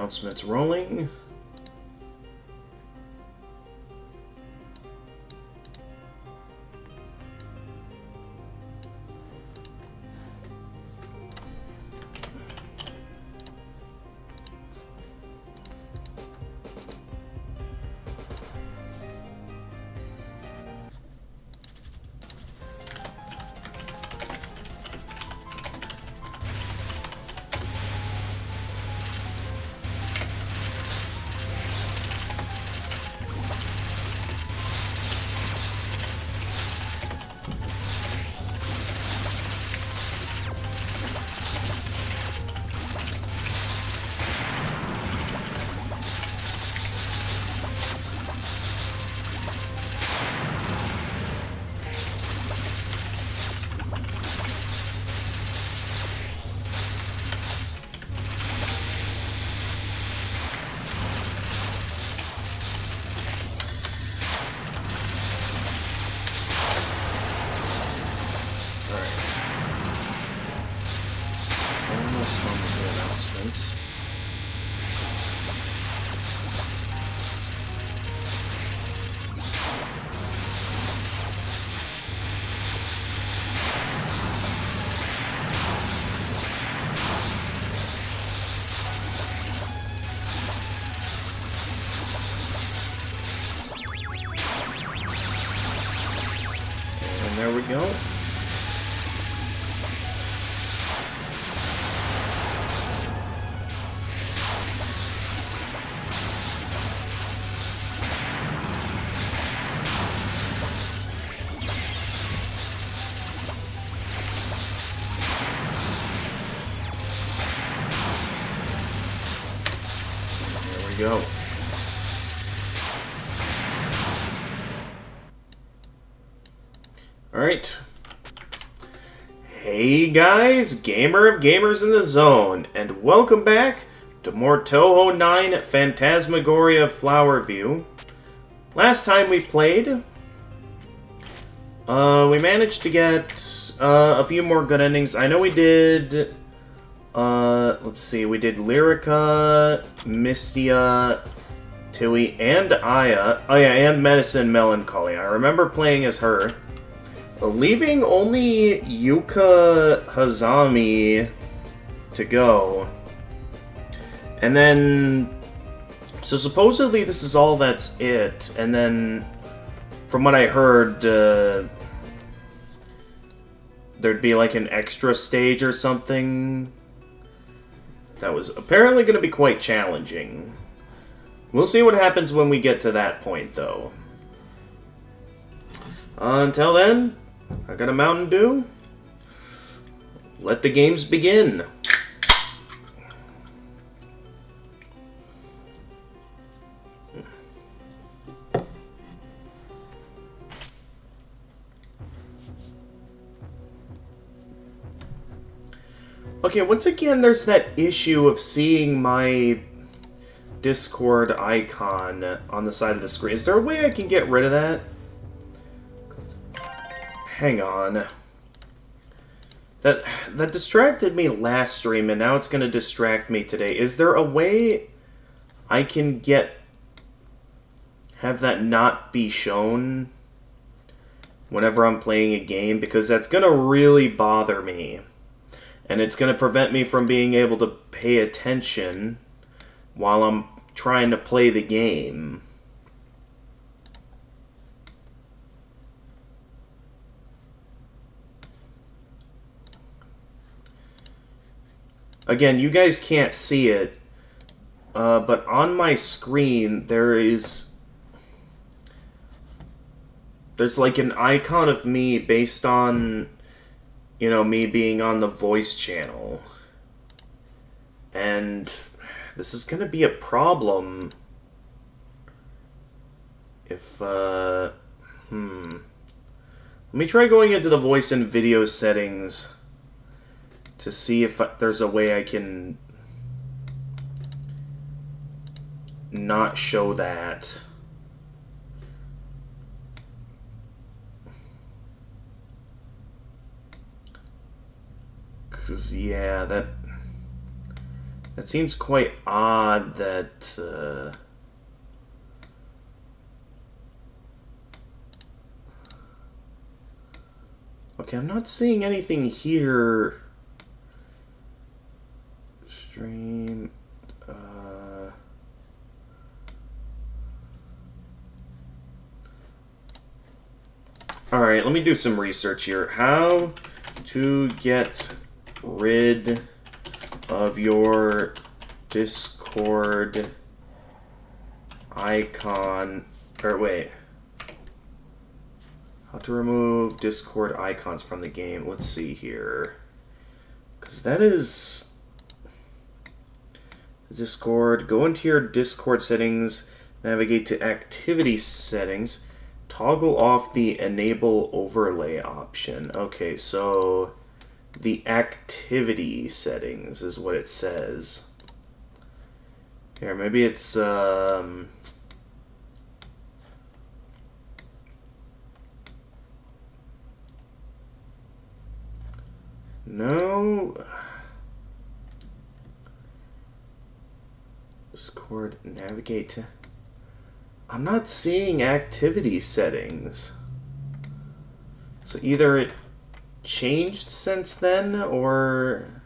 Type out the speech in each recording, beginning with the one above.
announcements rolling. There we go. There we go. Alright. Hey guys, Gamer of Gamers in the Zone, and welcome back to more Touhou 9 Phantasmagoria Flower View. Last time we played, we managed to get a few more good endings. I know we did, let's see, we did Lyrica, Mystia, Touhou, and Aya. Oh yeah, and Medicine Melancholy. I remember playing as her. Leaving only Yuka Hazami to go. And then... So supposedly this is all that's it. And then, from what I heard, there'd be like an extra stage or something. That was apparently going to be quite challenging. We'll see what happens when we get to that point, though. Until then... I got a Mountain Dew. Let the games begin. Okay, once again, there's that issue of seeing my Discord icon on the side of the screen. Is there a way I can get rid of that? Hang on. That distracted me last stream, and now it's going to distract me today. Is there a way I can have that not be shown whenever I'm playing a game? Because that's going to really bother me. And it's going to prevent me from being able to pay attention while I'm trying to play the game. Again, you guys can't see it, but on my screen there's like an icon of me based on, you know, me being on the voice channel. And this is gonna be a problem if, Let me try going into the voice and video settings to see if there's a way I can not show that. Because, yeah, that That seems quite odd that... Okay, I'm not seeing anything here. Stream... Alright, let me do some research here. How to get rid of your Discord icon... Or wait. How to remove Discord icons from the game. Let's see here. Because that is... Discord. Go into your Discord settings. Navigate to activity settings. Toggle off the enable overlay option. Okay, so the activity settings is what it says. Here, maybe it's no. Discord, navigate to... I'm not seeing activity settings. So either it changed since then, or...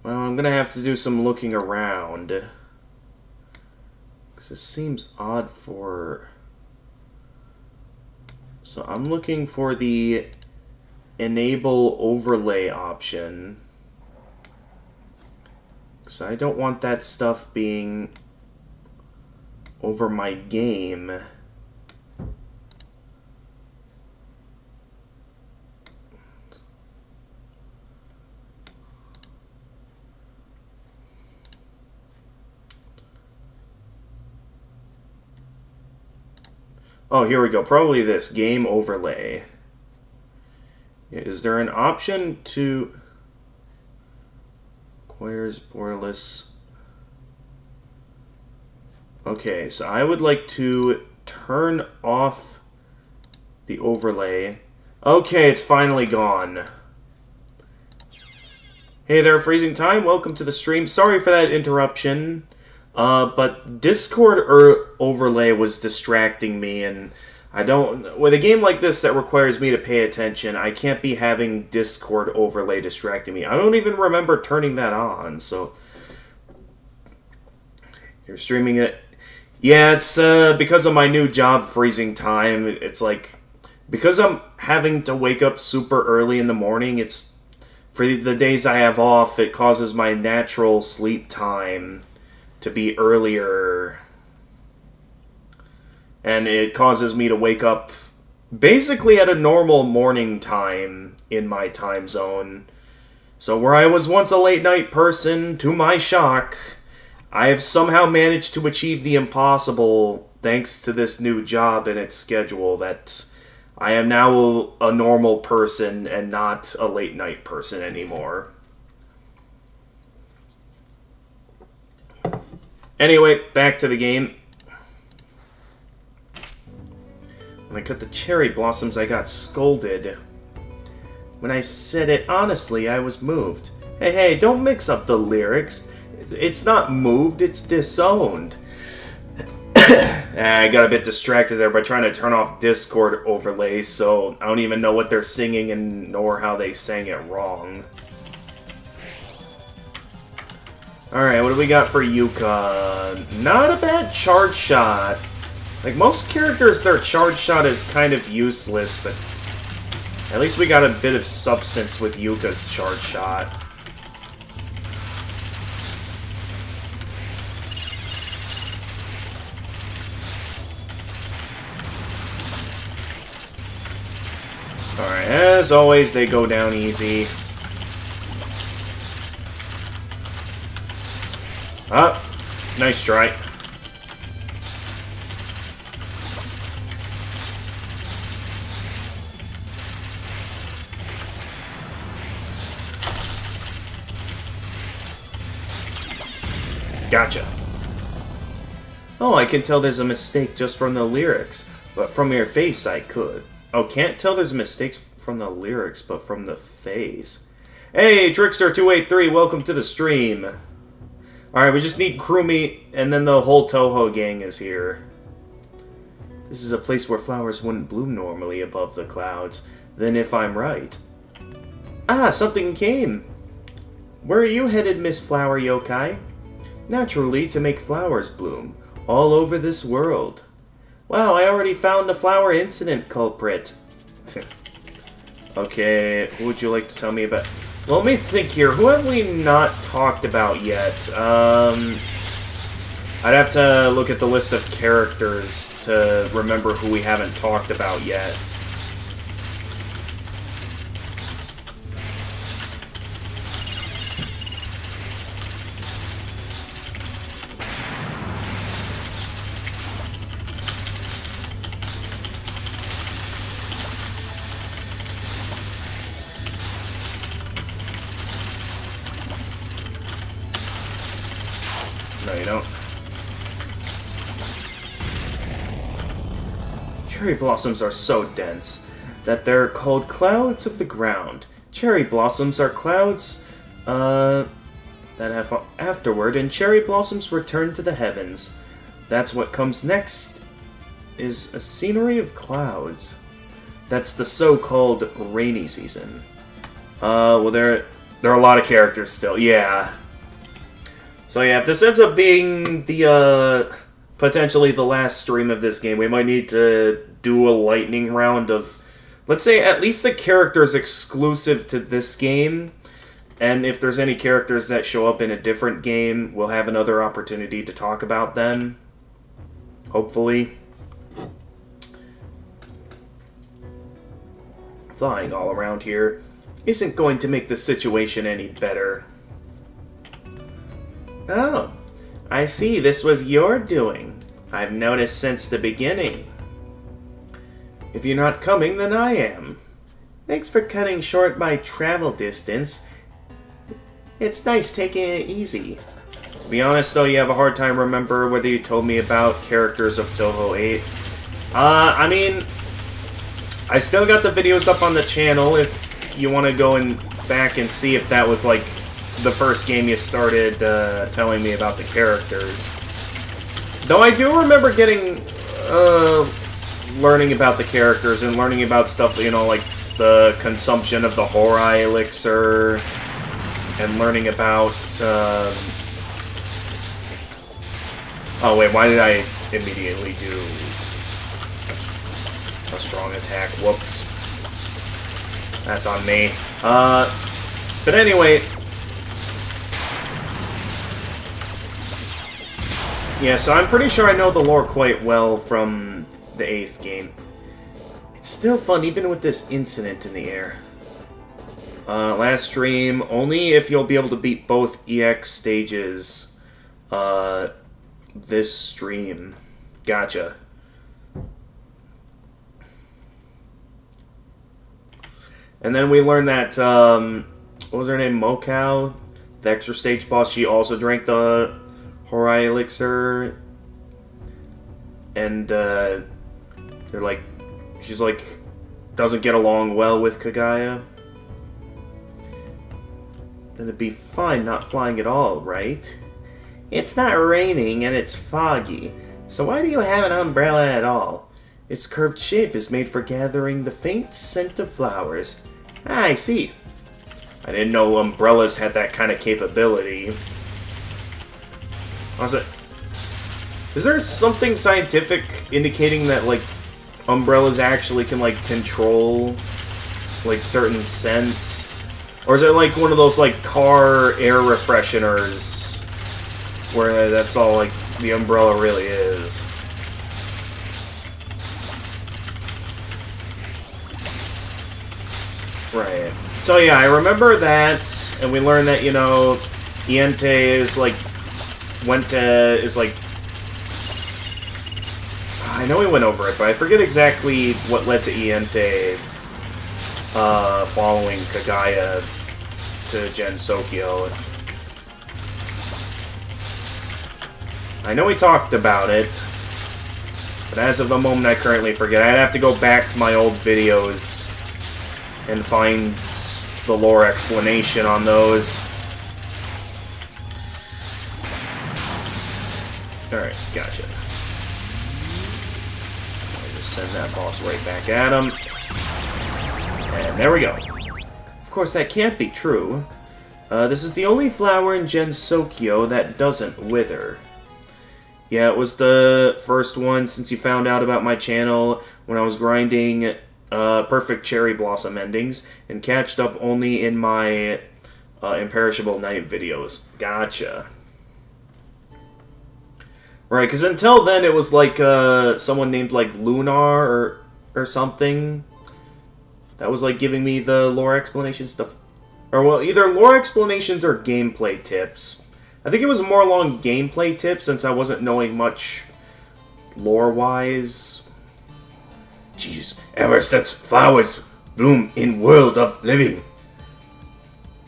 Well, I'm gonna have to do some looking around. Because this seems odd for... So I'm looking for the enable overlay option. So I don't want that stuff being over my game. Oh, here we go. Probably this game overlay. Is there an option to... Requires borderless. Okay, so I would like to turn off the overlay. Okay, it's finally gone. Hey there, Freezing Time. Welcome to the stream. Sorry for that interruption. But Discord overlay was distracting me, and I don't... With a game like this that requires me to pay attention, I can't be having Discord overlay distracting me. I don't even remember turning that on, so... You're streaming it... Yeah, it's because of my new job, Freezing Time. It's like... Because I'm having to wake up super early in the morning, it's... For the days I have off, it causes my natural sleep time to be earlier... And it causes me to wake up basically at a normal morning time in my time zone. So where I was once a late night person, to my shock, I have somehow managed to achieve the impossible thanks to this new job and its schedule, that I am now a normal person and not a late night person anymore. Anyway, back to the game. When I cut the cherry blossoms, I got scolded. When I said it honestly, I was moved. Hey, don't mix up the lyrics. It's not moved, it's disowned. I got a bit distracted there by trying to turn off Discord overlay, so I don't even know what they're singing and nor how they sang it wrong. Alright, what do we got for Yuka? Not a bad charge shot. Like, most characters, their charge shot is kind of useless, but at least we got a bit of substance with Yuka's charge shot. Alright, as always, they go down easy. Ah, nice try. Gotcha. Oh, I can tell there's a mistake just from the lyrics, but from your face I could. Oh, can't tell there's a mistake from the lyrics, but from the face. Hey, Trickster283, welcome to the stream. Alright, we just need Krumi, and then the whole Touhou gang is here. This is a place where flowers wouldn't bloom normally above the clouds. Then if I'm right. Ah, something came! Where are you headed, Miss Flower Yokai? Naturally, to make flowers bloom, all over this world. Wow, I already found the flower incident culprit. Okay, who would you like to tell me about? Well, let me think here. Who have we not talked about yet? I'd have to look at the list of characters to remember who we haven't talked about yet. No, you don't. Cherry blossoms are so dense that they're called clouds of the ground. Cherry blossoms are clouds that have afterward, and cherry blossoms return to the heavens. That's what comes next is a scenery of clouds. That's the so-called rainy season. Well, there are a lot of characters still. Yeah. So yeah, if this ends up being the potentially the last stream of this game, we might need to do a lightning round of, let's say, at least the characters exclusive to this game. And if there's any characters that show up in a different game, we'll have another opportunity to talk about them. Hopefully. Flying all around here isn't going to make the situation any better. Oh, I see this was your doing. I've noticed since the beginning. If you're not coming, then I am. Thanks for cutting short my travel distance. It's nice taking it easy. To be honest, though, you have a hard time remember whether you told me about characters of Touhou 8. I mean, I still got the videos up on the channel if you want to go back and see if that was, like, the first game you started telling me about the characters. Though I do remember getting, learning about the characters and learning about stuff, you know, like the consumption of the Horai Elixir, and learning about, oh wait, why did I immediately do a strong attack? Whoops. That's on me. But anyway, yeah, so I'm pretty sure I know the lore quite well from the 8th game. It's still fun even with this incident in the air. Last stream, only if you'll be able to beat both EX stages this stream. Gotcha. And then we learned that, what was her name, Mokao? The extra stage boss, she also drank the Horai Elixir. And, they're like, she's like, doesn't get along well with Kagaya. Then it'd be fine not flying at all, right? It's not raining and it's foggy, so why do you have an umbrella at all? Its curved shape is made for gathering the faint scent of flowers. Ah, I see. I didn't know umbrellas had that kind of capability. Was it? Is there something scientific indicating that, like, umbrellas actually can, like, control, like, certain scents? Or is it like one of those, like, car air refresheners where that's all, like, the umbrella really is? Right. So, yeah, I remember that, and we learned that, you know, Iente is, like, is, like... I know we went over it, but I forget exactly what led to Iente following Kagaya to Gen Sokyo. I know we talked about it, but as of the moment I currently forget. I'd have to go back to my old videos and find the lore explanation on those. Alright, gotcha. I'll just send that boss right back at him. And there we go. Of course, that can't be true. This is the only flower in Gensokyo that doesn't wither. Yeah, it was the first one since you found out about my channel when I was grinding perfect cherry blossom endings and catched up only in my Imperishable Night videos. Gotcha. Right, because until then it was like someone named like Lunar or something that was like giving me the lore explanation stuff. Or well, either lore explanations or gameplay tips. I think it was more along gameplay tips since I wasn't knowing much lore-wise. Jeez, ever since flowers bloom in world of living,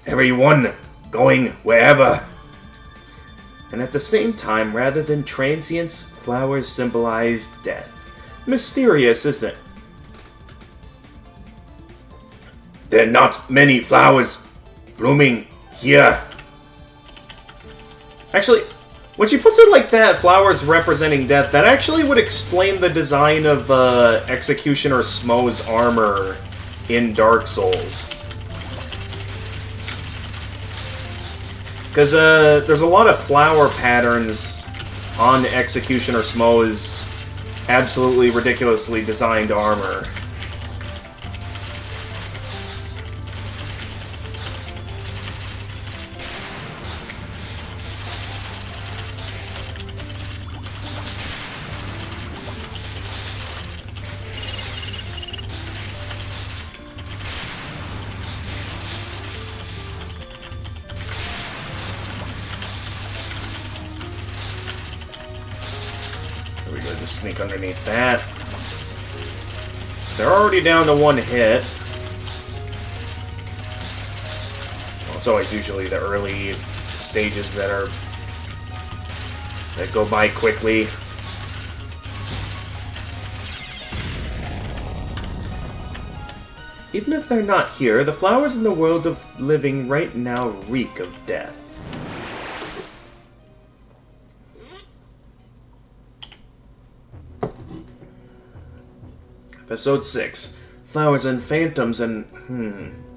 everyone going wherever. And at the same time, rather than transience, flowers symbolize death. Mysterious, isn't it? There are not many flowers blooming here. Actually, when she puts it like that, flowers representing death, that actually would explain the design of Executioner Smo's armor in Dark Souls. Because there's a lot of flower patterns on Executioner Smo's absolutely ridiculously designed armor. Sneak underneath that. They're already down to one hit. Well, it's always usually the early stages that go by quickly. Even if they're not here, the flowers in the world of living right now reek of death. Episode 6. Flowers and Phantoms and...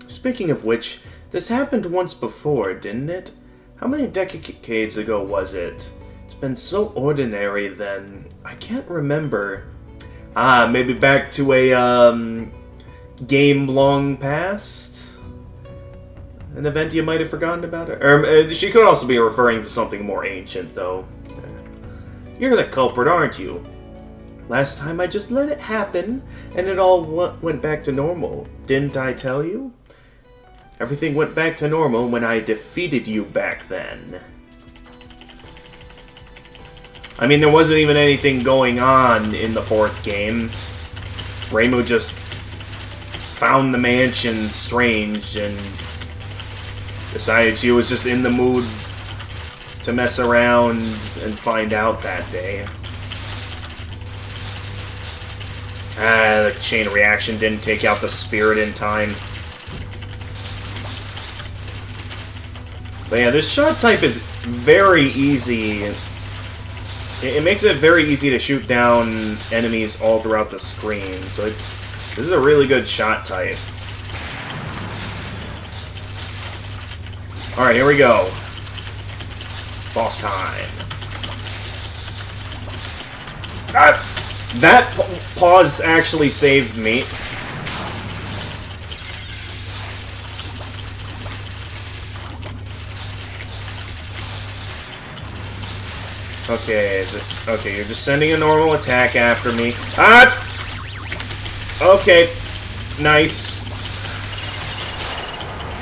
Speaking of which, this happened once before, didn't it? How many decades ago was it? It's been so ordinary then. I can't remember. Ah, maybe back to a, game long past? An event you might have forgotten about? Or she could also be referring to something more ancient, though. You're the culprit, aren't you? Last time I just let it happen, and it all went back to normal. Didn't I tell you? Everything went back to normal when I defeated you back then. I mean, there wasn't even anything going on in the 4th game. Reimu just found the mansion strange and decided she was just in the mood to mess around and find out that day. The chain reaction didn't take out the spirit in time. But yeah, this shot type is very easy. It makes it very easy to shoot down enemies all throughout the screen. So this is a really good shot type. Alright, here we go. Boss time. That pause actually saved me. Okay, okay, you're just sending a normal attack after me. Ah! Okay. Nice.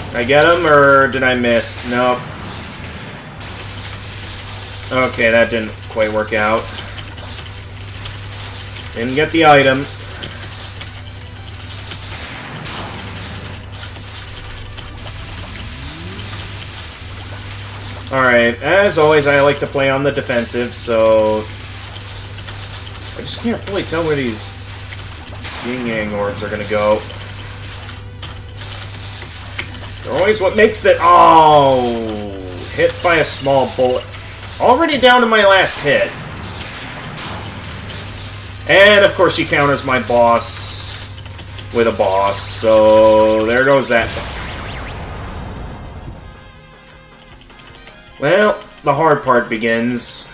Did I get him, or did I miss? Nope. Okay, that didn't quite work out. Didn't get the item. Alright, as always, I like to play on the defensive, so... I just can't fully tell where these yin-yang orbs are gonna go. They're always what makes it... Oh! Hit by a small bullet. Already down to my last hit. And, of course, she counters my boss with a boss. So, there goes that. Well, the hard part begins.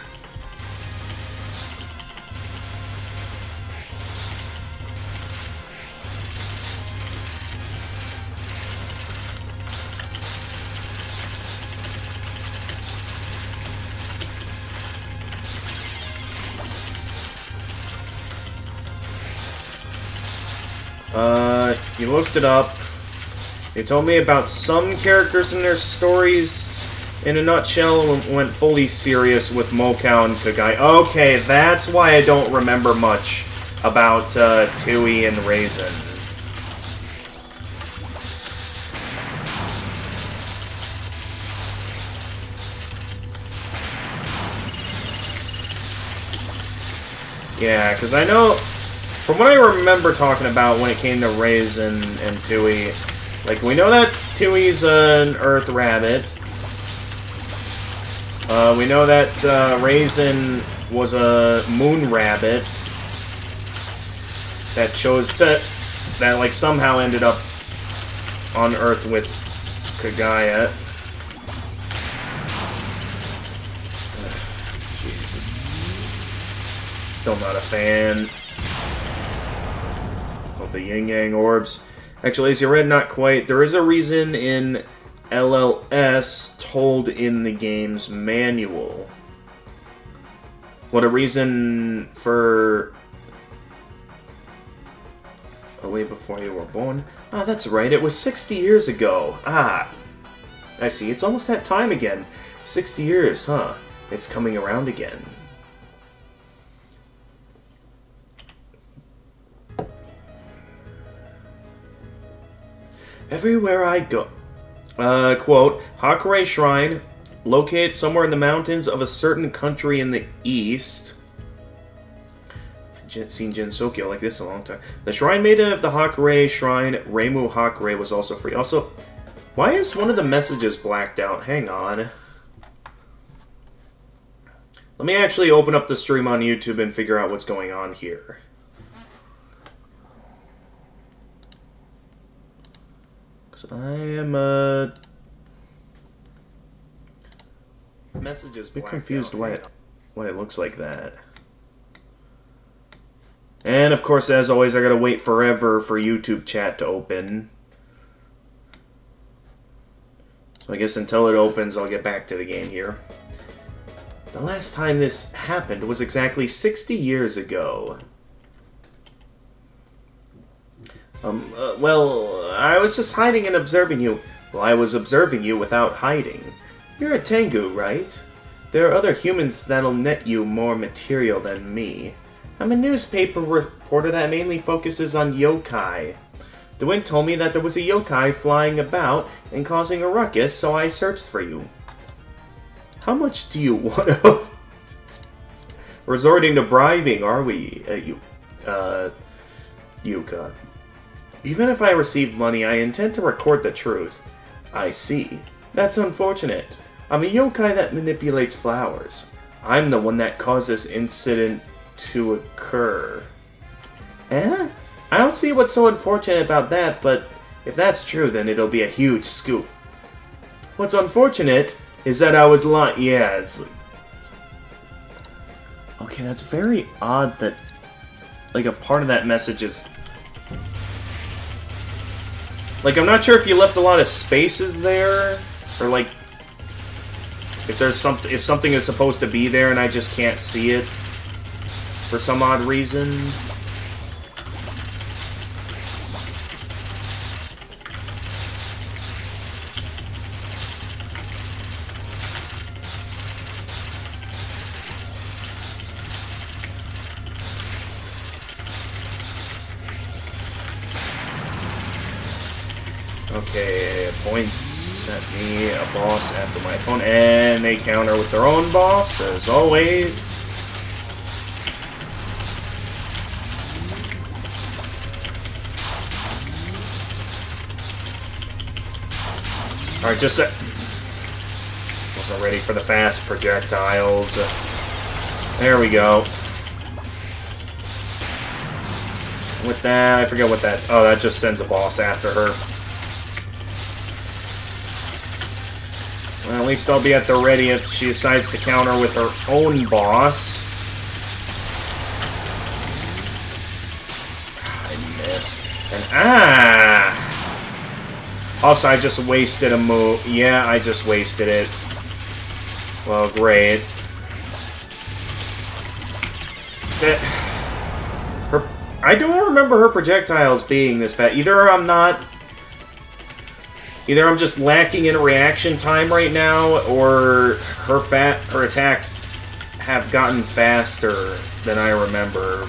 You looked it up. You told me about some characters and their stories in a nutshell and went fully serious with Mokao and Kagai. Okay, that's why I don't remember much about Touhou and Raisin. Yeah, because I know... From what I remember talking about when it came to Raisin and Touhou, like, we know that Touhou's an Earth Rabbit. We know that Raisin was a Moon Rabbit that chose to... that, like, somehow ended up on Earth with Kagaya. Jesus. Still not a fan. The yin-yang orbs. Actually, as you read, not quite. There is a reason in LLS told in the game's manual. What a reason for... Oh, way before you were born? Ah, that's right. It was 60 years ago. Ah. I see. It's almost that time again. 60 years, huh? It's coming around again. Everywhere I go. Quote, Hakurei Shrine, located somewhere in the mountains of a certain country in the east. Seen Jinsokyo like this a long time. The shrine maiden of the Hakurei Shrine, Reimu Hakurei, was also free. Also, why is one of the messages blacked out? Hang on. Let me actually open up the stream on YouTube and figure out what's going on here. I am, messages. A bit confused why it looks like that. And of course, as always, I gotta wait forever for YouTube chat to open. So I guess until it opens, I'll get back to the game here. The last time this happened was exactly 60 years ago. Well, I was just hiding and observing you. Well, I was observing you without hiding. You're a Tengu, right? There are other humans that'll net you more material than me. I'm a newspaper reporter that mainly focuses on yokai. The wind told me that there was a yokai flying about and causing a ruckus, so I searched for you. How much do you want to... Resorting to bribing, are we, Yuka? Even if I receive money, I intend to record the truth. I see. That's unfortunate. I'm a yokai that manipulates flowers. I'm the one that caused this incident to occur. Eh? I don't see what's so unfortunate about that, but if that's true, then it'll be a huge scoop. What's unfortunate is that I was lying. Yeah, it's... Okay, that's very odd that, like, a part of that message is... Like, I'm not sure if you left a lot of spaces there, or, like, if there's something, if something is supposed to be there and I just can't see it for some odd reason. Okay, points sent me a boss after my opponent, and they counter with their own boss, as always. Alright, just wasn't ready for the fast projectiles. There we go. With that, I forget what that... Oh, that just sends a boss after her. Well, at least I'll be at the ready if she decides to counter with her own boss. I missed. And also, I just wasted a move. Yeah, I just wasted it. Well, great. I don't remember her projectiles being this bad. Either I'm just lacking in reaction time right now, or her attacks have gotten faster than I remember.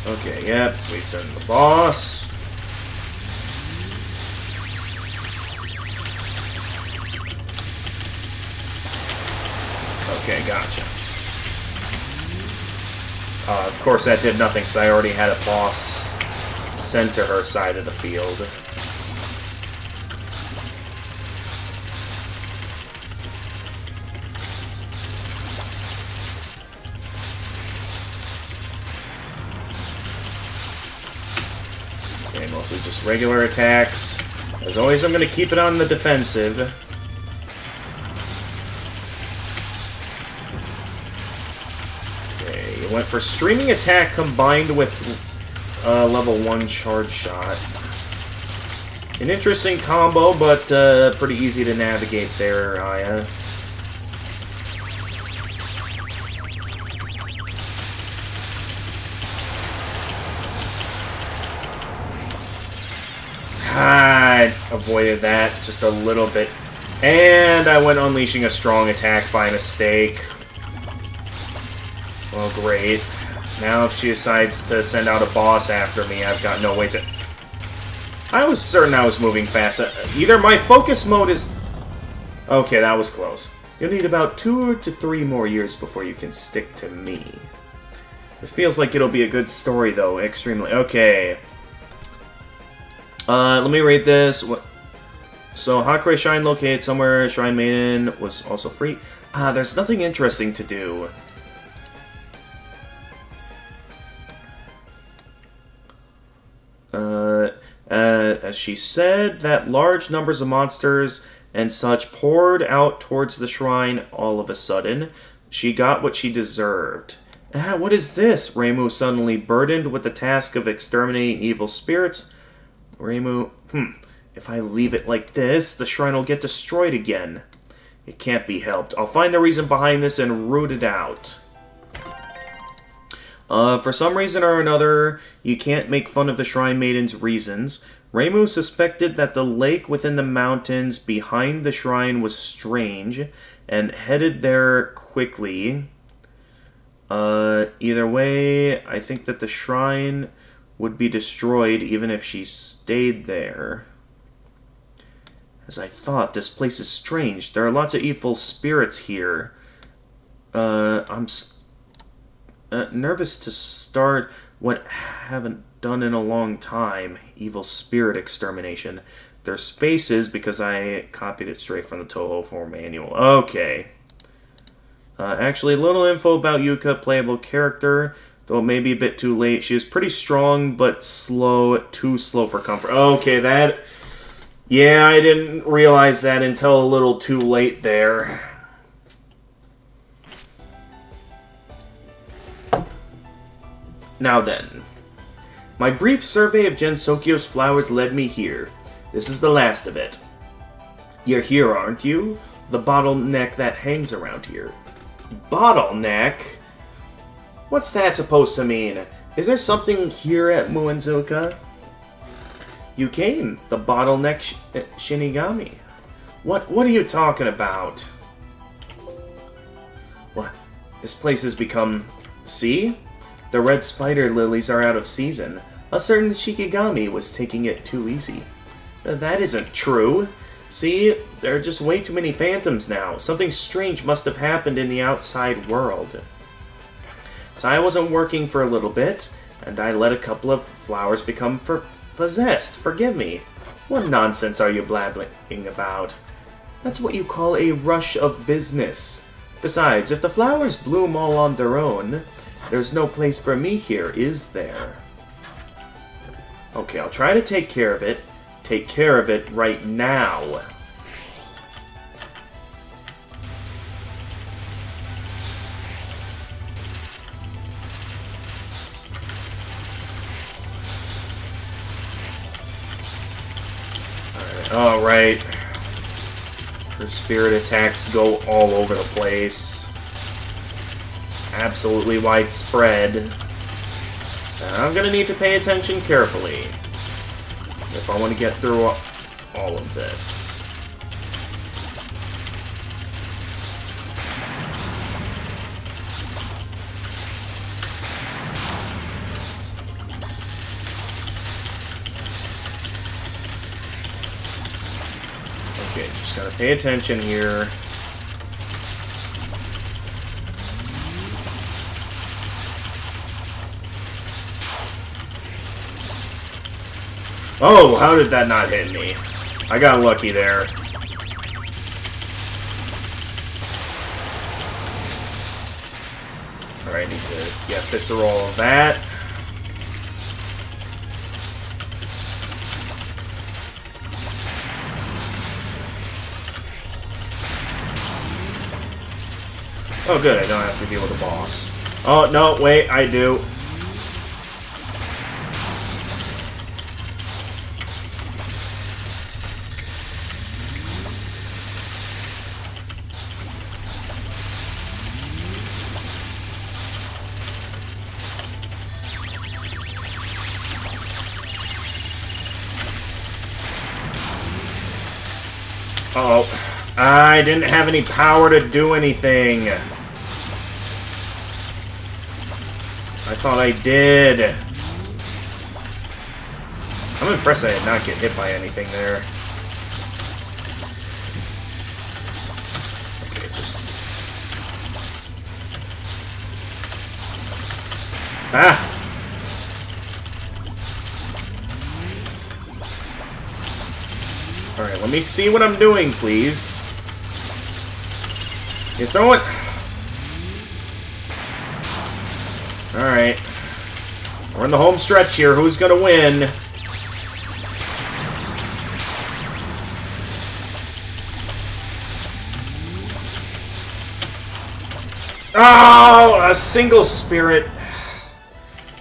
Okay, yep, we send the boss. Okay, gotcha. Of course that did nothing, because I already had a boss sent to her side of the field. Mostly just regular attacks. As always, I'm going to keep it on the defensive. Okay, you went for Streaming Attack combined with level 1 Charge Shot. An interesting combo, but pretty easy to navigate there, Aya. I avoided that just a little bit. And I went unleashing a strong attack by mistake. Well, great. Now if she decides to send out a boss after me, I've got no way to... I was certain I was moving fast. Either my focus mode is... Okay, that was close. You'll need about 2 to 3 more years before you can stick to me. This feels like it'll be a good story, though. Extremely. Okay. Let me read this. So, Hakurei Shrine located somewhere. Shrine Maiden was also free. There's nothing interesting to do. As she said, that large numbers of monsters and such poured out towards the shrine all of a sudden. She got what she deserved. What is this? Reimu suddenly burdened with the task of exterminating evil spirits. Reimu, if I leave it like this, the shrine will get destroyed again. It can't be helped. I'll find the reason behind this and root it out. For some reason or another, you can't make fun of the Shrine Maiden's reasons. Reimu suspected that the lake within the mountains behind the shrine was strange, and headed there quickly. Either way, I think that the shrine would be destroyed even if she stayed there. As I thought, this place is strange. There are lots of evil spirits here. I'm nervous to start what I haven't done in a long time. Evil spirit extermination. There's spaces because I copied it straight from the Touhou 4 manual. Okay. Actually, a little info about Yuka, playable character. Though it may be a bit too late. She is pretty strong, but slow. Too slow for comfort. Okay, that... Yeah, I didn't realize that until a little too late there. Now then. My brief survey of Gensokyo's flowers led me here. This is the last of it. You're here, aren't you? The bottleneck that hangs around here. Bottleneck? What's that supposed to mean? Is there something here at Muenzuka? You came, the bottleneck Shinigami. What are you talking about? What? This place has become... See? The red spider lilies are out of season. A certain Shikigami was taking it too easy. That isn't true. See, there are just way too many phantoms now. Something strange must have happened in the outside world. So I wasn't working for a little bit, and I let a couple of flowers become possessed. Forgive me. What nonsense are you blabbing about? That's what you call a rush of business. Besides, if the flowers bloom all on their own, there's no place for me here, is there? Okay, I'll try to take care of it. Take care of it right now. Alright. Her spirit attacks go all over the place. Absolutely widespread. And I'm gonna need to pay attention carefully if I want to get through all of this. Okay, just gotta pay attention here. Oh, how did that not hit me? I got lucky there. Alright, need to fit through all of that. Oh good, I don't have to deal with the boss. Oh, no, wait, I do. Uh-oh. I didn't have any power to do anything. I thought I did. I'm impressed I did not get hit by anything there. Okay, just... Ah! Alright, let me see what I'm doing, please. You throw it. Alright. We're in the home stretch here. Who's gonna win? Oh! A single spirit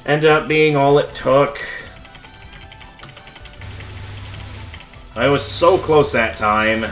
ended up being all it took. I was so close that time.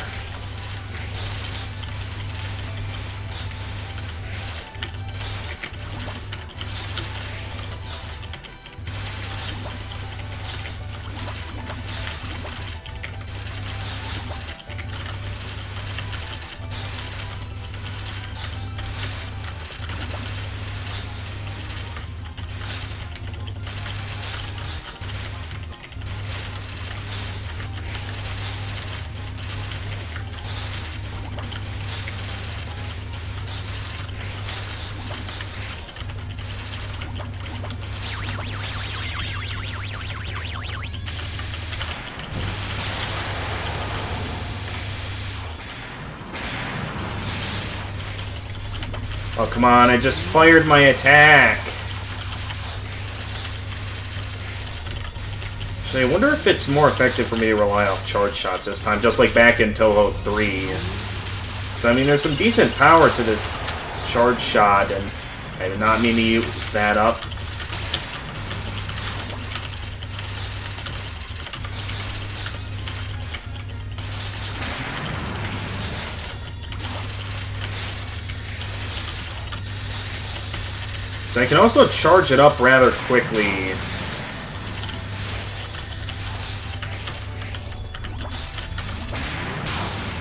Oh, come on, I just fired my attack. Actually, I wonder if it's more effective for me to rely on charge shots this time, just like back in Touhou 3. So, I mean, there's some decent power to this charge shot, and I did not mean to use that up. So I can also charge it up rather quickly.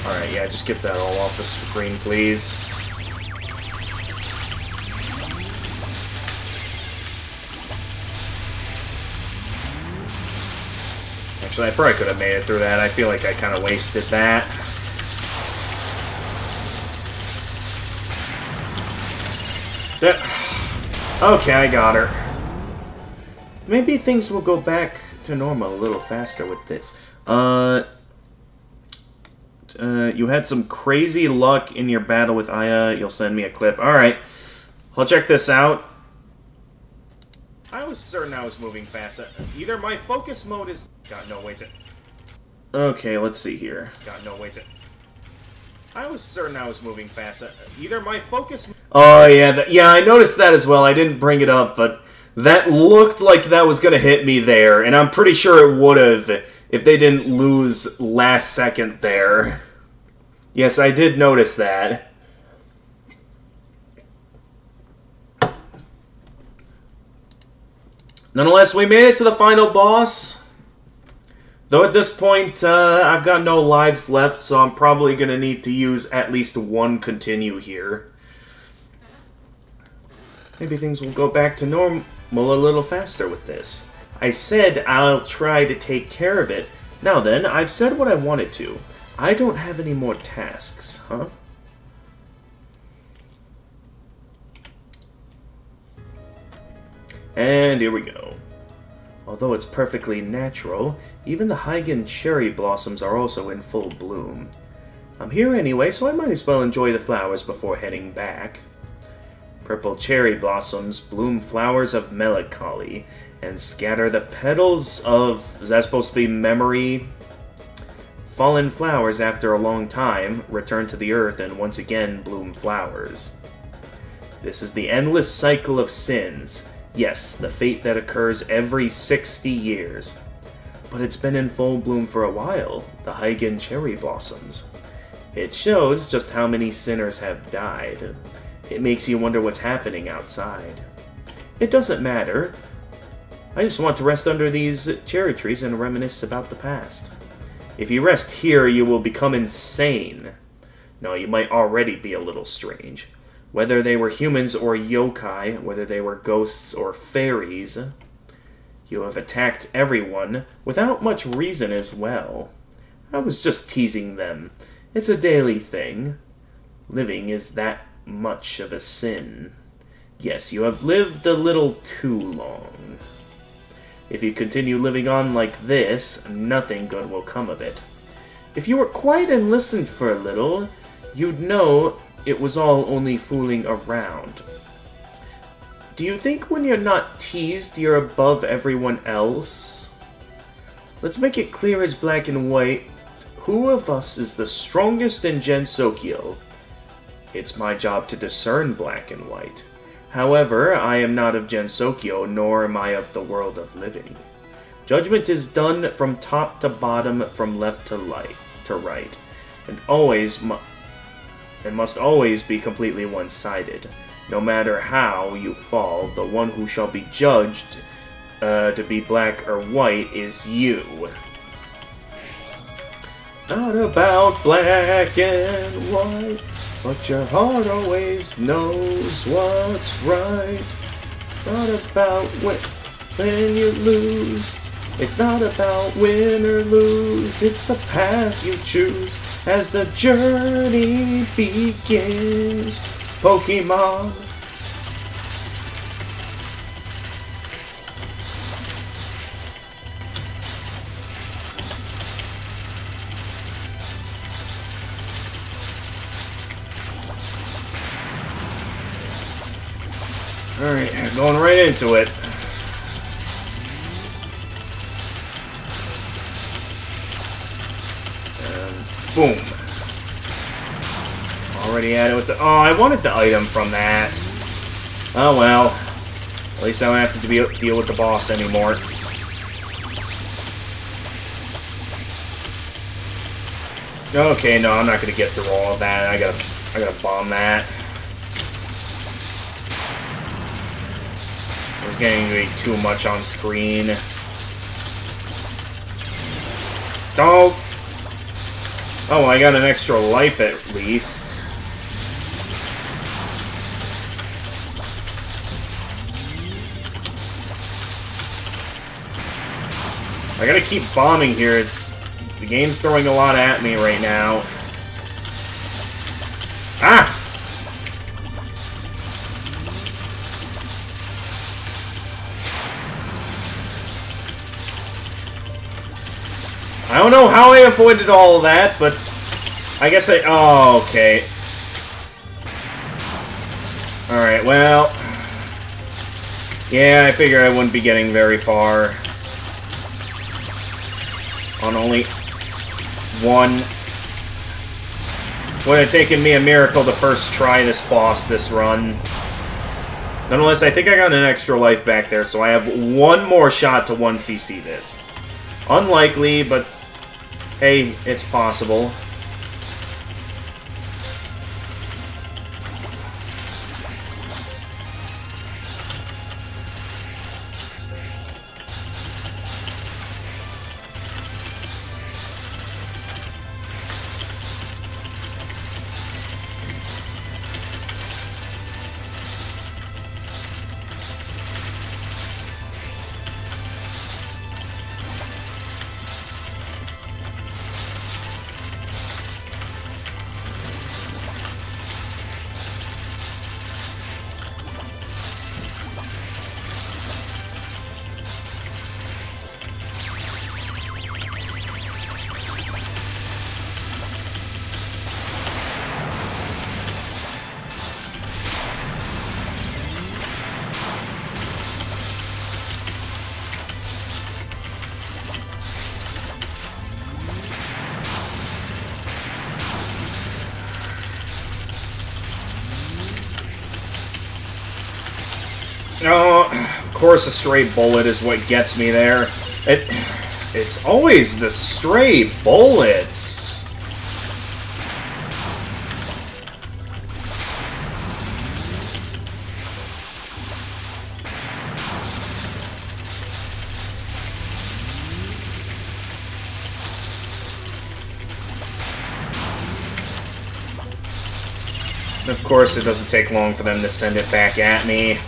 Alright, yeah, just get that all off the screen, please. Actually, I probably could have made it through that. I feel like I kind of wasted that. Okay, I got her. Maybe things will go back to normal a little faster with this. You had some crazy luck in your battle with Aya. You'll send me a clip. Alright. I'll check this out. I was certain I was moving fast. Either my focus mode is... God, no, wait. Okay, let's see here. God, no, wait. I was certain I was moving fast. Either my focus... Oh, yeah, yeah, I noticed that as well. I didn't bring it up, but that looked like that was going to hit me there, and I'm pretty sure it would have if they didn't lose last second there. Yes, I did notice that. Nonetheless, we made it to the final boss. Though at this point, I've got no lives left, so I'm probably going to need to use at least one continue here. Maybe things will go back to normal a little faster with this. I said I'll try to take care of it. Now then, I've said what I wanted to. I don't have any more tasks, huh? And here we go. Although it's perfectly natural, even the Hygen cherry blossoms are also in full bloom. I'm here anyway, so I might as well enjoy the flowers before heading back. Purple cherry blossoms bloom flowers of melancholy, and scatter the petals of... Is that supposed to be memory? Fallen flowers after a long time return to the earth and once again bloom flowers. This is the endless cycle of sins. Yes, the fate that occurs every 60 years. But it's been in full bloom for a while, the Hygen cherry blossoms. It shows just how many sinners have died. It makes you wonder what's happening outside. It doesn't matter. I just want to rest under these cherry trees and reminisce about the past. If you rest here, you will become insane. No, you might already be a little strange. Whether they were humans or yokai, whether they were ghosts or fairies, you have attacked everyone without much reason as well. I was just teasing them. It's a daily thing. Living is that much of a sin. Yes, you have lived a little too long. If you continue living on like this, nothing good will come of it. If you were quiet and listened for a little, you'd know it was all only fooling around. Do you think when you're not teased, you're above everyone else? Let's make it clear as black and white. Who of us is the strongest in Gensokyo? It's my job to discern black and white. However, I am not of Gensokyo, nor am I of the world of living. Judgment is done from top to bottom, from left to right, and must always be completely one-sided. No matter how you fall, the one who shall be judged to be black or white is you. Not about black and white, but your heart always knows what's right. It's not about when you lose. It's not about win or lose. It's the path you choose as the journey begins. Pokemon. Alright, going right into it. Boom. Already at it with the... Oh, I wanted the item from that. Oh well. At least I don't have to deal with the boss anymore. Okay, no, I'm not gonna get through all of that. I gotta bomb that. I was getting way too much on screen. Oh! Oh, I got an extra life at least. I gotta keep bombing here. The game's throwing a lot at me right now. Ah! I don't know how I avoided all of that, but I guess I... Oh, okay. Alright, well... Yeah, I figure I wouldn't be getting very far. On only one. Would have taken me a miracle to first try this boss this run. Nonetheless, I think I got an extra life back there, so I have one more shot to 1cc this. Unlikely, but hey, it's possible. Oh, of course a stray bullet is what gets me there. It's always the stray bullets. Of course, it doesn't take long for them to send it back at me.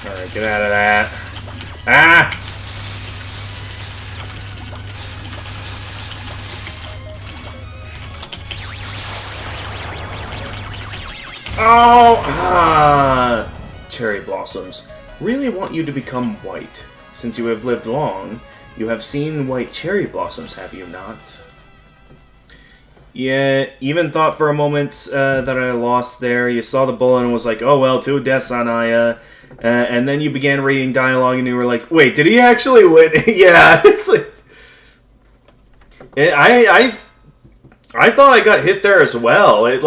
Alright, get out of that. Ah! Oh! Ah! Cherry blossoms. Really want you to become white. Since you have lived long, you have seen white cherry blossoms, have you not? Yeah, even thought for a moment that I lost there. You saw the bullet and was like, oh well, 2 deaths on Aya. And then you began reading dialogue and you were like, wait, did he actually win? Yeah, it's like... I thought I got hit there as well. It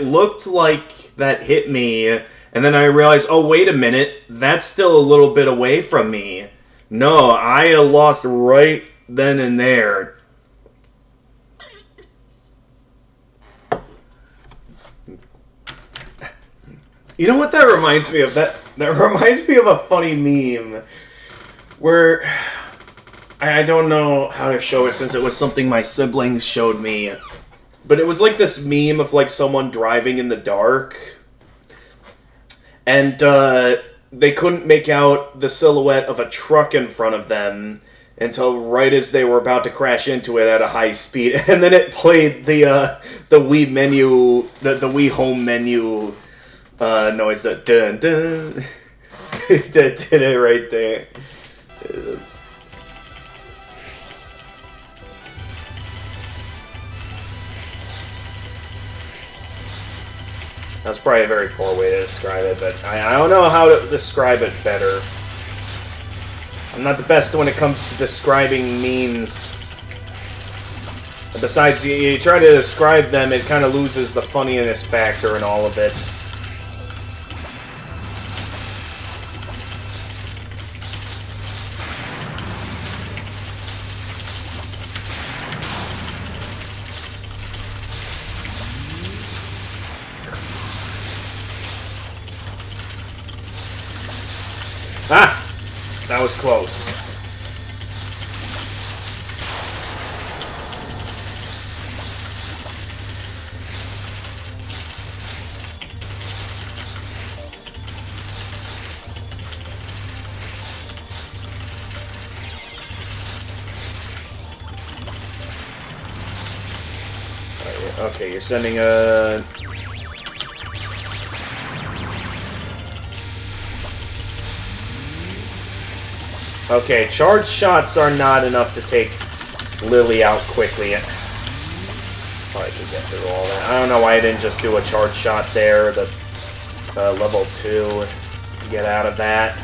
looked like that hit me. And then I realized, oh, wait a minute. That's still a little bit away from me. No, I lost right then and there. You know what that reminds me of? That reminds me of a funny meme where I don't know how to show it since it was something my siblings showed me. But it was like this meme of like someone driving in the dark. And they couldn't make out the silhouette of a truck in front of them until right as they were about to crash into it at a high speed. And then it played the Wii menu, the Wii home menu noise that dun dun. That did it right there. That's probably a very poor way to describe it, but I don't know how to describe it better. I'm not the best when it comes to describing memes. Besides, you try to describe them, it kind of loses the funniness factor in all of it. Ah! That was close. Okay, you're sending a... Okay, charge shots are not enough to take Lily out quickly. Probably could get through all that. I don't know why I didn't just do a charge shot there, the level 2, to get out of that.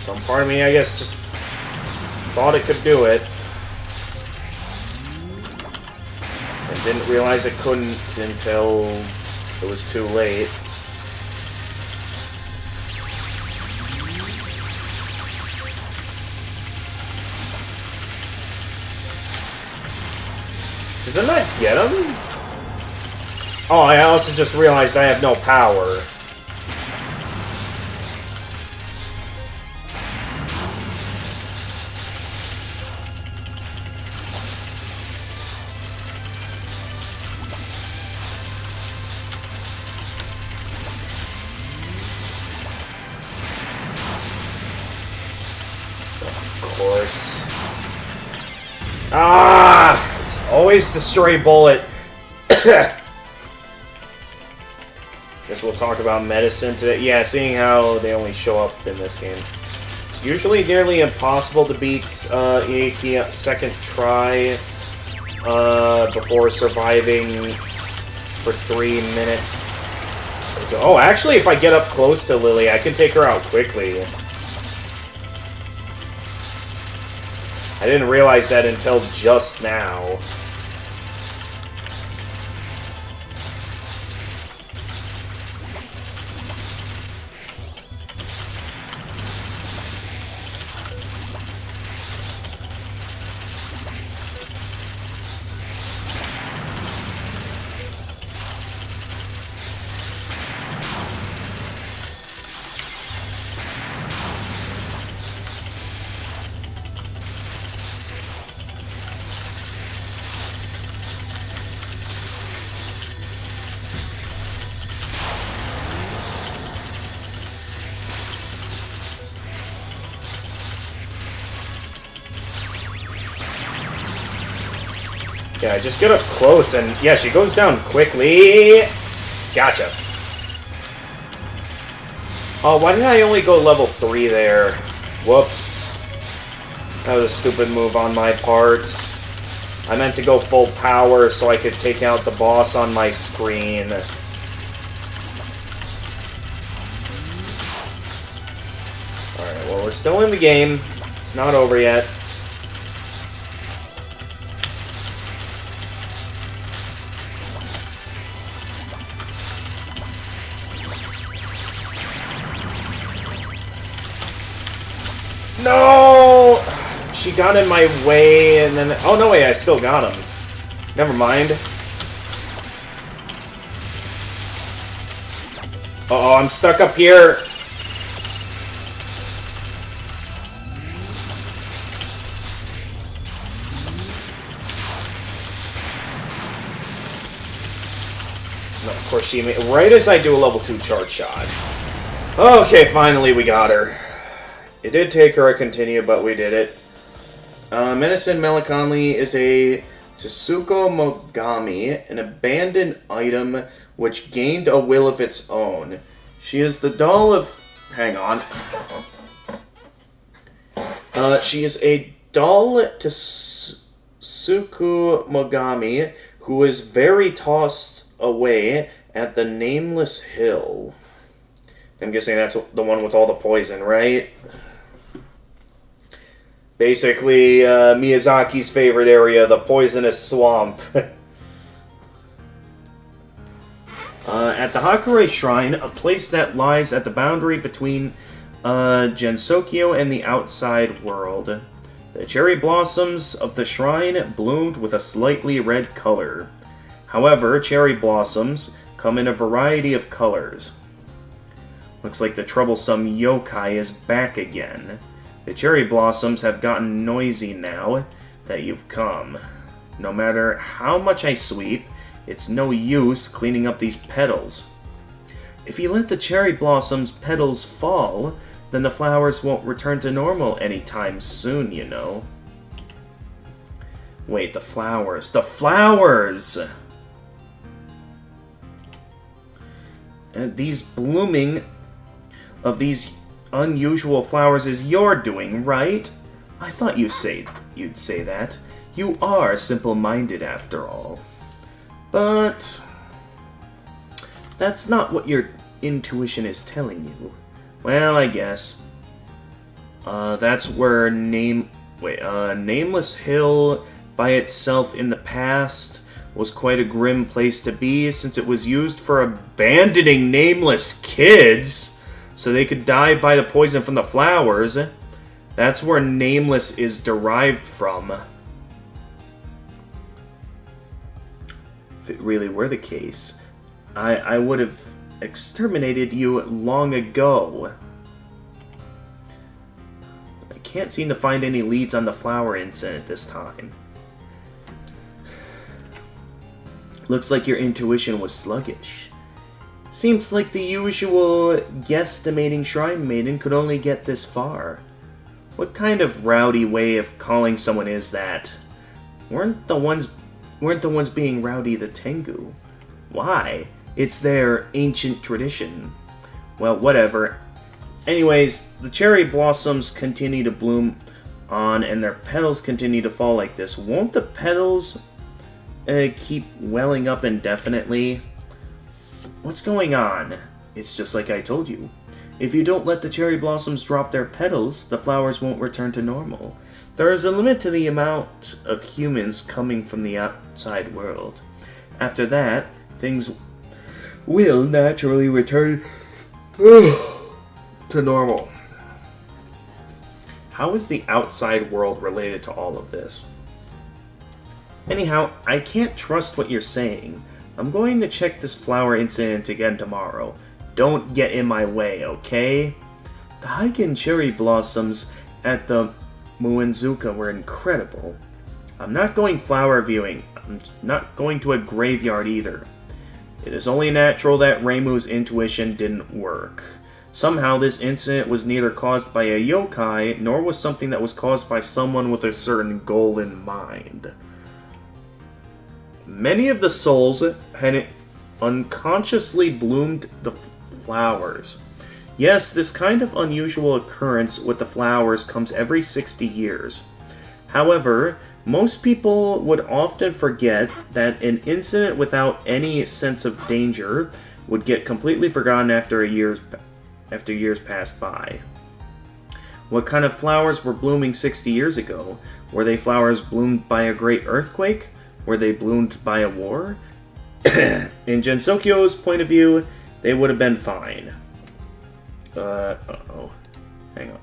Some part of me, I guess, just thought it could do it. And didn't realize it couldn't until it was too late. Did I not get him? Oh, I also just realized I have no power. Of course. Ah! It's always the stray bullet. Guess we'll talk about medicine today. Yeah, seeing how they only show up in this game. It's usually nearly impossible to beat Ieki second try before surviving for 3 minutes. Oh, actually, if I get up close to Lily, I can take her out quickly. I didn't realize that until just now. Yeah, just get up close and... Yeah, she goes down quickly. Gotcha. Oh, why did I only go level 3 there? Whoops. That was a stupid move on my part. I meant to go full power so I could take out the boss on my screen. Alright, well, we're still in the game. It's not over yet. No! She got in my way, and then... Oh, no, wait, I still got him. Never mind. Uh-oh, I'm stuck up here. No, of course she made... Right as I do a level 2 charge shot. Okay, finally we got her. It did take her a continue, but we did it. Medicine Melancholy is a Tsuko Mogami, an abandoned item which gained a will of its own. She is the doll of... Hang on. She is a doll to Tsuku Mogami who is very tossed away at the nameless hill. I'm guessing that's the one with all the poison, right? Basically, Miyazaki's favorite area, the poisonous swamp. At the Hakurei Shrine, a place that lies at the boundary between Gensokyo and the outside world. The cherry blossoms of the shrine bloomed with a slightly red color. However, cherry blossoms come in a variety of colors. Looks like the troublesome yokai is back again. The cherry blossoms have gotten noisy now that you've come. No matter how much I sweep, it's no use cleaning up these petals. If you let the cherry blossoms' petals fall, then the flowers won't return to normal anytime soon, you know. Wait, the flowers. The flowers! And these blooming of these unusual flowers is your doing, right? I thought you'd say that. You are simple-minded after all. But that's not what your intuition is telling you. Well, I guess. That's where Nameless Hill by itself in the past was quite a grim place to be, since it was used for abandoning nameless kids so they could die by the poison from the flowers. That's where Nameless is derived from. If it really were the case, I would have exterminated you long ago. I can't seem to find any leads on the flower incident this time. Looks like your intuition was sluggish. Seems like the usual guesstimating shrine maiden could only get this far. What kind of rowdy way of calling someone is that? Weren't the ones being rowdy the Tengu? Why? It's their ancient tradition. Well, whatever. Anyways, the cherry blossoms continue to bloom on and their petals continue to fall like this. Won't the petals keep welling up indefinitely? What's going on? It's just like I told you. If you don't let the cherry blossoms drop their petals, the flowers won't return to normal. There is a limit to the amount of humans coming from the outside world. After that, things will naturally return to normal. How is the outside world related to all of this? Anyhow, I can't trust what you're saying. I'm going to check this flower incident again tomorrow. Don't get in my way, okay? The Heiken cherry blossoms at the Muenzuka were incredible. I'm not going flower viewing. I'm not going to a graveyard either. It is only natural that Reimu's intuition didn't work. Somehow this incident was neither caused by a yokai, nor was something that was caused by someone with a certain goal in mind. Many of the souls had unconsciously bloomed the flowers. Yes, this kind of unusual occurrence with the flowers comes every 60 years. However, most people would often forget that an incident without any sense of danger would get completely forgotten after years passed by. What kind of flowers were blooming 60 years ago? Were they flowers bloomed by a great earthquake? Were they bloomed by a war? In Gensokyo's point of view, they would have been fine. Uh-oh. Hang on.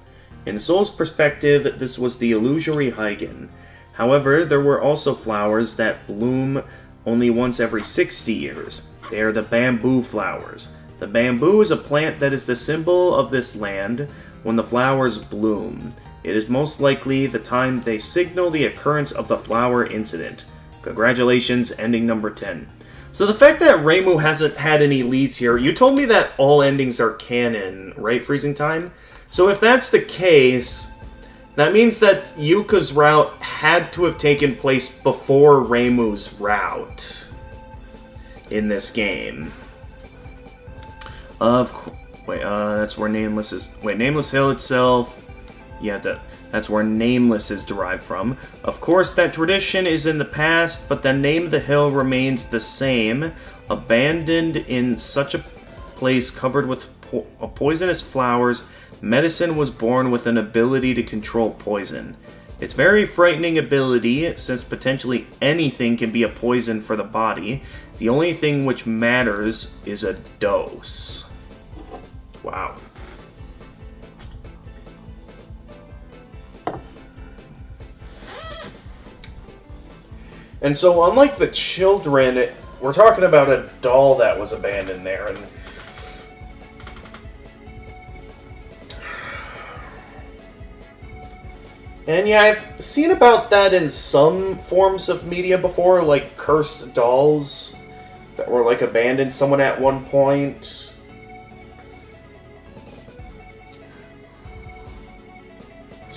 In Soul's perspective, this was the illusory Heigen. However, there were also flowers that bloom only once every 60 years. They are the bamboo flowers. The bamboo is a plant that is the symbol of this land. When the flowers bloom, it is most likely the time they signal the occurrence of the flower incident. Congratulations, ending number 10. So the fact that Reimu hasn't had any leads here, you told me that all endings are canon, right, Freezing Time? So if that's the case, that means that Yuka's route had to have taken place before Reimu's route in this game. That's where Nameless is. Wait, Nameless Hill itself. Yeah, that's where Nameless is derived from. Of course, that tradition is in the past, but the name of the hill remains the same. Abandoned in such a place covered with poisonous flowers, medicine was born with an ability to control poison. It's very frightening ability, since potentially anything can be a poison for the body. The only thing which matters is a dose. Wow. And so, unlike the children, we're talking about a doll that was abandoned there, and yeah, I've seen about that in some forms of media before, like cursed dolls that were like abandoned someone at one point.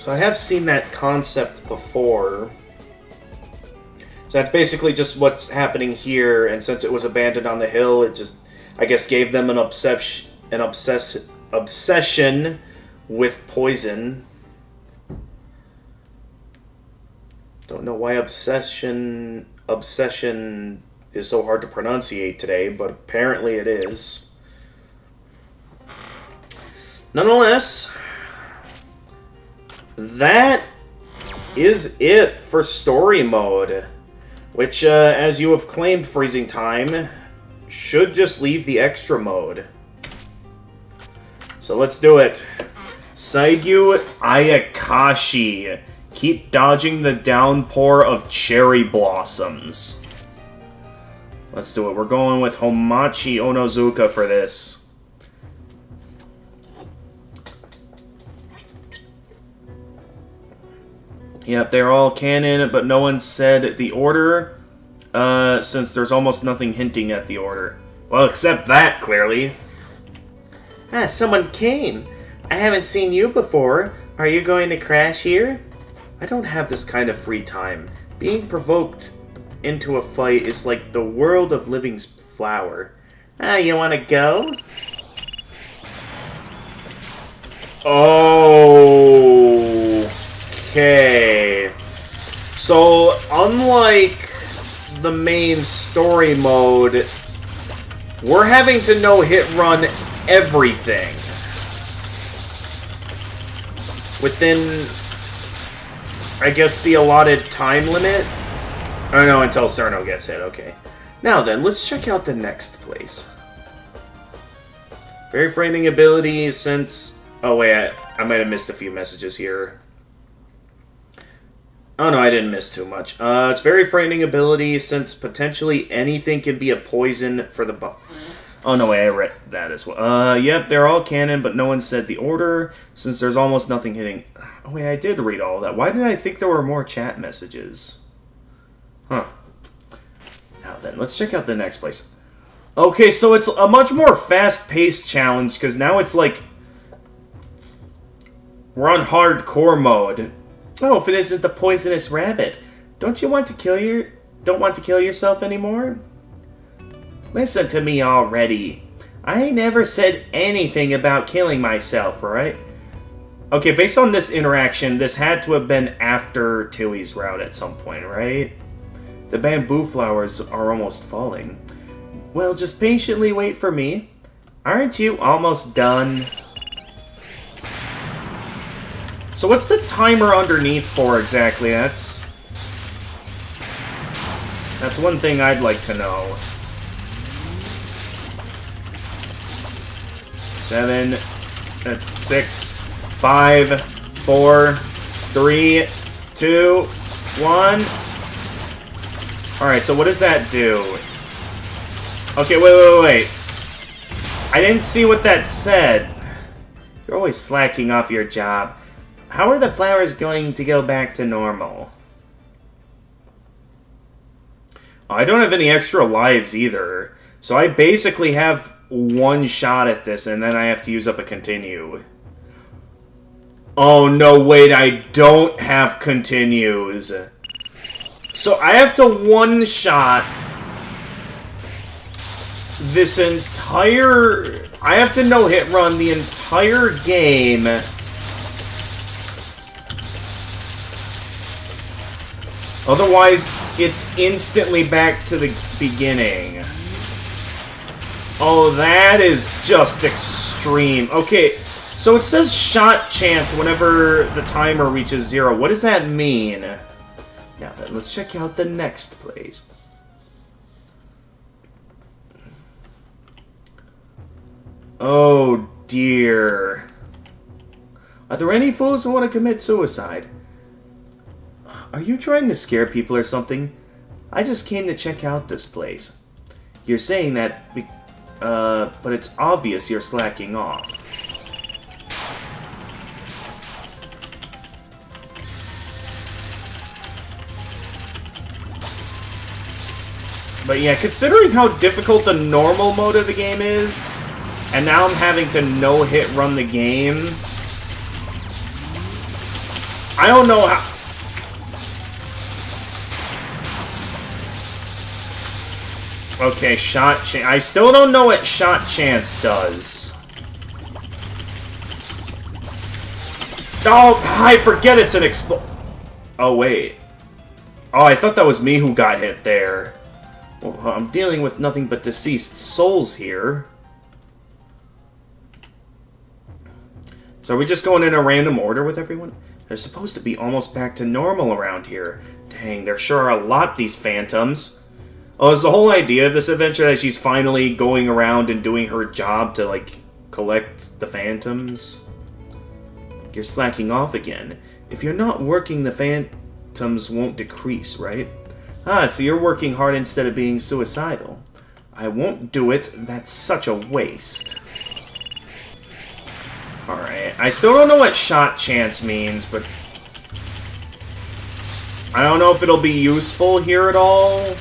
So I have seen that concept before. So that's basically just what's happening here, and since it was abandoned on the hill, it just, I guess, gave them an obsession with poison. Don't know why obsession is so hard to pronunciate today, but apparently it is. Nonetheless, that is it for story mode, which, as you have claimed, Freezing Time, should just leave the extra mode. So let's do it. Saigyu Ayakashi. Keep dodging the downpour of cherry blossoms. Let's do it. We're going with Homachi Onozuka for this. Yep, they're all canon, but no one said the order, since there's almost nothing hinting at the order. Well, except that, clearly. Ah, someone came. I haven't seen you before. Are you going to crash here? I don't have this kind of free time. Being provoked into a fight is like the world of living flower. Ah, you want to go? Okay. So, unlike the main story mode, we're having to no-hit run everything within, I guess, the allotted time limit. Oh no, until Cerno gets hit, okay. Now then, let's check out the next place. Very frightening ability since... Oh wait, I might have missed a few messages here. Oh no, I didn't miss too much. It's very frightening ability since potentially anything can be a poison for the buff. Oh no, wait, I read that as well. Yep, they're all canon, but no one said the order since there's almost nothing hitting... Oh wait, I did read all that. Why did I think there were more chat messages? Huh. Now then, let's check out the next place. Okay, so it's a much more fast-paced challenge, because now it's like... We're on hardcore mode. Oh, if it isn't the poisonous rabbit. Don't want to kill yourself anymore? Listen to me already. I never said anything about killing myself, right? Okay, based on this interaction, this had to have been after Touhou's route at some point, right? The bamboo flowers are almost falling. Well, just patiently wait for me. Aren't you almost done? So what's the timer underneath for exactly? That's one thing I'd like to know. 7, 6, 5, 4, 3, 2, 1. Alright, so what does that do? Okay, wait. I didn't see what that said. You're always slacking off your job. How are the flowers going to go back to normal? I don't have any extra lives either. So I basically have one shot at this, and then I have to use up a continue. Oh, no, wait, I don't have continues. So I have to one-shot this entire... I have to no-hit run the entire game. Otherwise, it's instantly back to the beginning. Oh, that is just extreme. Okay, so it says shot chance whenever the timer reaches 0. What does that mean? Now then, let's check out the next place. Oh, dear. Are there any fools who want to commit suicide? Are you trying to scare people or something? I just came to check out this place. You're saying that, but it's obvious you're slacking off. But yeah, considering how difficult the normal mode of the game is, and now I'm having to no-hit run the game, I don't know how... Okay, shot chance. I still don't know what shot chance does. Oh, I forget it's an Oh, wait. Oh, I thought that was me who got hit there. Well, I'm dealing with nothing but deceased souls here. So are we just going in a random order with everyone? They're supposed to be almost back to normal around here. Dang, there sure are a lot, these phantoms. Oh, is the whole idea of this adventure that she's finally going around and doing her job to, like, collect the phantoms? You're slacking off again. If you're not working, the phantoms won't decrease, right? Ah, so you're working hard instead of being suicidal. I won't do it. That's such a waste. Alright, I still don't know what shot chance means, but... I don't know if it'll be useful here at all.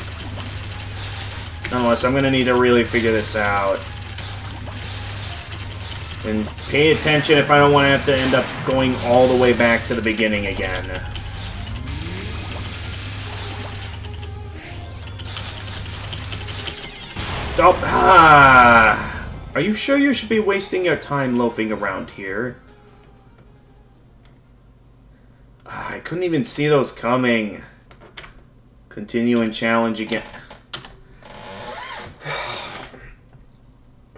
Nonetheless, I'm gonna need to really figure this out. And pay attention if I don't want to have to end up going all the way back to the beginning again. Oh, Are you sure you should be wasting your time loafing around here? I couldn't even see those coming. Continue and challenge again.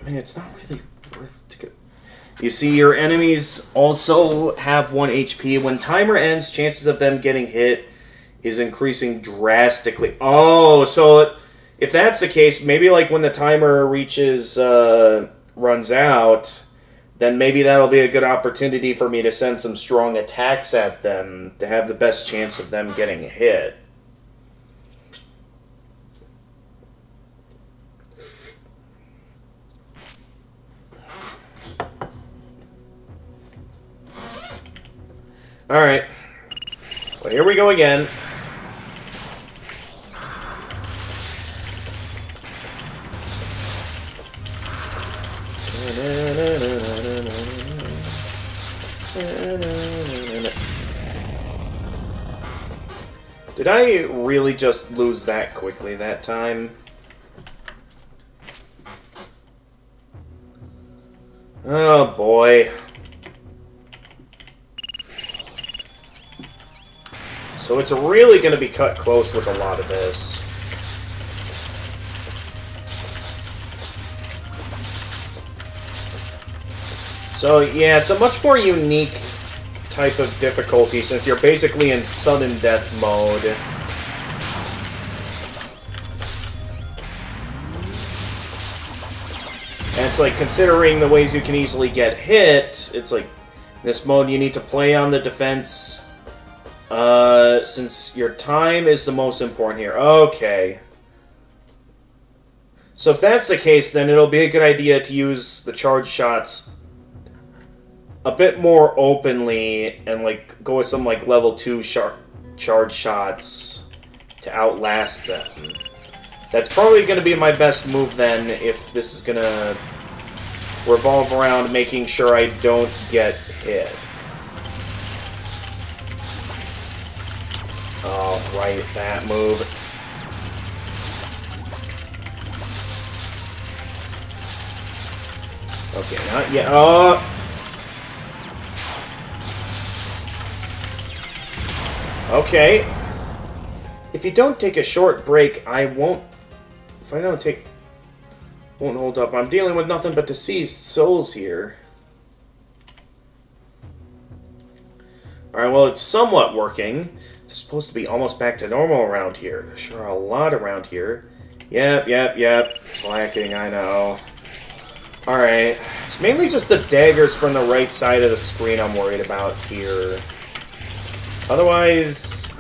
Man, it's not really worth to go. You see, your enemies also have 1 HP. When timer ends, chances of them getting hit is increasing drastically. Oh, so if that's the case, maybe like when the timer runs out, then maybe that'll be a good opportunity for me to send some strong attacks at them to have the best chance of them getting hit. Alright. Well, here we go again. Did I really just lose that quickly that time? Oh boy. So it's really going to be cut close with a lot of this. So yeah, it's a much more unique type of difficulty since you're basically in sudden death mode. And it's like, considering the ways you can easily get hit, it's like, in this mode you need to play on the defense. Since your time is the most important here. Okay. So if that's the case, then it'll be a good idea to use the charge shots a bit more openly and, like, go with some, like, level 2 charge shots to outlast them. That's probably going to be my best move, then, if this is going to revolve around making sure I don't get hit. Oh, right, that move. Okay, not yet. Oh! Okay. If you don't take a short break, I won't... If I don't take... Won't hold up. I'm dealing with nothing but deceased souls here. Alright, well, it's somewhat working. It's supposed to be almost back to normal around here. There's sure a lot around here. Yep. Slacking, I know. Alright. It's mainly just the daggers from the right side of the screen I'm worried about here. Otherwise,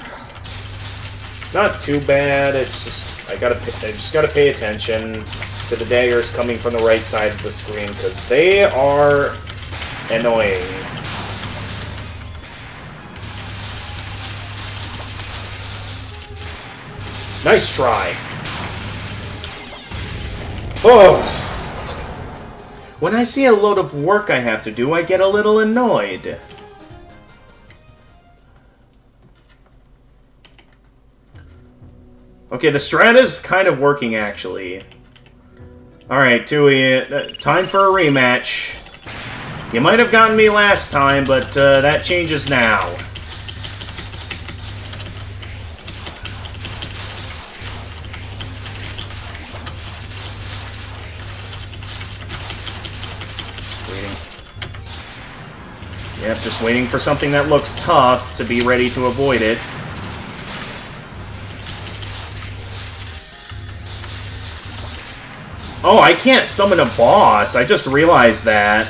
it's not too bad. It's just I just gotta pay attention to the daggers coming from the right side of the screen because they are annoying. Nice try. Oh. When I see a load of work I have to do, I get a little annoyed. Okay, the strat is kind of working, actually. Alright, Touhou, time for a rematch. You might have gotten me last time, but that changes now. Just waiting. Yep, just waiting for something that looks tough to be ready to avoid it. Oh, I can't summon a boss. I just realized that.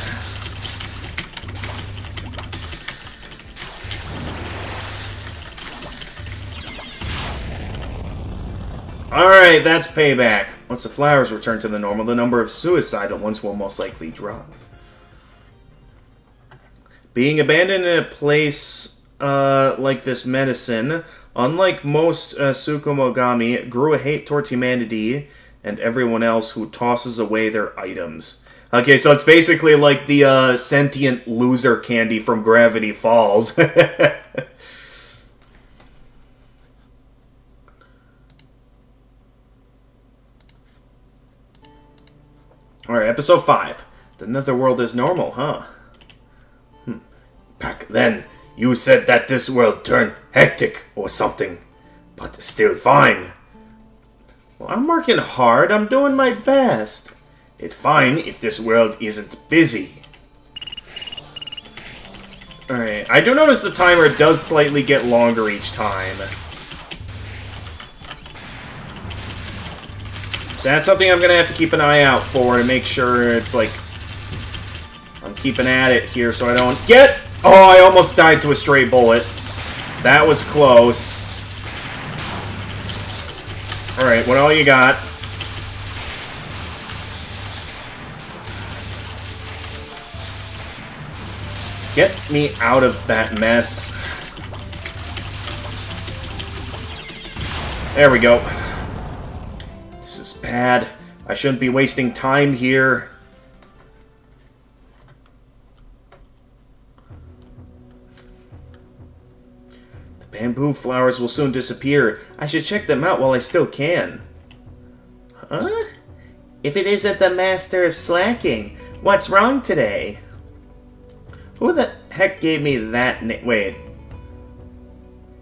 Alright, that's payback. Once the flowers return to the normal, the number of suicidal ones will most likely drop. Being abandoned in a place like this medicine, unlike most Tsukumogami, grew a hate towards humanity and everyone else who tosses away their items. Okay, so it's basically like the sentient loser candy from Gravity Falls. Alright, episode 5. The Netherworld is normal, huh? Back then, you said that this world turned hectic or something, but still fine. Well, I'm working hard. I'm doing my best. It's fine if this world isn't busy. Alright, I do notice the timer does slightly get longer each time. So that's something I'm going to have to keep an eye out for to make sure it's like... I'm keeping at it here so I don't get... Oh, I almost died to a stray bullet. That was close. Alright, what all you got? Get me out of that mess. There we go. This is bad. I shouldn't be wasting time here. Bamboo flowers will soon disappear. I should check them out while I still can. Huh? If it isn't the master of slacking, what's wrong today? Who the heck gave me that name? Wait.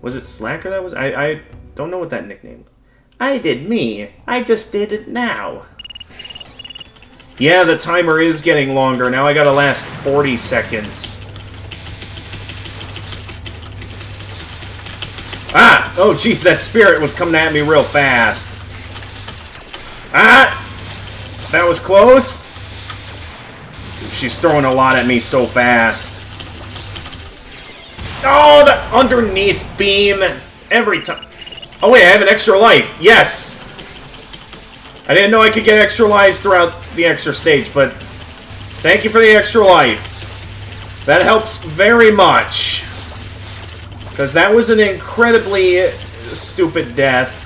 Was it Slacker that was? I don't know what that nickname was. I did me. I just did it now. Yeah, the timer is getting longer. Now I gotta last 40 seconds. Ah! Oh, jeez, that spirit was coming at me real fast. Ah! That was close. Dude, she's throwing a lot at me so fast. Oh, the underneath beam. Every time. Oh, wait, I have an extra life. Yes! I didn't know I could get extra lives throughout the extra stage, but thank you for the extra life. That helps very much. Because that was an incredibly stupid death.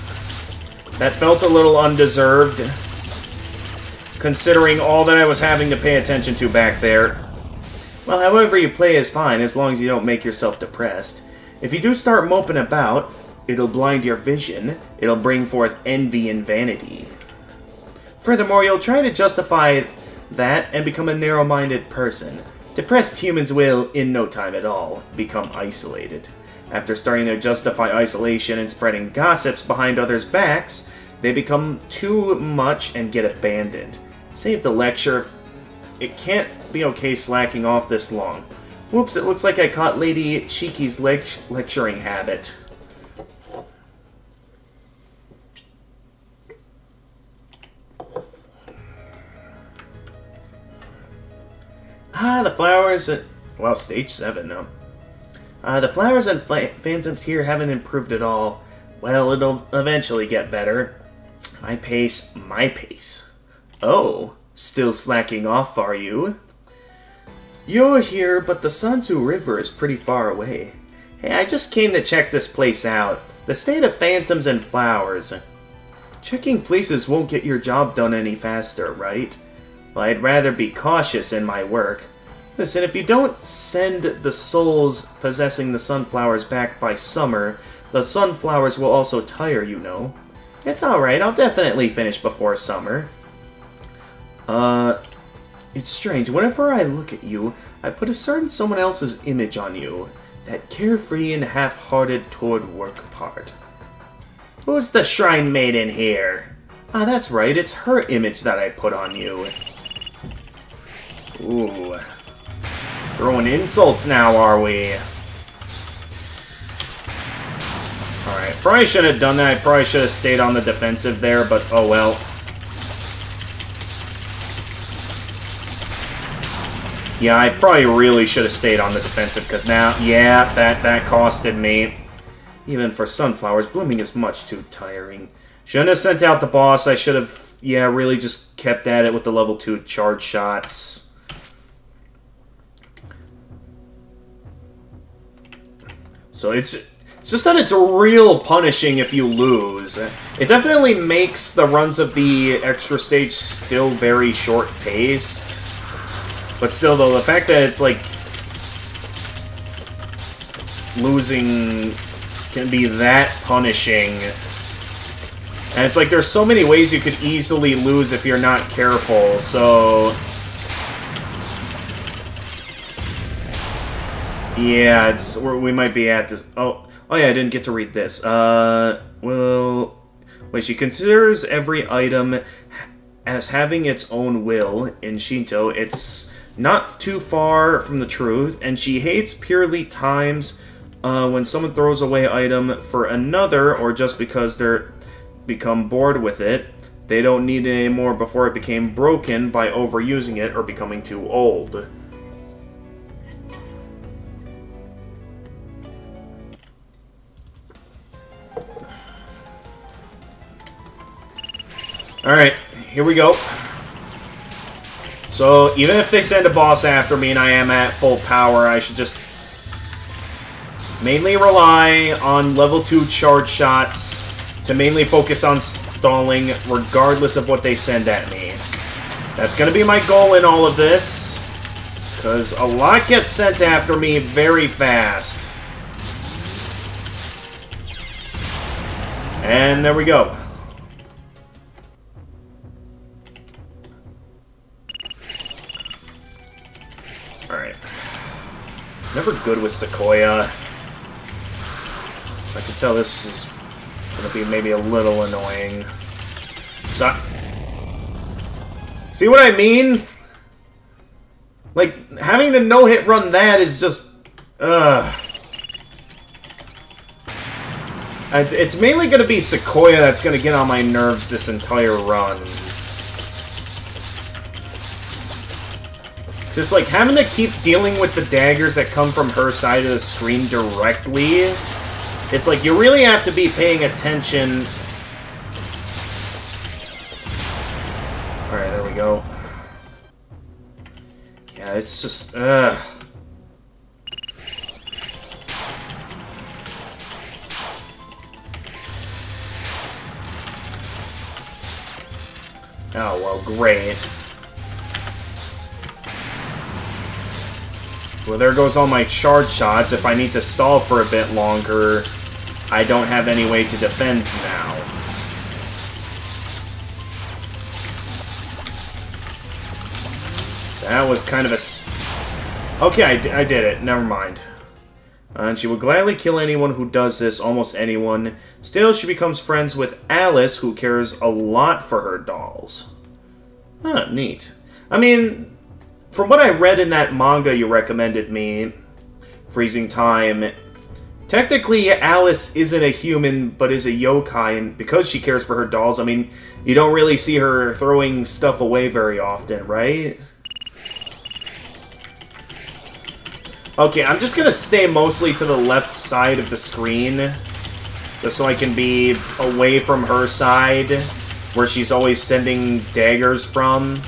That felt a little undeserved, considering all that I was having to pay attention to back there. Well, however you play is fine, as long as you don't make yourself depressed. If you do start moping about, it'll blind your vision, it'll bring forth envy and vanity. Furthermore, you'll try to justify that and become a narrow-minded person. Depressed humans will, in no time at all, become isolated. After starting to justify isolation and spreading gossips behind others' backs, they become too much and get abandoned. Save the lecture. It can't be okay slacking off this long. Whoops, it looks like I caught Lady Shiki's lecturing habit. Ah, the flowers... Well, stage 7 now. The flowers and phantoms here haven't improved at all. Well, it'll eventually get better. My pace, my pace. Oh, still slacking off, are you? You're here, but the Sanzu River is pretty far away. Hey, I just came to check this place out. The state of phantoms and flowers. Checking places won't get your job done any faster, right? Well, I'd rather be cautious in my work. Listen, if you don't send the souls possessing the sunflowers back by summer, the sunflowers will also tire, you know. It's alright, I'll definitely finish before summer. It's strange. Whenever I look at you, I put a certain someone else's image on you. That carefree and half-hearted toward work part. Who's the shrine maiden here? Ah, that's right, it's her image that I put on you. Ooh. Throwing insults now, are we? Alright, probably should have done that. I probably should have stayed on the defensive there, but oh well. Yeah, I probably really should have stayed on the defensive, because now, yeah, that costed me. Even for sunflowers, blooming is much too tiring. Shouldn't have sent out the boss. I should have, yeah, really just kept at it with the level 2 charge shots. So it's just that it's real punishing if you lose. It definitely makes the runs of the extra stage still very short-paced. But still, though, the fact that it's, like, losing can be that punishing. And it's like, there's so many ways you could easily lose if you're not careful, so... Yeah, we might be at this... Oh yeah, I didn't get to read this. Well... Wait, she considers every item as having its own will. In Shinto, it's not too far from the truth, and she hates purely times when someone throws away an item for another, or just because they're become bored with it. They don't need it anymore before it became broken by overusing it or becoming too old. Alright, here we go. So, even if they send a boss after me and I am at full power, I should just mainly rely on level 2 charge shots to mainly focus on stalling regardless of what they send at me. That's going to be my goal in all of this, because a lot gets sent after me very fast. And there we go. Alright. Never good with Sequoia. So I can tell this is going to be maybe a little annoying. So, see what I mean? Like, having to no-hit run that is just... It's mainly going to be Sequoia that's going to get on my nerves this entire run. Just like having to keep dealing with the daggers that come from her side of the screen directly. It's like you really have to be paying attention. Alright, there we go. Yeah, it's just, Oh, well, great. Well, there goes all my charge shots. If I need to stall for a bit longer, I don't have any way to defend now. So that was kind of a... Okay, I did it. Never mind. And she will gladly kill anyone who does this, almost anyone. Still, she becomes friends with Alice, who cares a lot for her dolls. Huh, neat. I mean, from what I read in that manga you recommended me, Freezing Time, technically Alice isn't a human, but is a yokai, and because she cares for her dolls, I mean, you don't really see her throwing stuff away very often, right? Okay, I'm just gonna stay mostly to the left side of the screen, just so I can be away from her side, where she's always sending daggers from.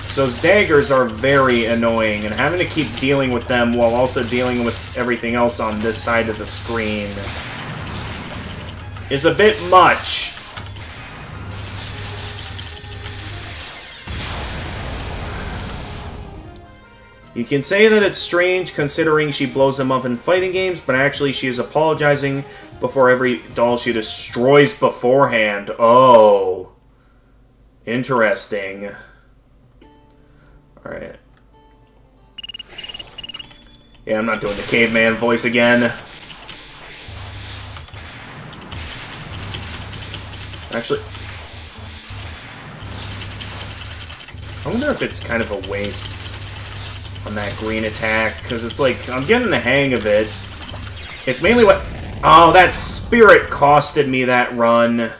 So those daggers are very annoying, and having to keep dealing with them while also dealing with everything else on this side of the screen is a bit much. You can say that it's strange considering she blows them up in fighting games, but actually she is apologizing before every doll she destroys beforehand. Oh. Interesting. Alright. Yeah, I'm not doing the caveman voice again. Actually, I wonder if it's kind of a waste on that green attack, because it's like, I'm getting the hang of it. It's mainly what... Oh, that spirit costed me that run.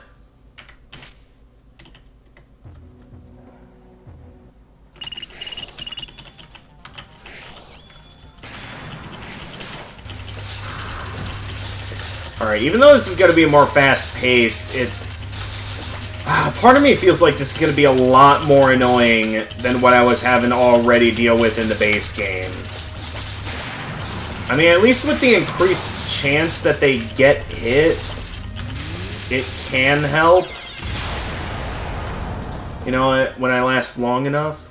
Alright, even though this is going to be more fast-paced, part of me feels like this is going to be a lot more annoying than what I was having to already deal with in the base game. I mean, at least with the increased chance that they get hit, it can help. You know, when I last long enough.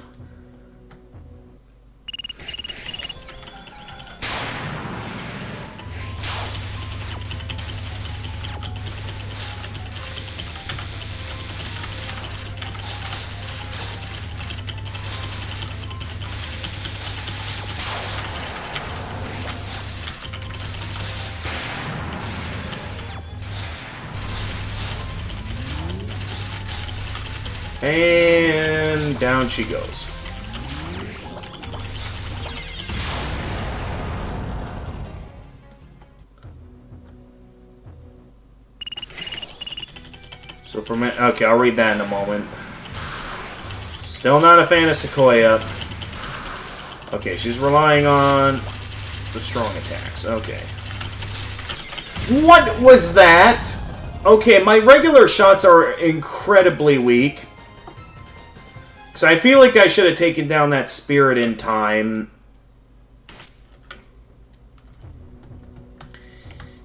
And down she goes. So for me, okay, I'll read that in a moment. Still not a fan of Sequoia. Okay, she's relying on the strong attacks. Okay. What was that? Okay, my regular shots are incredibly weak. So I feel like I should have taken down that spirit in time.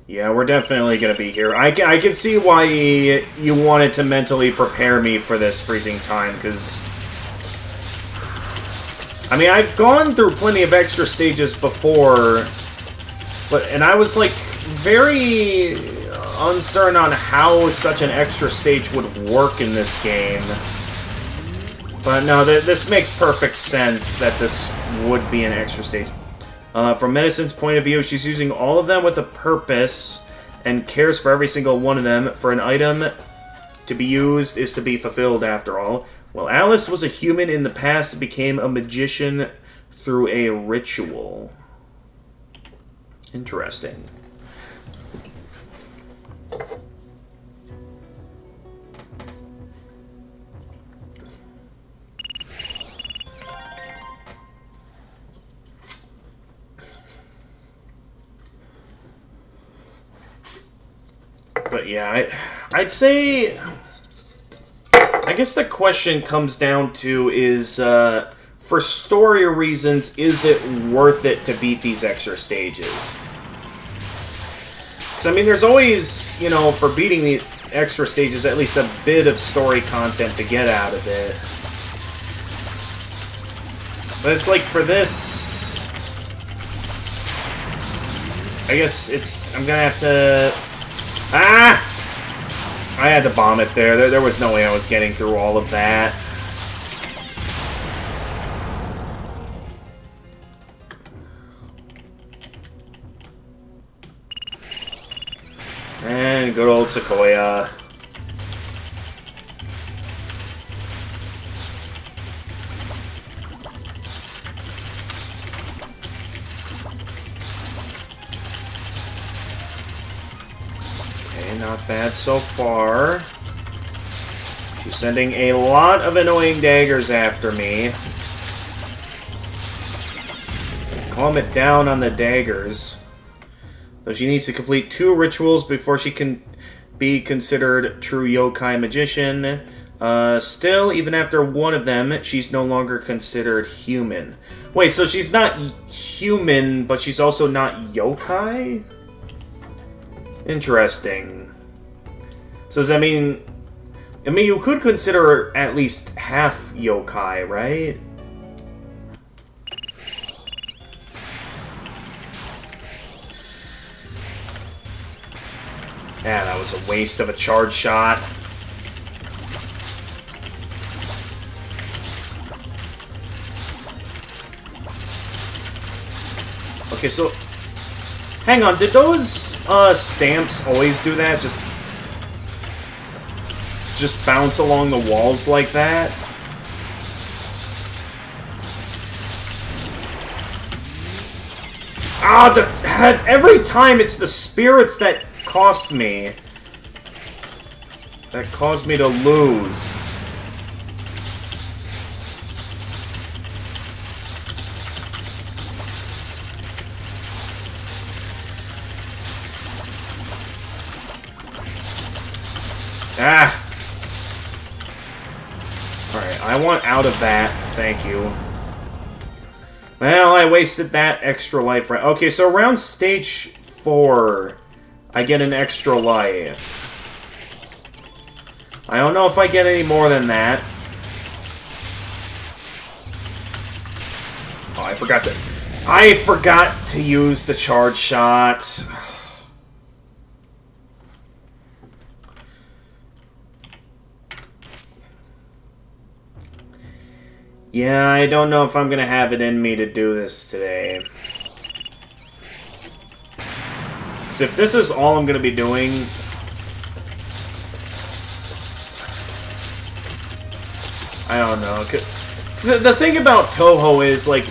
Yeah, we're definitely going to be here. I can see why you wanted to mentally prepare me for this freezing time, because... I mean, I've gone through plenty of extra stages before, and I was, like, very uncertain on how such an extra stage would work in this game. But no, this makes perfect sense that this would be an extra stage. From Medicine's point of view, she's using all of them with a purpose and cares for every single one of them. For an item to be used is to be fulfilled, after all. Well, Alice was a human in the past and became a magician through a ritual. Interesting. But yeah, I'd say... I guess the question comes down to is, for story reasons, is it worth it to beat these extra stages? Because, I mean, there's always, you know, for beating the extra stages, at least a bit of story content to get out of it. But it's like, for this... I guess it's... I'm gonna have to... Ah! I had to bomb it there. There was no way I was getting through all of that. And good old Sequoia. Not bad so far. She's sending a lot of annoying daggers after me. Calm it down on the daggers. Though she needs to complete 2 rituals before she can be considered true yokai magician. Still, even after one of them, she's no longer considered human. Wait, so she's not human, but she's also not yokai? Interesting. So does that mean... I mean, you could consider her at least half yokai, right? Yeah, that was a waste of a charge shot. Okay, so... Hang on, did those stamps always do that? Just bounce along the walls like that? Ah, every time it's the spirits that cost me. That caused me to lose. Ah! Alright, I want out of that. Thank you. Well, I wasted that extra life. Okay, so around stage 4, I get an extra life. I don't know if I get any more than that. Oh, I forgot to use the charge shot. Yeah, I don't know if I'm gonna have it in me to do this today. Because if this is all I'm gonna be doing... I don't know. Cause the thing about Touhou is, like...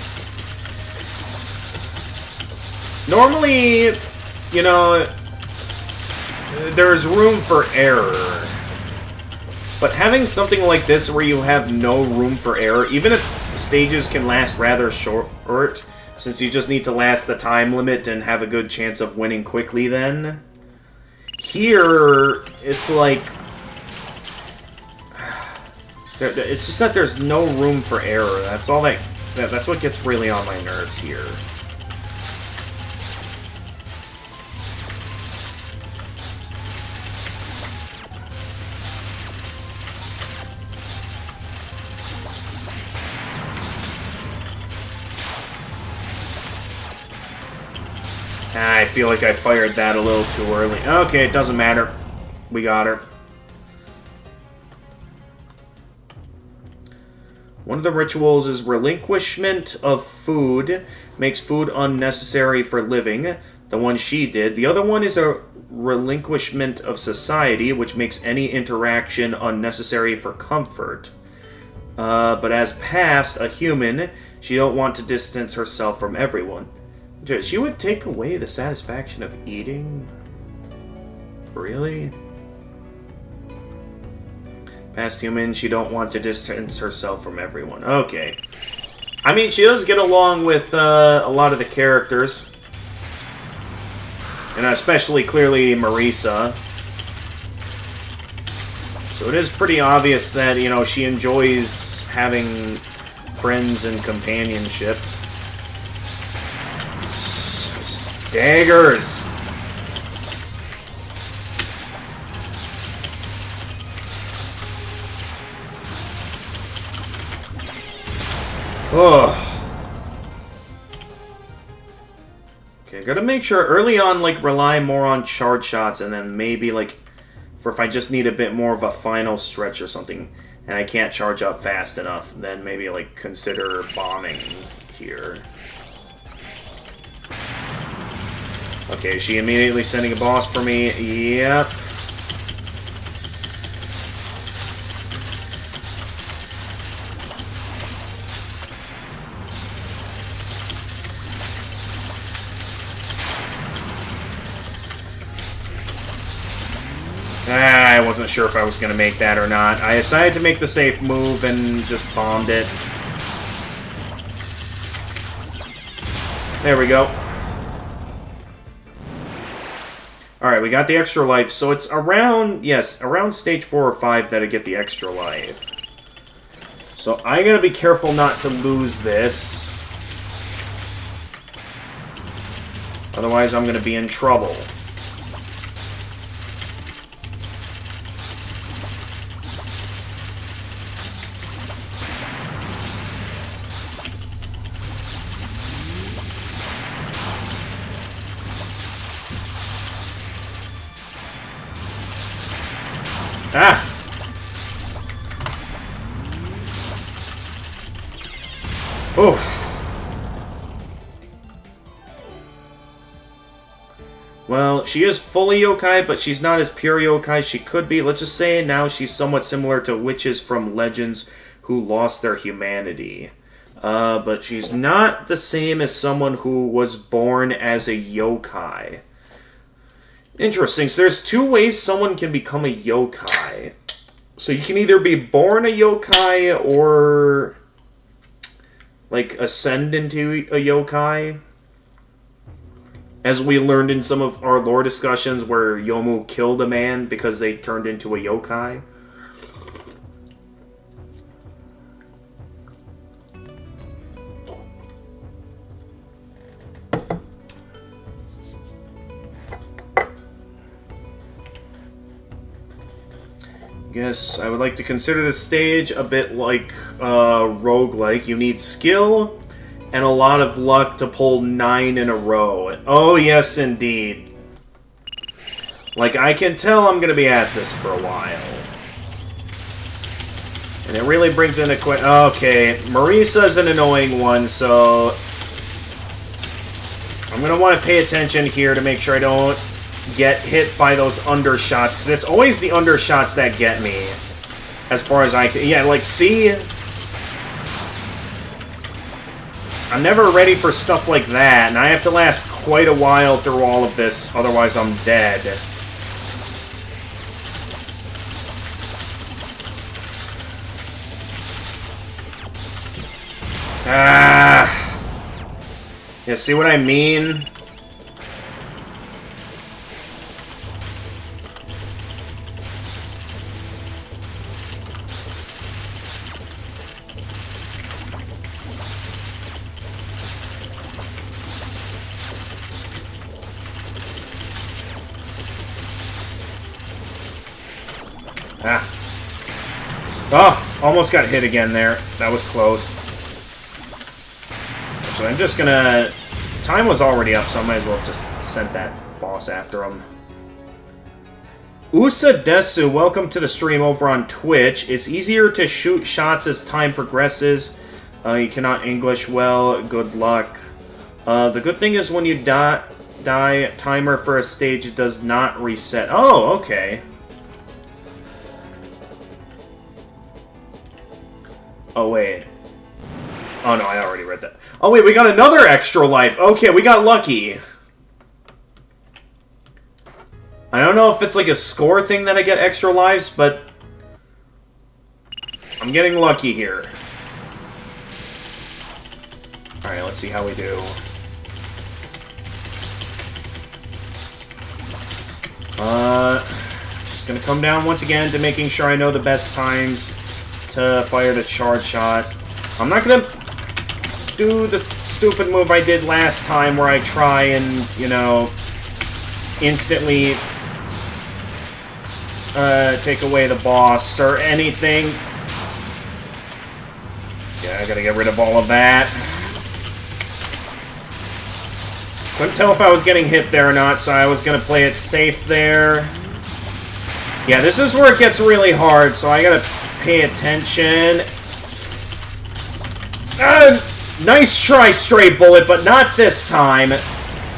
Normally, you know... There's room for error. But having something like this where you have no room for error, even if stages can last rather short, since you just need to last the time limit and have a good chance of winning quickly then, here, it's like... It's just that there's no room for error. That's all that's what gets really on my nerves here. I feel like I fired that a little too early. Okay, it doesn't matter. We got her. One of the rituals is relinquishment of food. Makes food unnecessary for living. The one she did. The other one is a relinquishment of society, which makes any interaction unnecessary for comfort. But as past a human, she don't want to distance herself from everyone. She would take away the satisfaction of eating? Really? Past human, she don't want to distance herself from everyone. Okay. I mean, she does get along with a lot of the characters. And especially, clearly, Marisa. So it is pretty obvious that, you know, she enjoys having friends and companionship. Daggers! Ugh. Okay, gotta make sure early on, like, rely more on charge shots, and then maybe, like, for if I just need a bit more of a final stretch or something, and I can't charge up fast enough, then maybe, like, consider bombing here. Okay, is she immediately sending a boss for me? Yep. I wasn't sure if I was going to make that or not. I decided to make the safe move and just bombed it. There we go. Alright, we got the extra life, so it's around, yes, around stage 4 or 5 that I get the extra life. So I gotta be careful not to lose this. Otherwise I'm gonna be in trouble. Ah! Oof. Well, she is fully yokai, but she's not as pure yokai she could be. Let's just say now she's somewhat similar to witches from Legends who lost their humanity. But she's not the same as someone who was born as a yokai. Interesting. So there's two ways someone can become a yokai. So you can either be born a yokai or, like, ascend into a yokai. As we learned in some of our lore discussions where Yomu killed a man because they turned into a yokai. Guess I would like to consider this stage a bit like roguelike. You need skill and a lot of luck to pull 9 in a row. Oh, yes, indeed. Like, I can tell I'm going to be at this for a while. And it really brings in a question. Okay, Marisa's an annoying one, so I'm going to want to pay attention here to make sure I don't get hit by those undershots, because it's always the undershots that get me. As far as I can... Yeah, like, see... I'm never ready for stuff like that, and I have to last quite a while through all of this, otherwise I'm dead. Ah! Yeah, see what I mean? Ah. Oh, almost got hit again there. That was close. Actually, I'm just gonna... Time was already up, so I might as well have just sent that boss after him. Usa Desu, welcome to the stream over on Twitch. It's easier to shoot shots as time progresses. You cannot English well. Good luck. The good thing is when you die, timer for a stage does not reset. Oh, okay. Oh, wait. Oh, no, I already read that. Oh, wait, we got another extra life. Okay, we got lucky. I don't know if it's like a score thing that I get extra lives, but I'm getting lucky here. Alright, let's see how we do. Just gonna come down once again to making sure I know the best times to fire the charge shot. I'm not gonna do the stupid move I did last time where I try and, you know, instantly take away the boss or anything. Yeah, I gotta get rid of all of that. Couldn't tell if I was getting hit there or not, so I was gonna play it safe there. Yeah, this is where it gets really hard, so I gotta pay attention. Nice try, Stray Bullet, but not this time.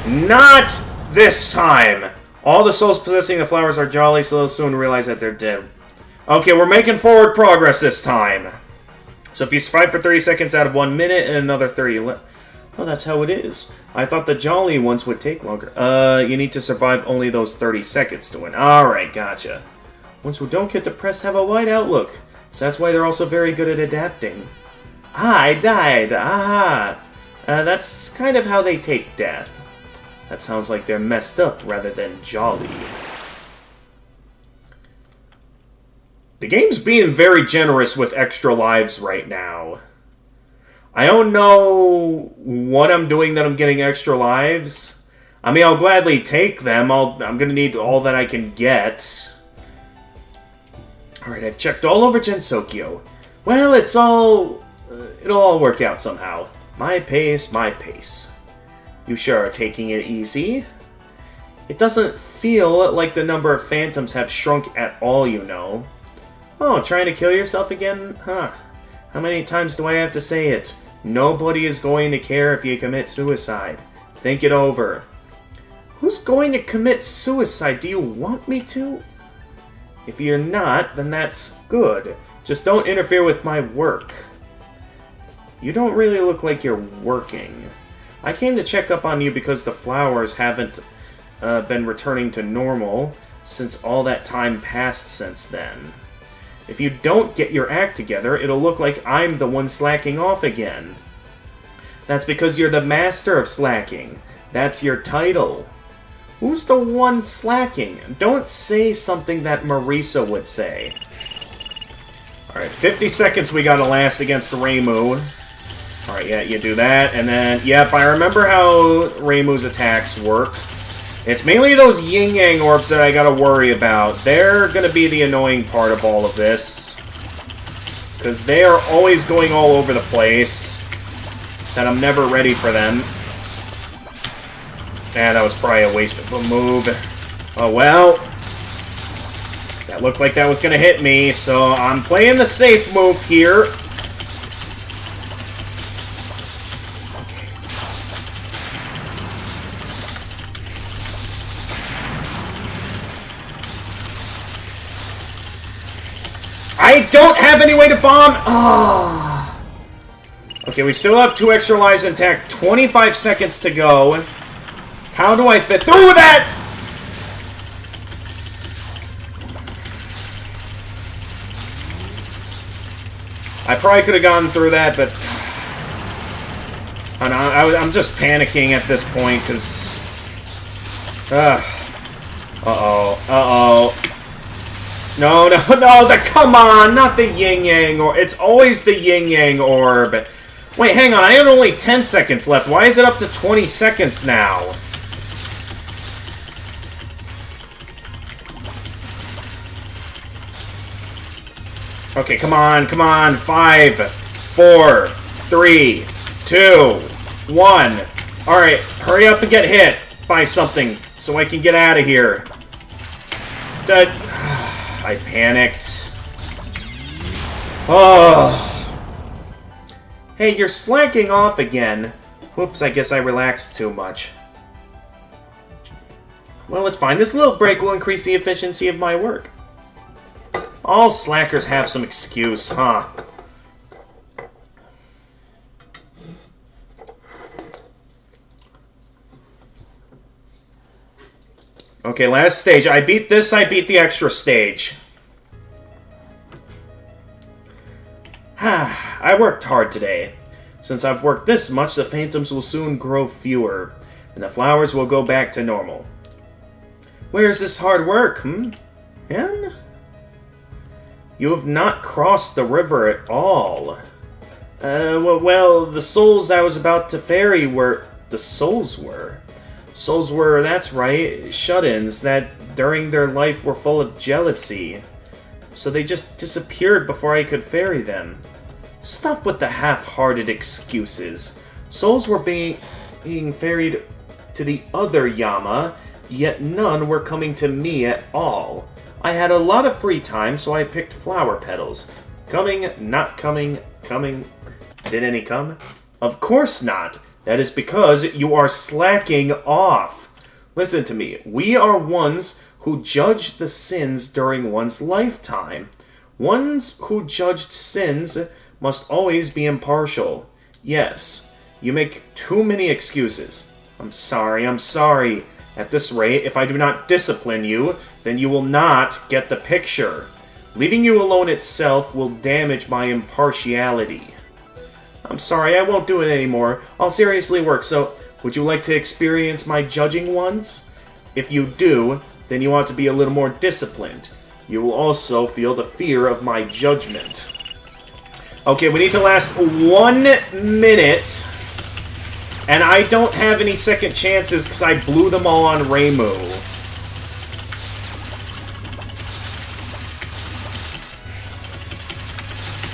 Not this time. All the souls possessing the flowers are jolly, so they'll soon realize that they're dead. Okay, we're making forward progress this time. So if you survive for 30 seconds out of 1 minute and another 30 left. Oh, that's how it is. I thought the jolly ones would take longer. You need to survive only those 30 seconds to win. Alright, gotcha. Ones who don't get depressed have a wide outlook. So that's why they're also very good at adapting. Ah, I died. Ah. That's kind of how they take death. That sounds like they're messed up rather than jolly. The game's being very generous with extra lives right now. I don't know what I'm doing that I'm getting extra lives. I mean, I'll gladly take them. I'm gonna need all that I can get. Alright, I've checked all over Gensokyo. Well, it'll all work out somehow. My pace, my pace. You sure are taking it easy? It doesn't feel like the number of phantoms have shrunk at all, you know. Oh, trying to kill yourself again? Huh. How many times do I have to say it? Nobody is going to care if you commit suicide. Think it over. Who's going to commit suicide? Do you want me to? If you're not, then that's good. Just don't interfere with my work. You don't really look like you're working. I came to check up on you because the flowers haven't been returning to normal since all that time passed since then. If you don't get your act together, it'll look like I'm the one slacking off again. That's because you're the master of slacking. That's your title. Who's the one slacking? Don't say something that Marisa would say. Alright, 50 seconds we gotta last against Reimu. Alright, yeah, you do that, and then, yep, I remember how Reimu's attacks work. It's mainly those yin-yang orbs that I gotta worry about. They're gonna be the annoying part of all of this. Because they are always going all over the place. That I'm never ready for them. That was probably a waste of a move. Oh well. That looked like that was gonna hit me, so I'm playing the safe move here. I don't have any way to bomb! Ah. Okay, we still have 2 extra lives intact. 25 seconds to go. How do I fit through that? I probably could have gone through that, but... I'm just panicking at this point, because... Uh-oh. Uh-oh. No, come on, not the yin-yang orb. It's always the yin-yang orb. Wait, hang on, I had only 10 seconds left. Why is it up to 20 seconds now? Okay, come on. 5, 4, 3, 2, 1. Alright, hurry up and get hit by something so I can get out of here. I panicked. Oh. Hey, you're slacking off again. Whoops, I guess I relaxed too much. Well, it's fine. This little break will increase the efficiency of my work. All slackers have some excuse, huh? Okay, last stage. I beat this, I beat the extra stage. I worked hard today. Since I've worked this much, the phantoms will soon grow fewer, and the flowers will go back to normal. Where's this hard work, Yeah? You have not crossed the river at all. Well, the souls I was about to ferry were... The souls were? Souls were, that's right, shut-ins that during their life were full of jealousy. So they just disappeared before I could ferry them. Stop with the half-hearted excuses. Souls were being ferried to the other Yama, yet none were coming to me at all. I had a lot of free time, so I picked flower petals. Coming, not coming, coming. Did any come? Of course not. That is because you are slacking off. Listen to me. We are ones who judge the sins during one's lifetime. Ones who judged sins must always be impartial. Yes, you make too many excuses. I'm sorry. At this rate, if I do not discipline you, then you will not get the picture. Leaving you alone itself will damage my impartiality. I'm sorry, I won't do it anymore. I'll seriously work, so would you like to experience my judging once? If you do, then you ought to be a little more disciplined. You will also feel the fear of my judgment. Okay, we need to last 1 minute. And I don't have any second chances because I blew them all on Reimu.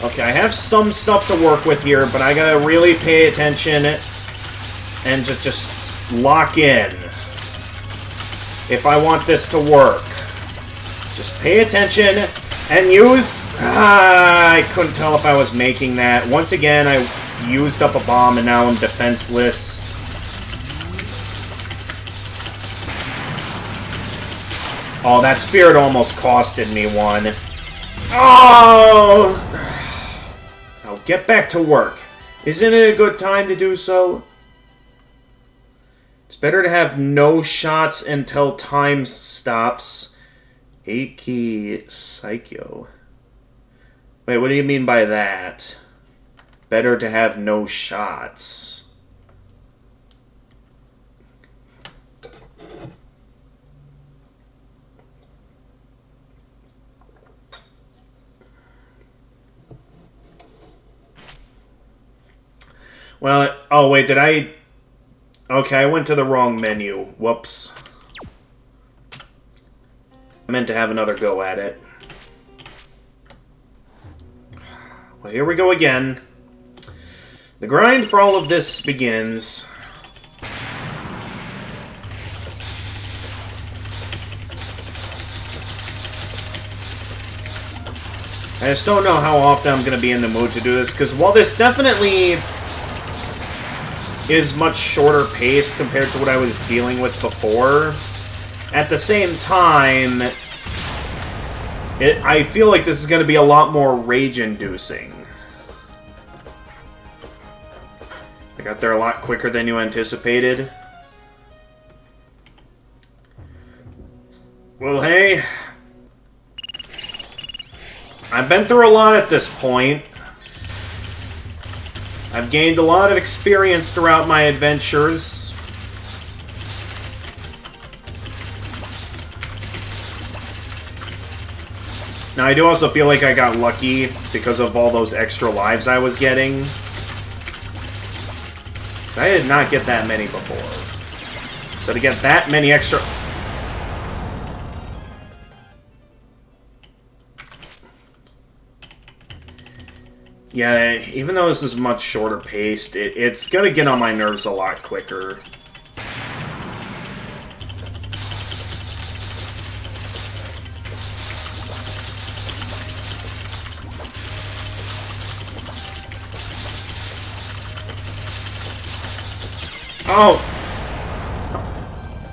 Okay, I have some stuff to work with here, but I gotta really pay attention and just lock in. if I want this to work. Just pay attention and use... I couldn't tell if I was making that. Once again, I used up a bomb and now I'm defenseless. Oh, that spirit almost costed me one. Oh! Now get back to work. Isn't it a good time to do so? It's better to have no shots until time stops. Heiki Psycho. Wait, what do you mean by that? Better to have no shots. Well, oh wait, did I... Okay, I went to the wrong menu. Whoops. I meant to have another go at it. Well, here we go again. The grind for all of this begins. I just don't know how often I'm going to be in the mood to do this, because while this definitely is much shorter pace compared to what I was dealing with before, at the same time, I feel like this is going to be a lot more rage-inducing. I got there a lot quicker than you anticipated. Well, hey. I've been through a lot at this point. I've gained a lot of experience throughout my adventures. Now, I do also feel like I got lucky because of all those extra lives I was getting. Because I did not get that many before. So to get that many extra... Yeah, even though this is much shorter paced, it's gonna get on my nerves a lot quicker. Oh!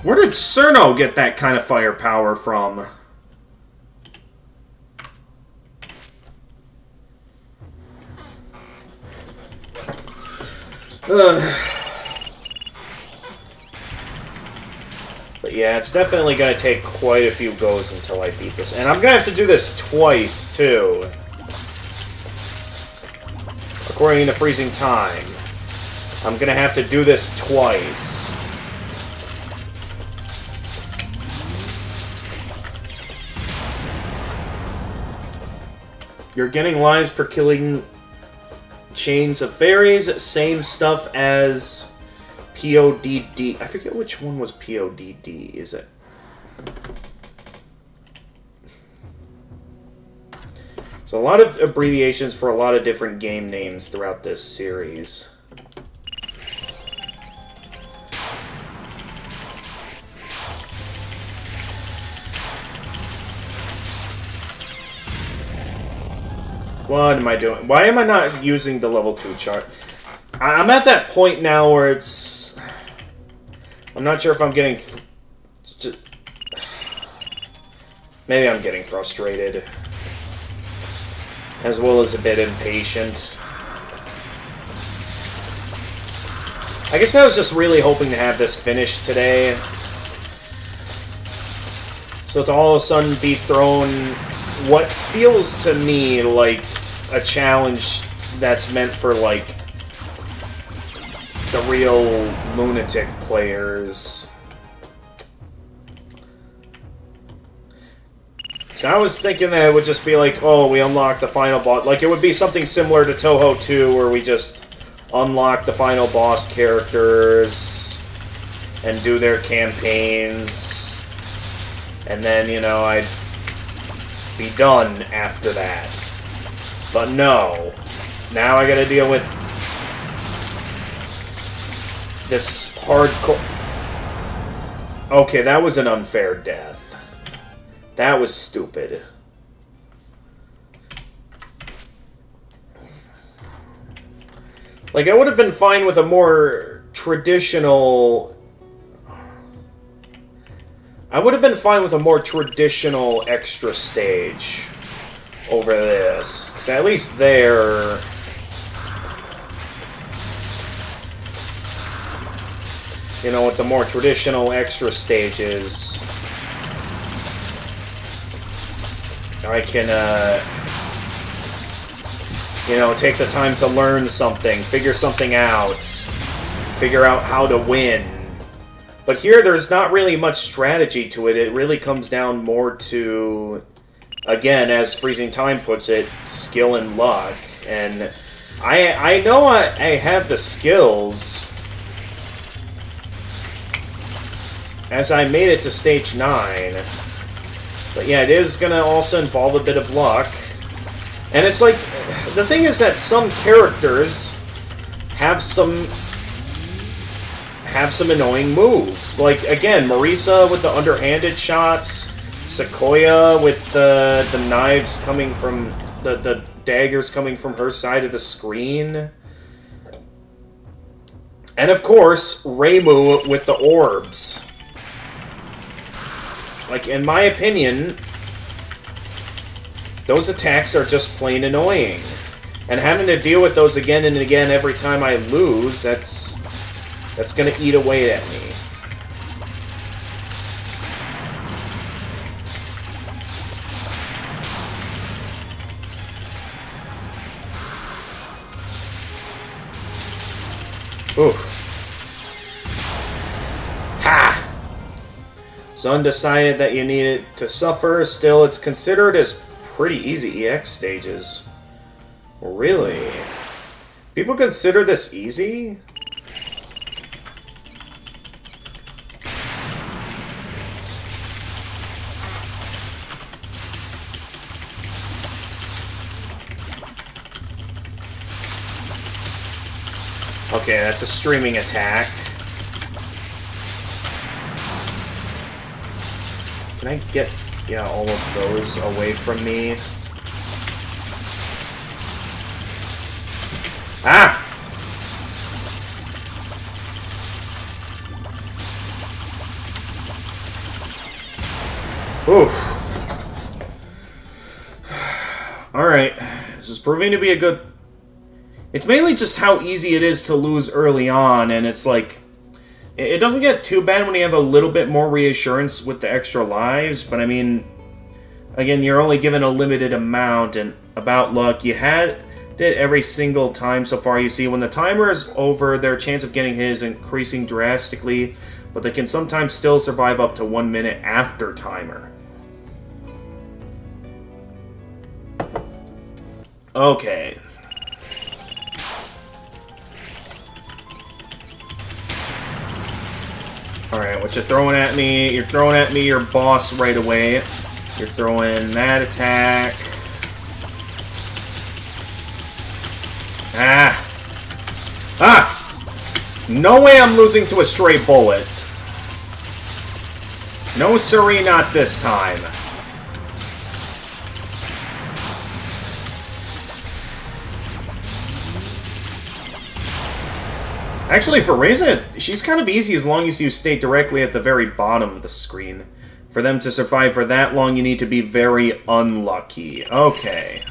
Where did Cerno get that kind of firepower from? But yeah, it's definitely going to take quite a few goes until I beat this. And I'm going to have to do this twice, too. According to freezing time. I'm going to have to do this twice. You're getting lives for killing chains of fairies, same stuff as PODD. I forget which one was PODD, is it? So a lot of abbreviations for a lot of different game names throughout this series. What am I doing? Why am I not using the level 2 chart? I'm at that point now where it's... I'm not sure if I'm getting... Maybe I'm getting frustrated. As well as a bit impatient. I guess I was just really hoping to have this finished today. So to all of a sudden be thrown what feels to me like a challenge that's meant for, like, the real lunatic players. So I was thinking that it would just be like, oh, we unlocked the final boss. Like, it would be something similar to Touhou 2, where we just unlock the final boss characters and do their campaigns. And then, you know, I'd be done after that. But no. Now I gotta deal with this hardcore... Okay, that was an unfair death. That was stupid. Like, I would have been fine with a more traditional... I would have been fine with a more traditional extra stage over this. Because at least there... You know, with the more traditional extra stages... I can, you know, take the time to learn something, figure something out, figure out how to win. But here, there's not really much strategy to it. It really comes down more to, again, as Freezing Time puts it, skill and luck. And I know I have the skills, as I made it to stage 9. But yeah, it is going to also involve a bit of luck. And it's like, the thing is that some characters have some annoying moves. Like, again, Marisa with the underhanded shots, Sequoia with the knives coming from, the daggers coming from her side of the screen. And of course, Reimu with the orbs. Like, in my opinion, those attacks are just plain annoying. And having to deal with those again and again every time I lose, that's gonna eat away at me. Ooh. Ha! Sun decided that you needed to suffer. Still, it's considered as pretty easy EX stages. Really? People consider this easy? Okay, that's a streaming attack. Can I get, yeah, all of those away from me? Ah! Oof. Alright. This is proving to be a good... It's mainly just how easy it is to lose early on, and it's like... It doesn't get too bad when you have a little bit more reassurance with the extra lives, but I mean... Again, you're only given a limited amount, and about luck, you had it every single time so far. You see, when the timer is over, their chance of getting hit is increasing drastically, but they can sometimes still survive up to 1 minute after timer. Okay. Alright, what you're throwing at me your boss right away. You're throwing that attack. Ah! Ah! No way I'm losing to a stray bullet. No siree, not this time. Actually, for Reza, she's kind of easy as long as you stay directly at the very bottom of the screen. For them to survive for that long, you need to be very unlucky. Okay.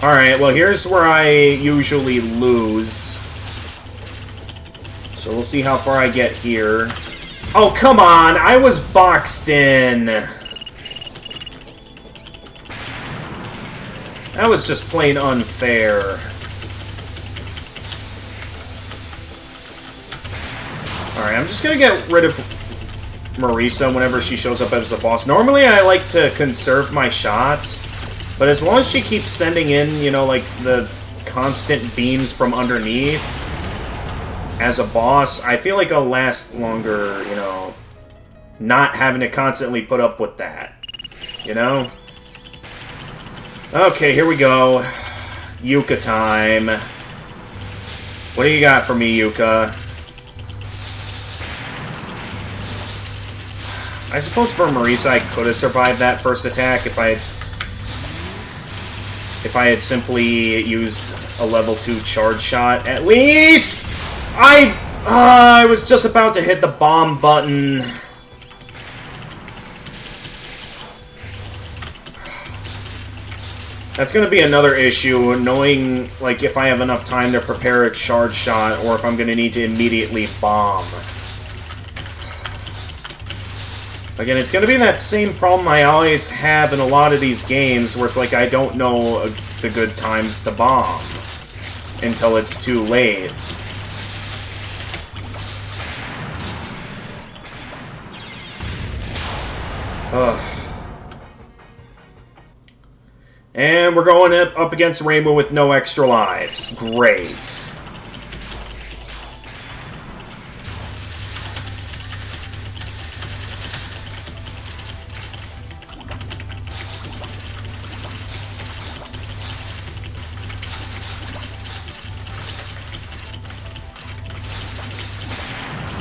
Alright, well, here's where I usually lose. So we'll see how far I get here. Oh, come on! I was boxed in! That was just plain unfair. Alright, I'm just gonna get rid of Marisa whenever she shows up as a boss. Normally, I like to conserve my shots, but as long as she keeps sending in, you know, like, the constant beams from underneath as a boss, I feel like I'll last longer, you know, not having to constantly put up with that, you know? Okay, here we go. Yuka time. What do you got for me, Yuka? I suppose for Marisa, I could have survived that first attack if I had simply used a level 2 charge shot. At least! I was just about to hit the bomb button. That's going to be another issue, knowing, like, if I have enough time to prepare a charge shot, or if I'm going to need to immediately bomb. Again, it's going to be that same problem I always have in a lot of these games, where it's like I don't know the good times to bomb until it's too late. Ugh. And we're going up against Rainbow with no extra lives. Great.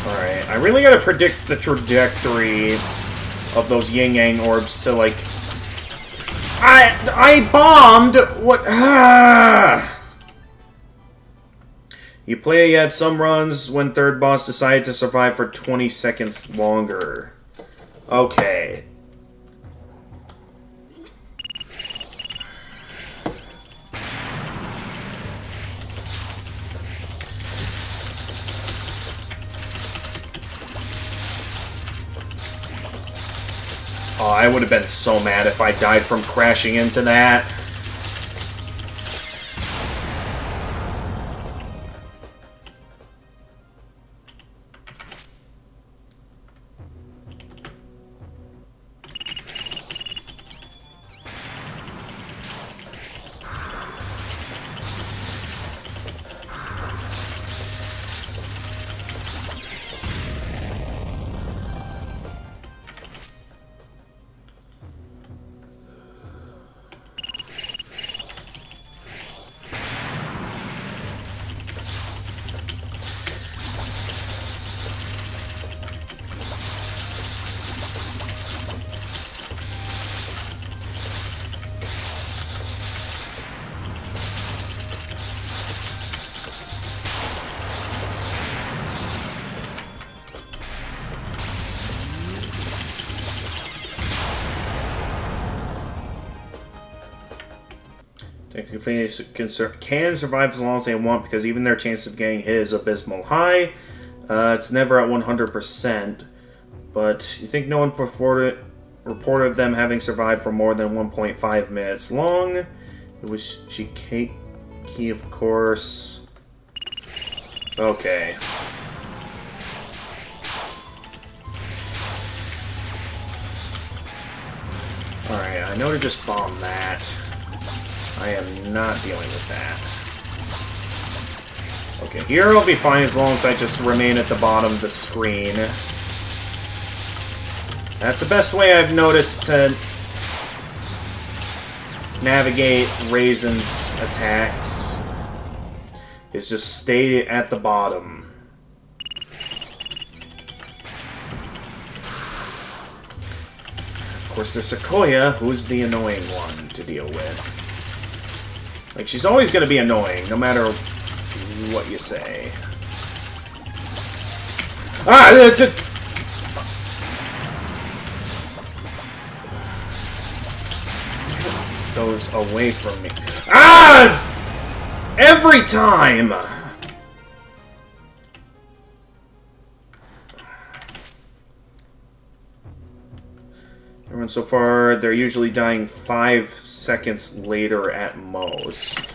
Alright, I really gotta predict the trajectory of those yin-yang orbs to, like... I bombed! What? You play at some runs when third boss decided to survive for 20 seconds longer. Okay. Oh, I would have been so mad if I died from crashing into that. Technically, can survive as long as they want because even their chance of getting hit is abysmal high. It's never at 100%, but you think no one reported them having survived for more than 1.5 minutes long. It was Shikeki, of course. Okay. Alright, I know to just bomb that. I am not dealing with that. Okay, here I'll be fine as long as I just remain at the bottom of the screen. That's the best way I've noticed to navigate Raisin's attacks, is just stay at the bottom. Of course, there's Sequoia, who's the annoying one to deal with. Like, she's always going to be annoying, no matter what you say. Ah! Get those away from me. Ah! Every time! Everyone so far, they're usually dying 5 seconds later at most.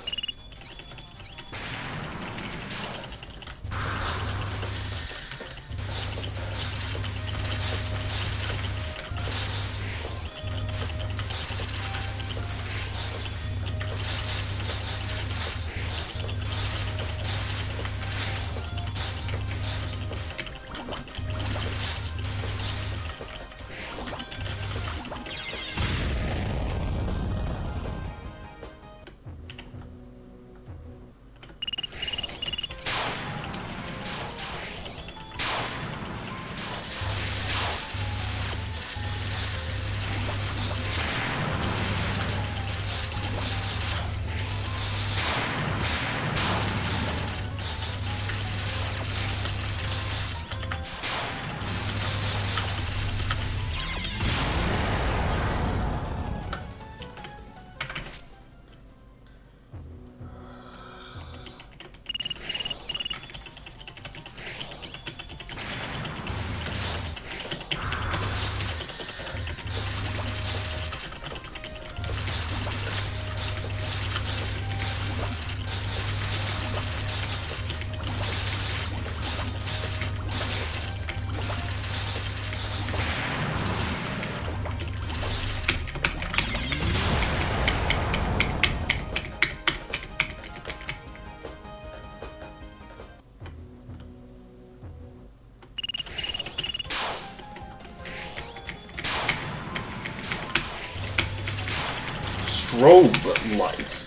strobe light.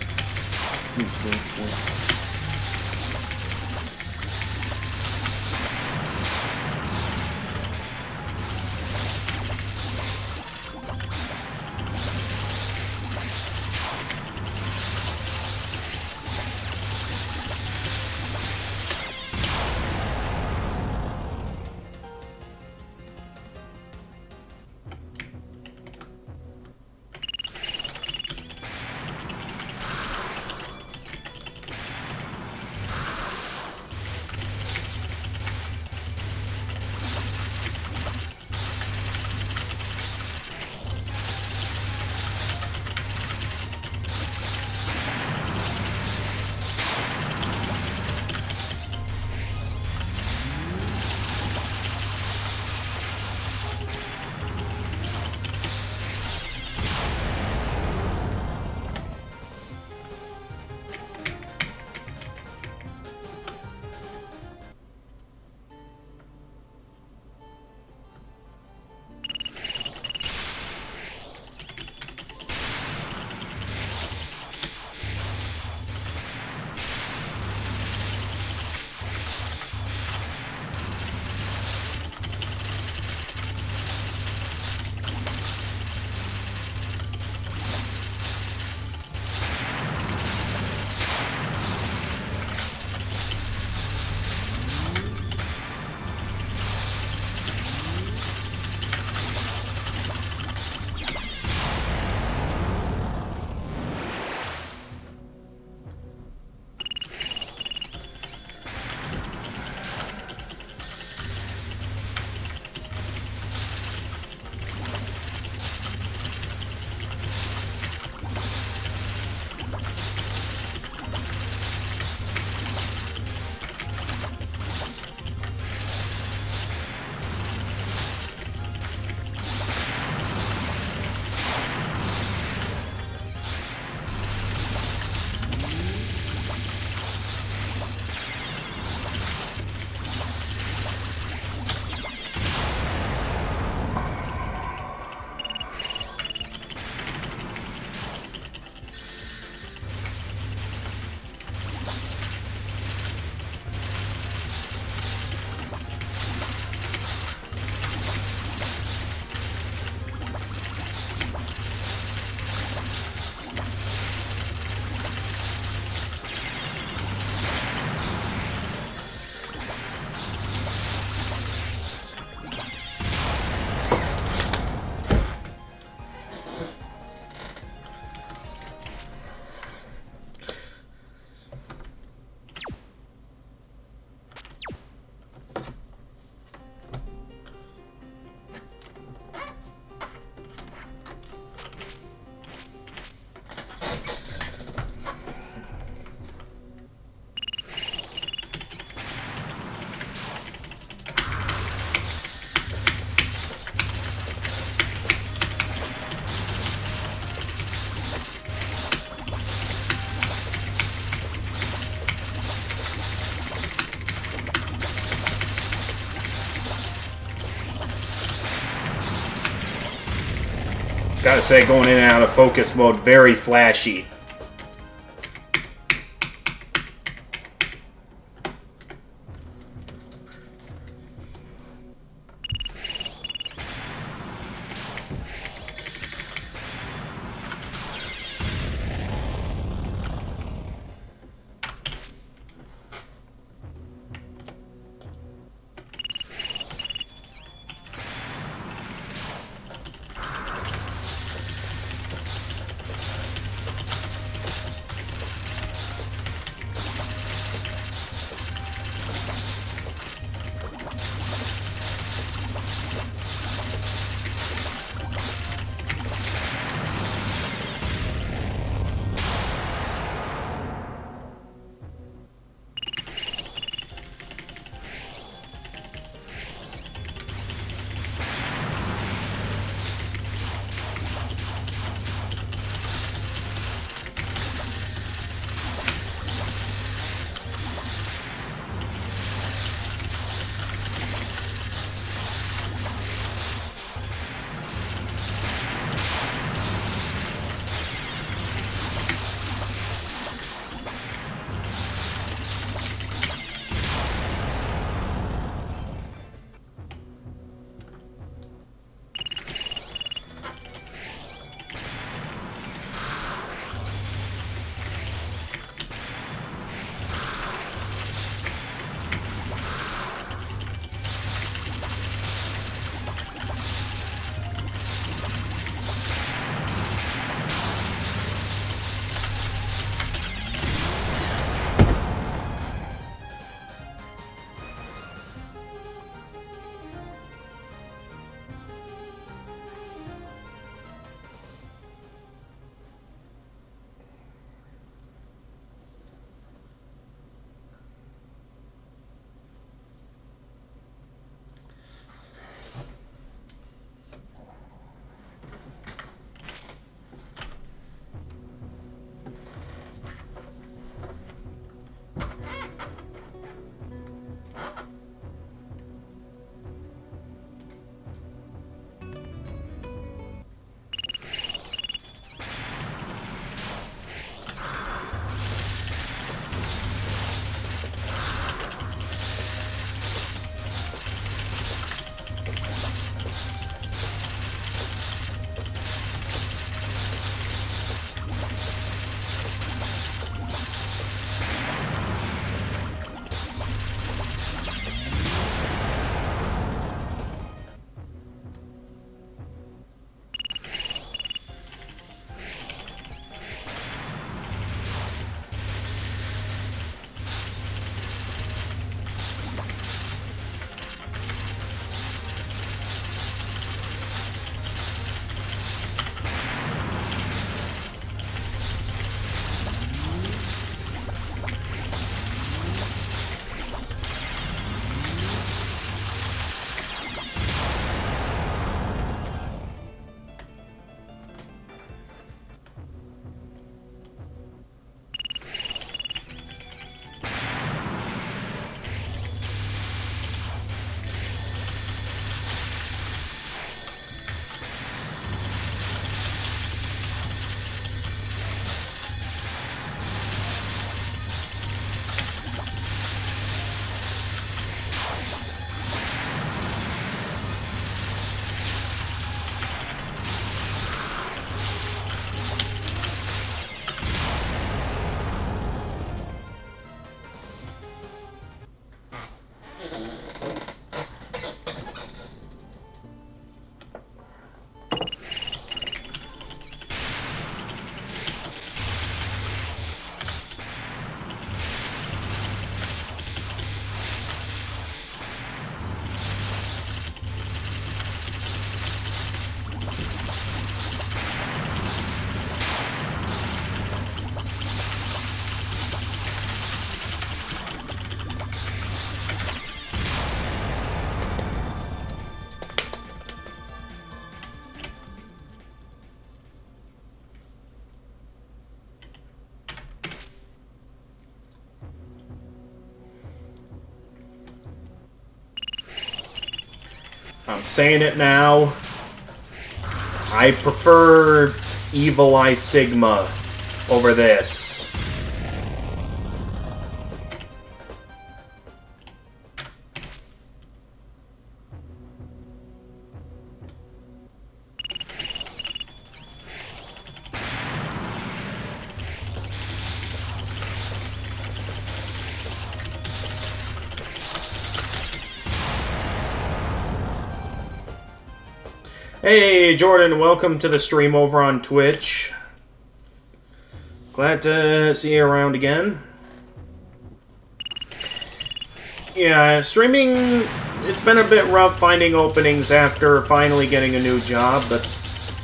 Gotta say, going in and out of focus mode, very flashy. I'm saying it now. I prefer Evil Eye Sigma over this. Hey, Jordan, welcome to the stream over on Twitch. Glad to see you around again. Yeah, streaming, it's been a bit rough finding openings after finally getting a new job, but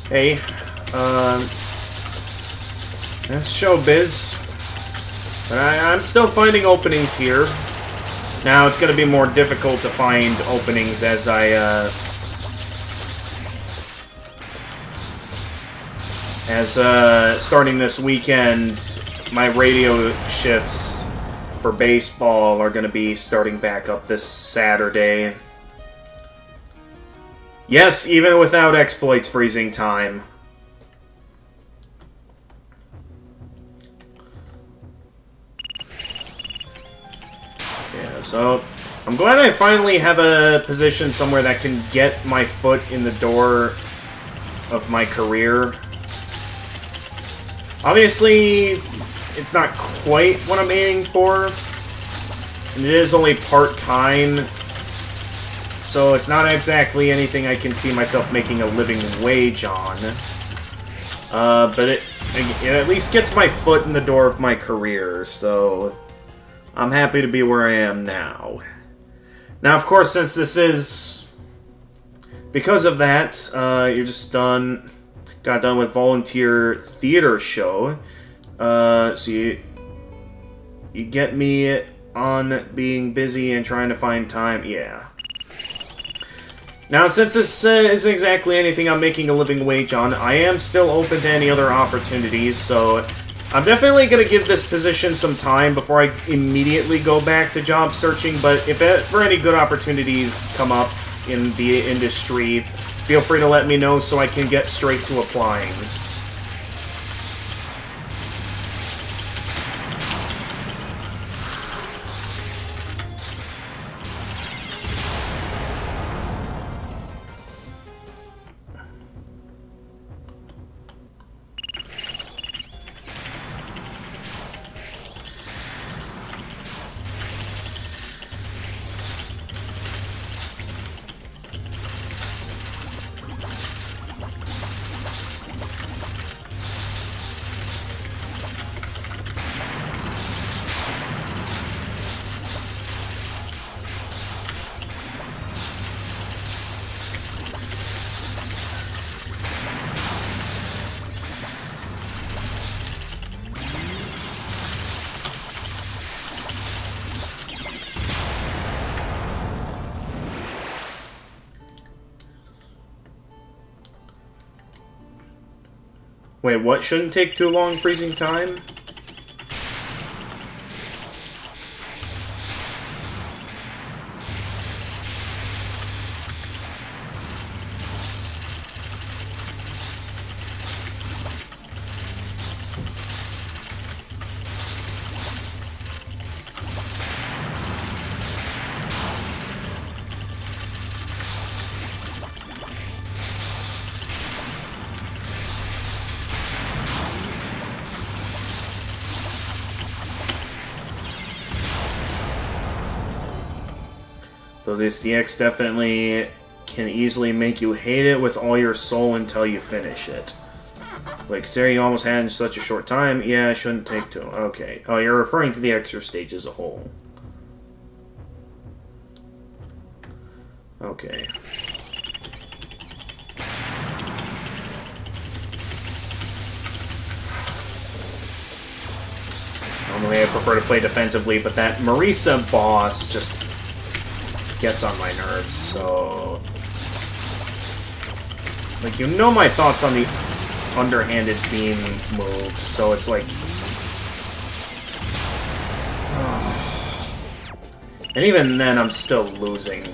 hey, that's showbiz. But I'm still finding openings here. Now, it's going to be more difficult to find openings as starting this weekend, my radio shifts for baseball are going to be starting back up this Saturday. Yes, even without Exploits freezing time. Yeah, so I'm glad I finally have a position somewhere that can get my foot in the door of my career. Obviously, it's not quite what I'm aiming for, and it is only part-time, so it's not exactly anything I can see myself making a living wage on. But it at least gets my foot in the door of my career, so I'm happy to be where I am now. Now, of course, since this is... because of that, you're just done... got done with volunteer theater show. So you get me on being busy and trying to find time. Yeah. Now, since this isn't exactly anything I'm making a living wage on, I am still open to any other opportunities, so I'm definitely going to give this position some time before I immediately go back to job searching, but if ever any good opportunities come up in the industry, feel free to let me know so I can get straight to applying. Wait, what shouldn't take too long freezing time? So this DX definitely can easily make you hate it with all your soul until you finish it. Wait, considering you almost had in such a short time, yeah, it shouldn't take too long. Okay. Oh, you're referring to the extra stage as a whole. Okay. Normally I prefer to play defensively, but that Marisa boss just gets on my nerves, so... like, you know my thoughts on the underhanded beam move, so it's like... and even then, I'm still losing.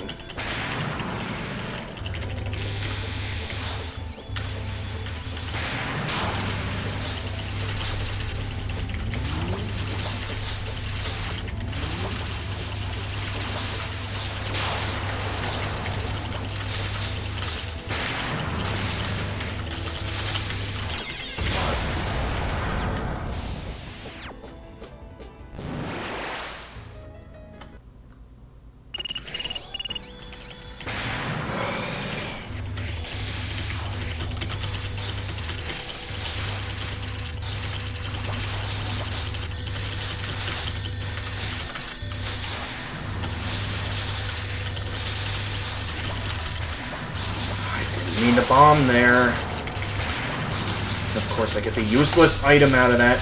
bomb there. Of course, I get the useless item out of that.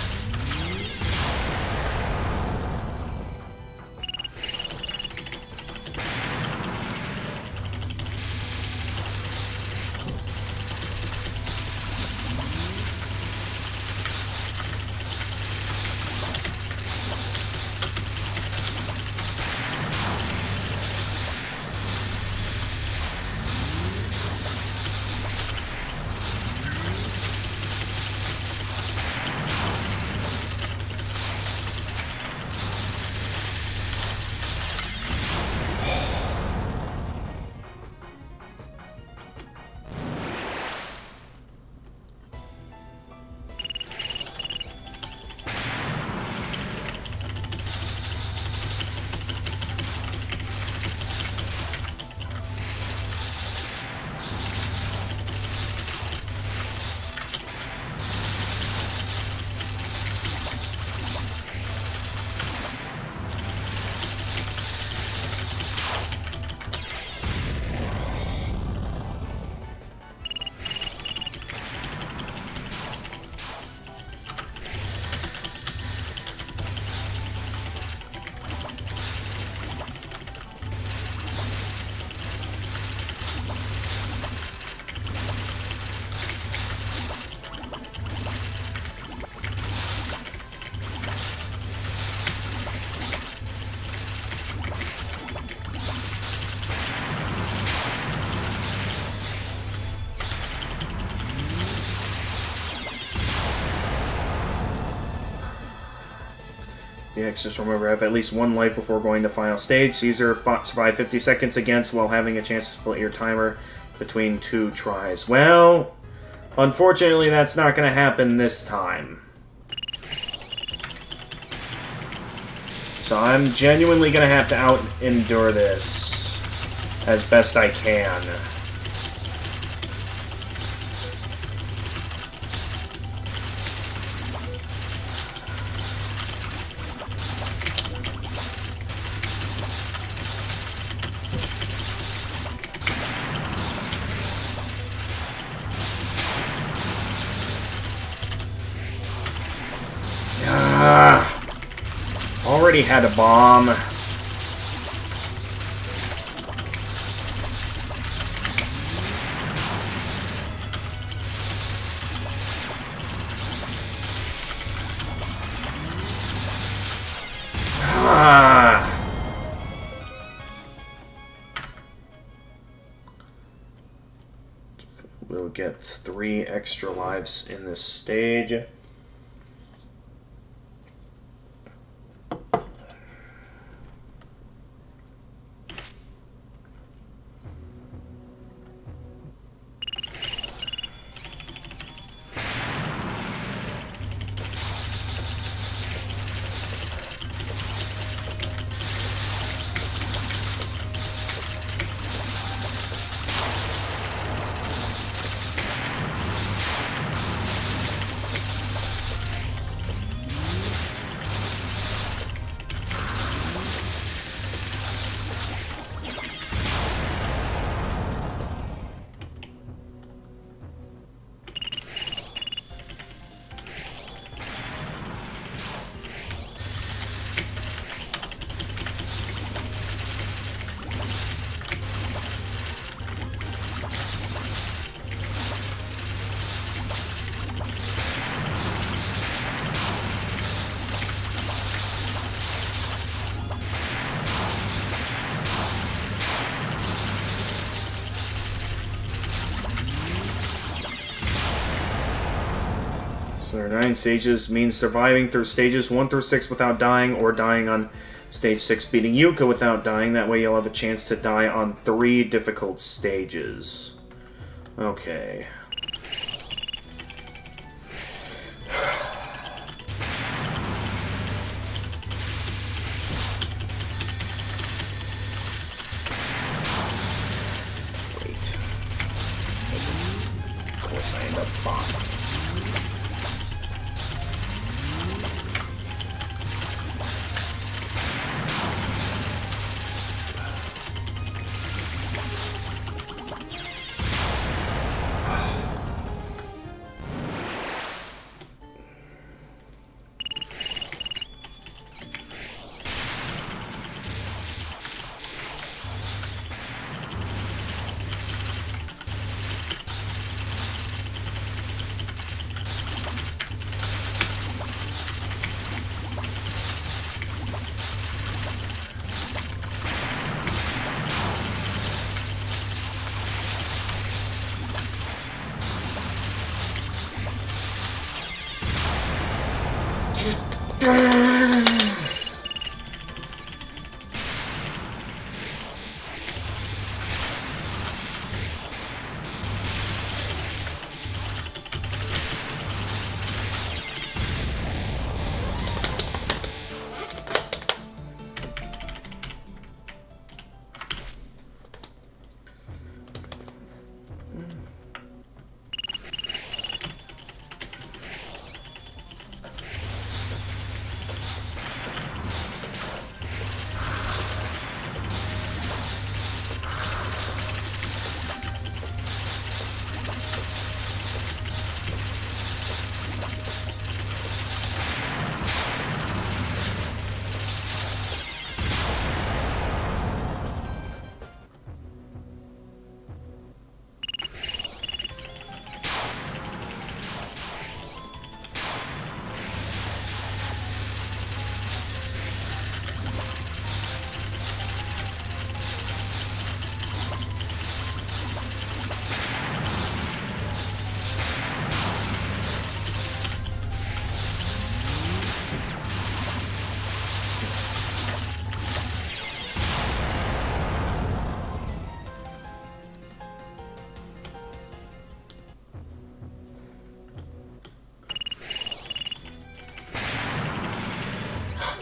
Just remember, have at least one life before going to final stage. Caesar survive 50 seconds against while having a chance to split your timer between 2 tries. Well, unfortunately, that's not going to happen this time. So I'm genuinely going to have to out-endure this as best I can. Already had a bomb. We'll get 3 extra lives in this stage. So there are 9 stages, means surviving through stages 1 through 6 without dying, or dying on stage 6 beating Yuka without dying. That way you'll have a chance to die on 3 difficult stages. Okay. Wait. Of course I end up bombing.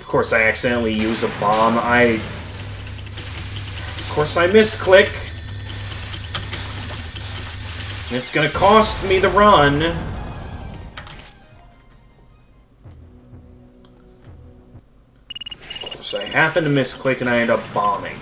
Of course I accidentally use a bomb. Of course I misclick. It's gonna cost me the run. Of course I happen to misclick and I end up bombing.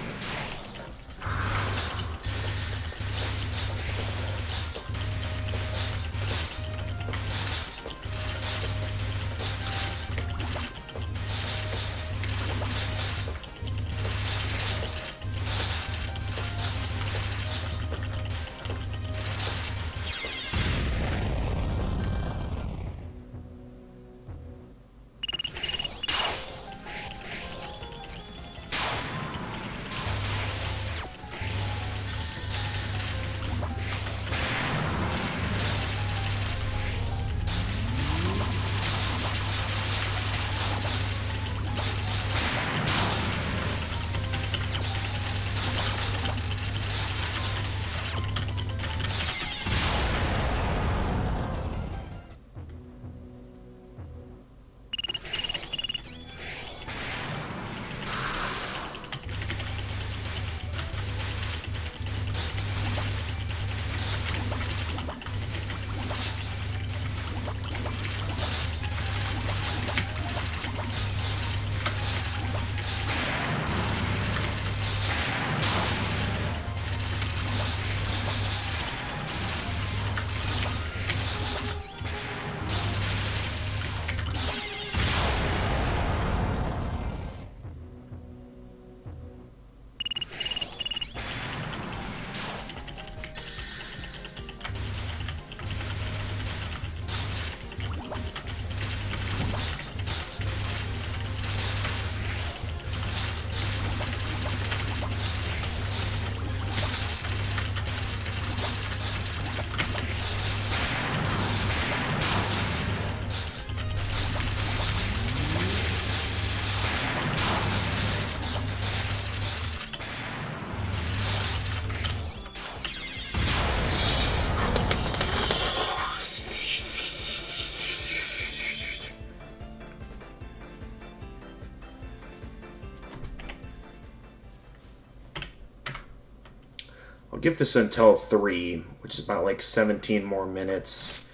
I'll give this until 3, which is about like 17 more minutes.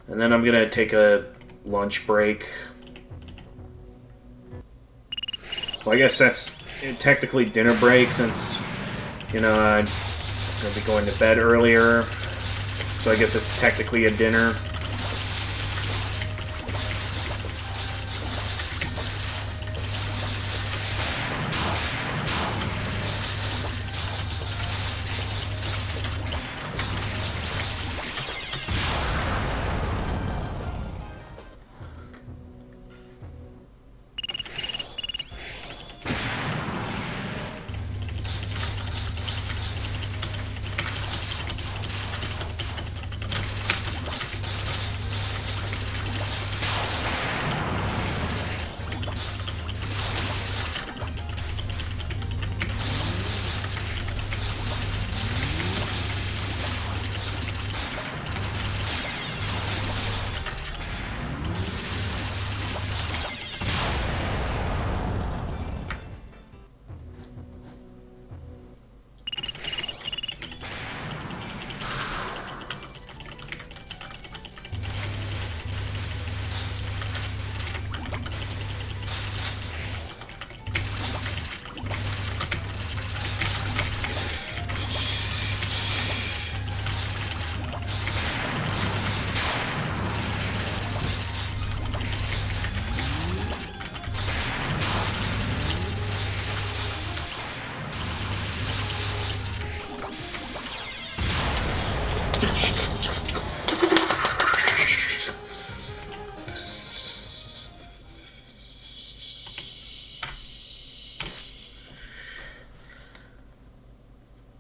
And then I'm going to take a lunch break. Well, I guess that's technically dinner break since, you know, I'm going to be going to bed earlier. So I guess it's technically a dinner.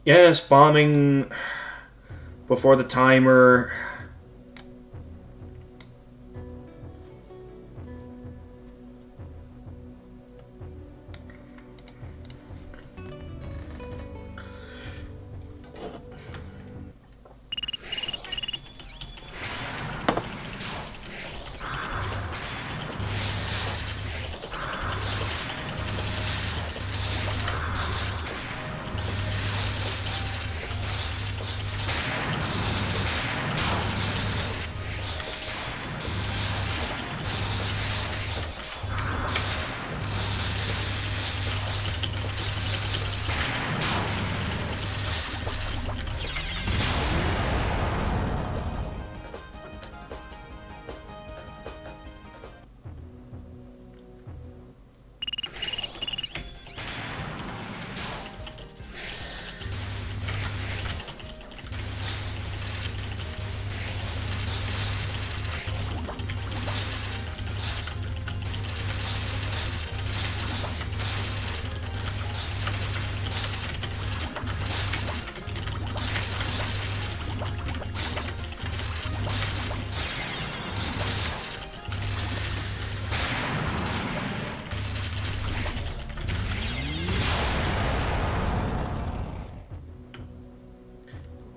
Yes, bombing before the timer.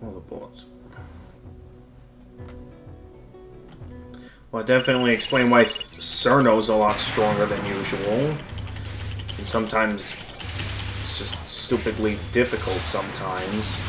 All the bullets. Well, definitely explain why Cerno's a lot stronger than usual. And sometimes it's just stupidly difficult sometimes.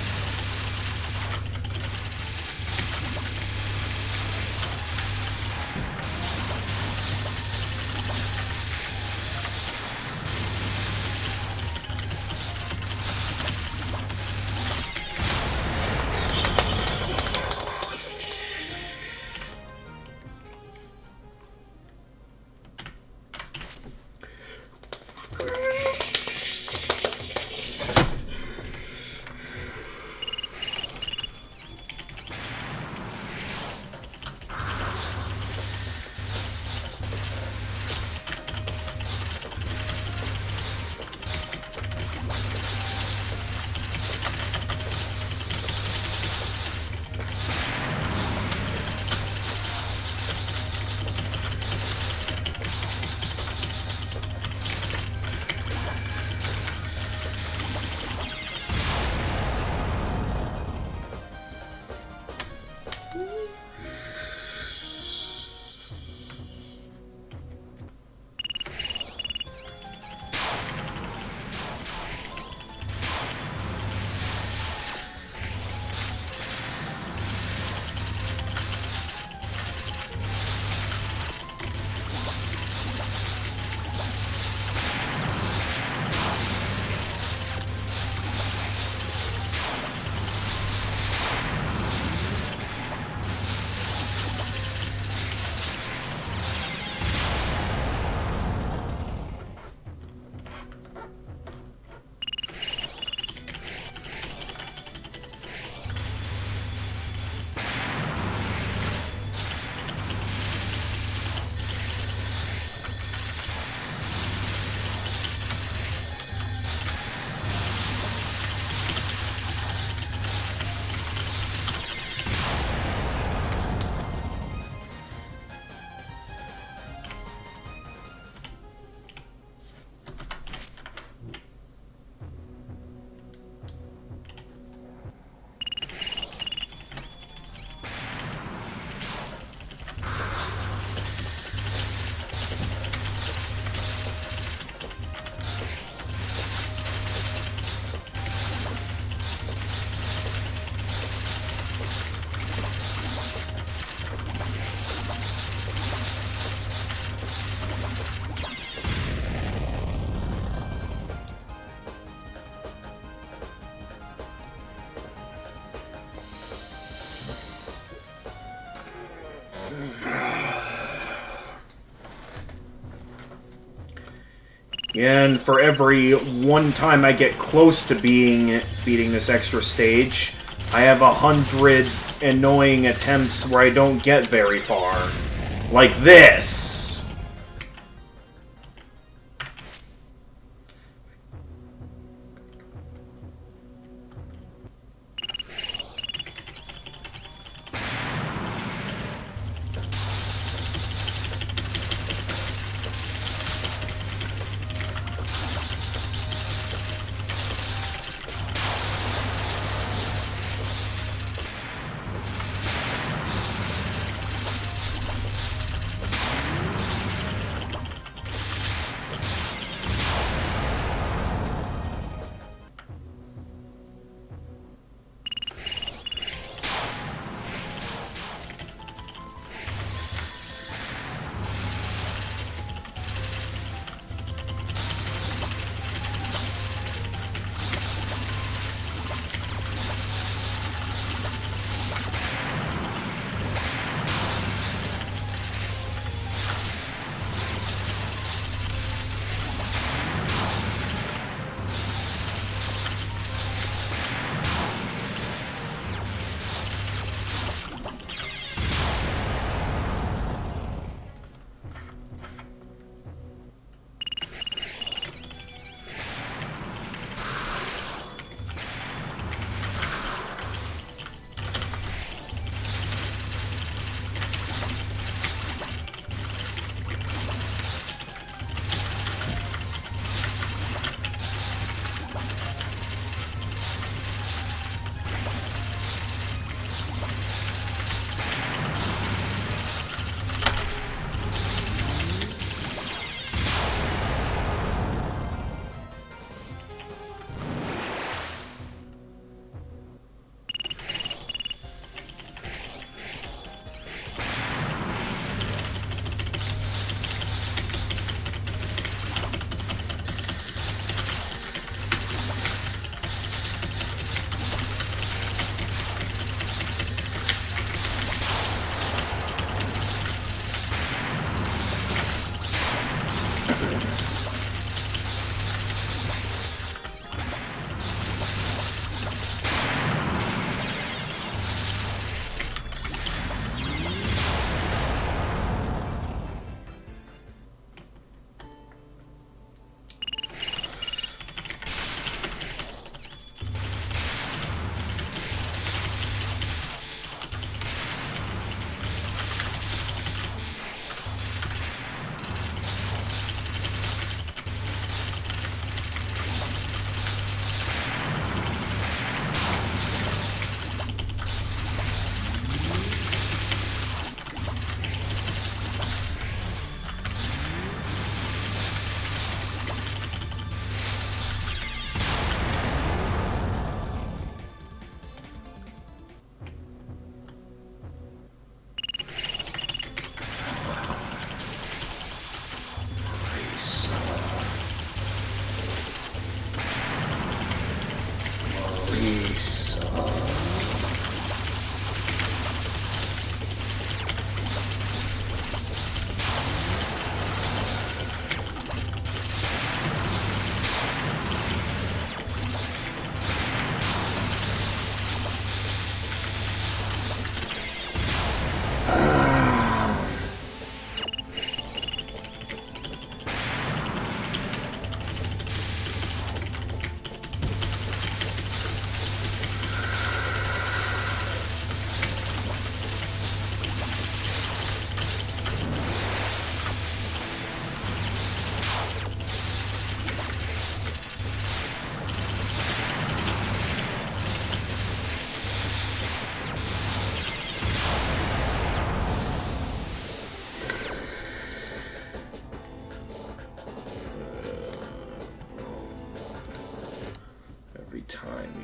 And for every one time I get close to beating this extra stage, I have 100 annoying attempts where I don't get very far. Like this!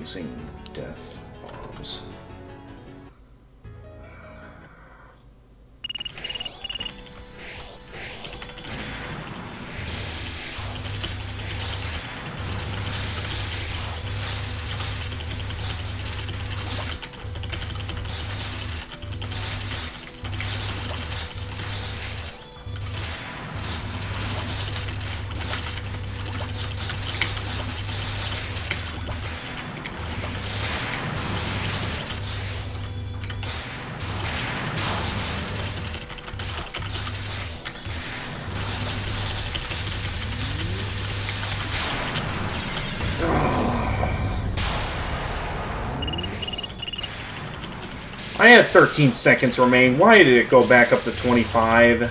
using death bombs. I had 13 seconds remain. Why did it go back up to 25?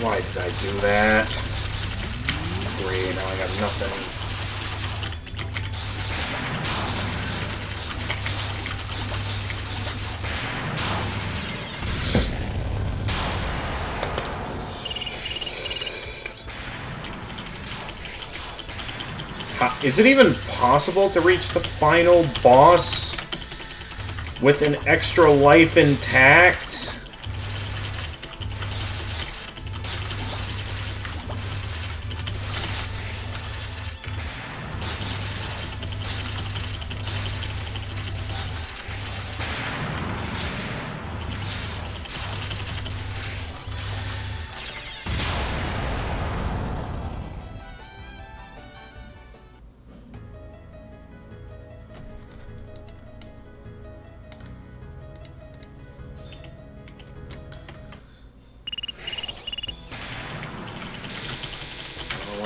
Why did I do that? Great, now I got nothing. Is it even possible to reach the final boss with an extra life intact?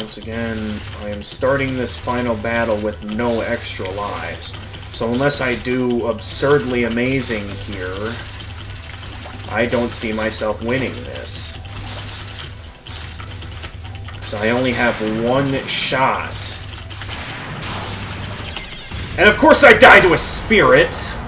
Once again, I am starting this final battle with no extra lives. So unless I do absurdly amazing here, I don't see myself winning this. So I only have one shot. And of course I die to a spirit!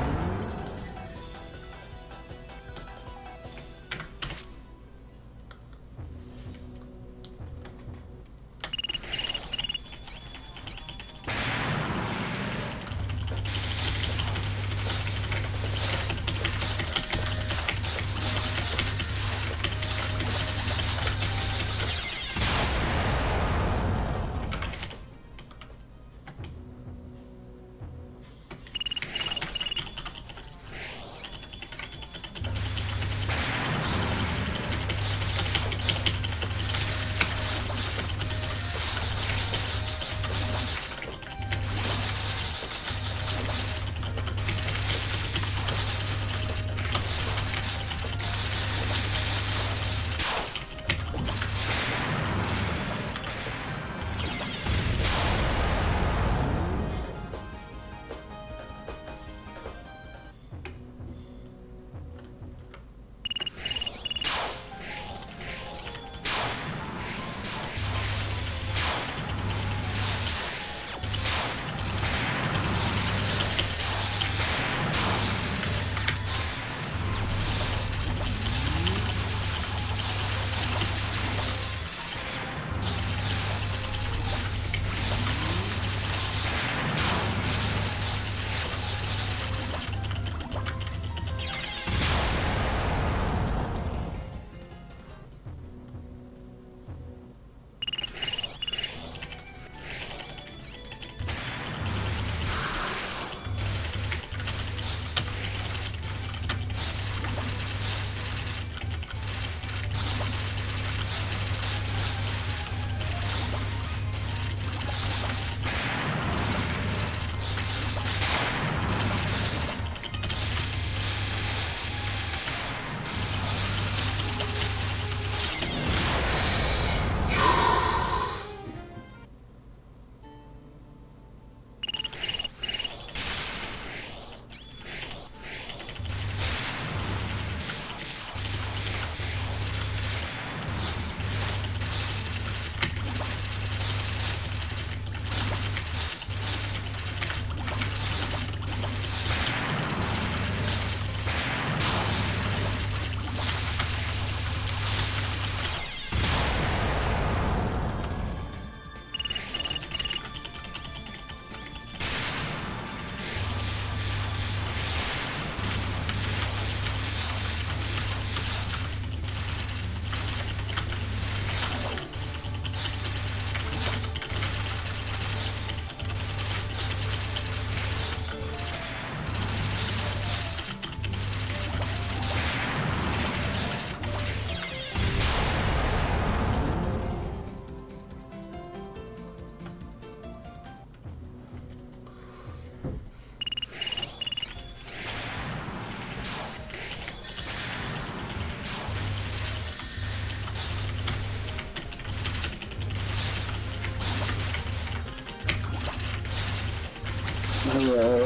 No.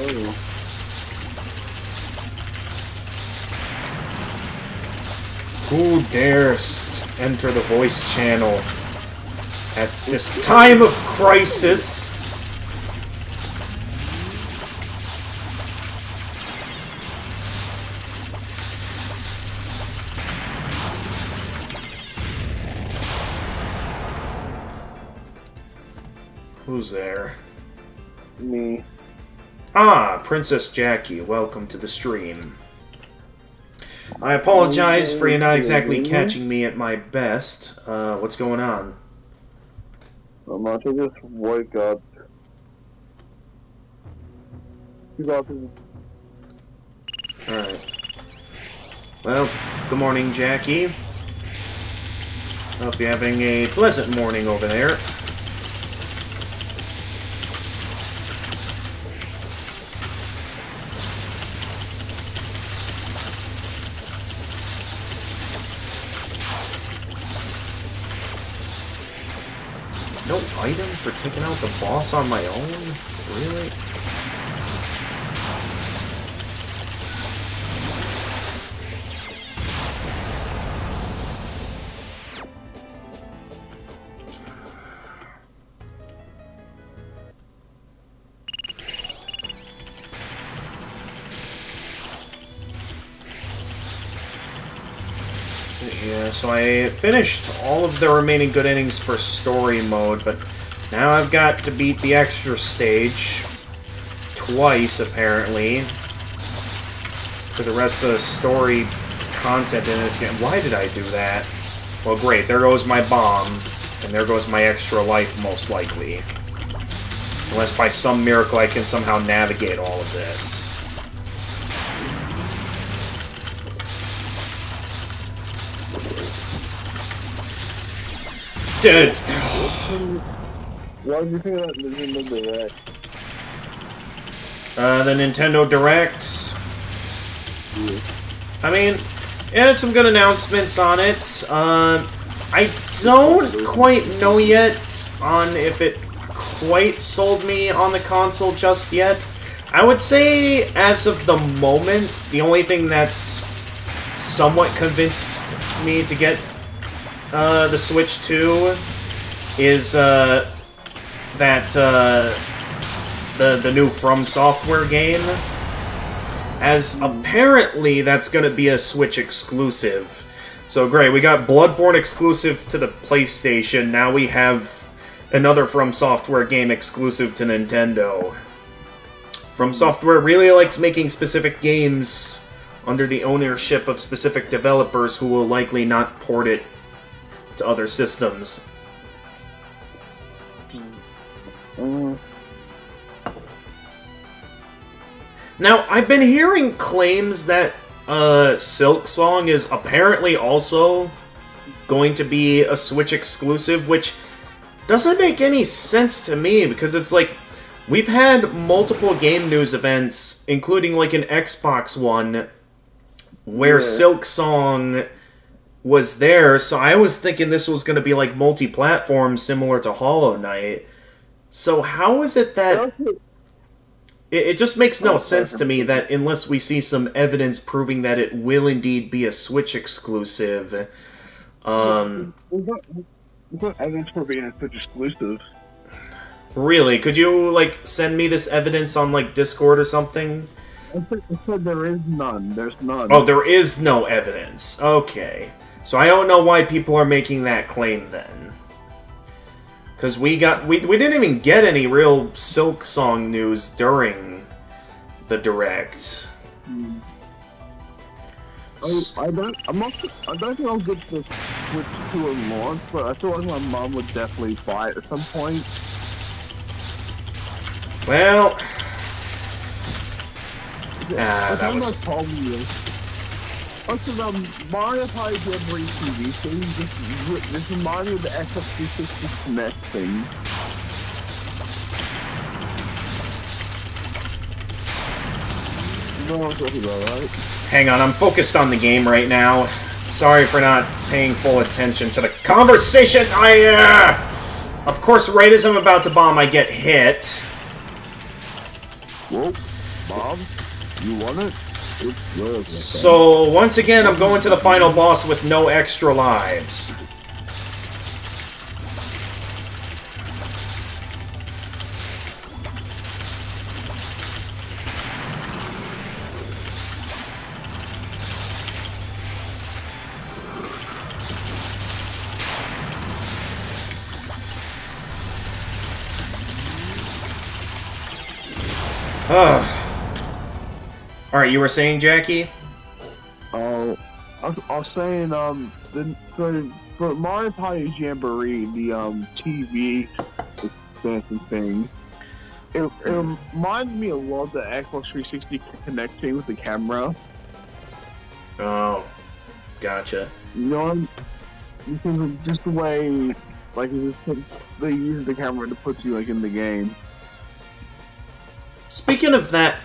Who dares enter the voice channel at this time of crisis? Who's there? Me. Ah, Princess Jackie, welcome to the stream. I apologize for you not exactly catching me at my best. What's going on? I'm about to just wake up. Alright. Well, good morning, Jackie. Hope you're having a pleasant morning over there. No item for taking out the boss on my own? Really? Yeah, so I finished all of the remaining good innings for story mode, but now I've got to beat the extra stage twice, apparently, for the rest of the story content in this game. Why did I do that? Well, great, there goes my bomb, and there goes my extra life, most likely. Unless by some miracle I can somehow navigate all of this. Dude. Why did you think that Nintendo Direct? The Nintendo Direct. Yeah. I mean, it had some good announcements on it. I don't quite know yet on if it quite sold me on the console just yet. I would say, as of the moment, the only thing that's somewhat convinced me to get the Switch 2 is the new From Software game, as apparently that's going to be a Switch exclusive. So great, we got Bloodborne exclusive to the PlayStation, now we have another From Software game exclusive to Nintendo. From Software really likes making specific games under the ownership of specific developers who will likely not port it to other systems. Now, I've been hearing claims that Silk Song is apparently also going to be a Switch exclusive, which doesn't make any sense to me, because it's like, we've had multiple game news events, including like an Xbox one, where Silk Song was there, so I was thinking this was going to be like multi-platform, similar to Hollow Knight. So how is it that... It just makes no sense to me that unless we see some evidence proving that it will indeed be a Switch exclusive... There's no evidence for being a Switch exclusive. Really? Could you, like, send me this evidence on, like, Discord or something? I said there is none. There's none. Oh, there is no evidence. Okay. So I don't know why people are making that claim then. Because we didn't even get any real Silk Song news during the Direct. I don't think I'll get the Switch 2 at launch, but I feel like my mom would definitely buy it at some point. Well... that was... Mario Party did bring TV, so this reminds me of the SF360 Connect thing. You know what I'm talking about, right? Hang on, I'm focused on the game right now. Sorry for not paying full attention to the conversation. Of course, right as I'm about to bomb, I get hit. Whoa, Mom, you want it? It's yours. So, once again, I'm going to the final boss with no extra lives. Alright, you were saying, Jackie? Oh, I was saying, for Mario Party Jamboree, the, TV expansion thing, it reminds me a lot of the Xbox 360 connecting with the camera. Oh, gotcha. You know, because just the way, like, they use the camera to put you, like, in the game. Speaking of that,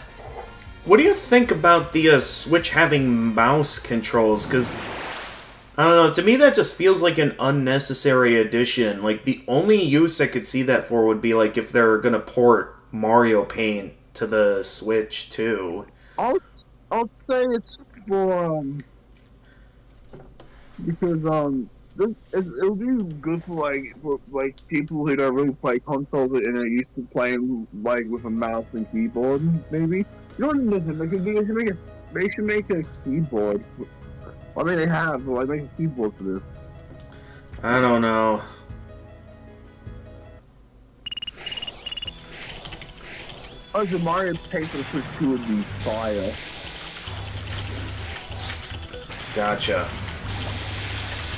what do you think about the Switch having mouse controls? Because, I don't know, to me that just feels like an unnecessary addition. Like, the only use I could see that for would be, like, if they're gonna port Mario Paint to the Switch, too. I'll say it's for, because, it'll be good for people who don't really play consoles and are used to playing like with a mouse and keyboard, maybe. You know what? Listen, they should make a keyboard. I mean, they have, but like make a keyboard for this. I don't know. Oh, the Mario Paint for the Switch 2 would be fire. Gotcha.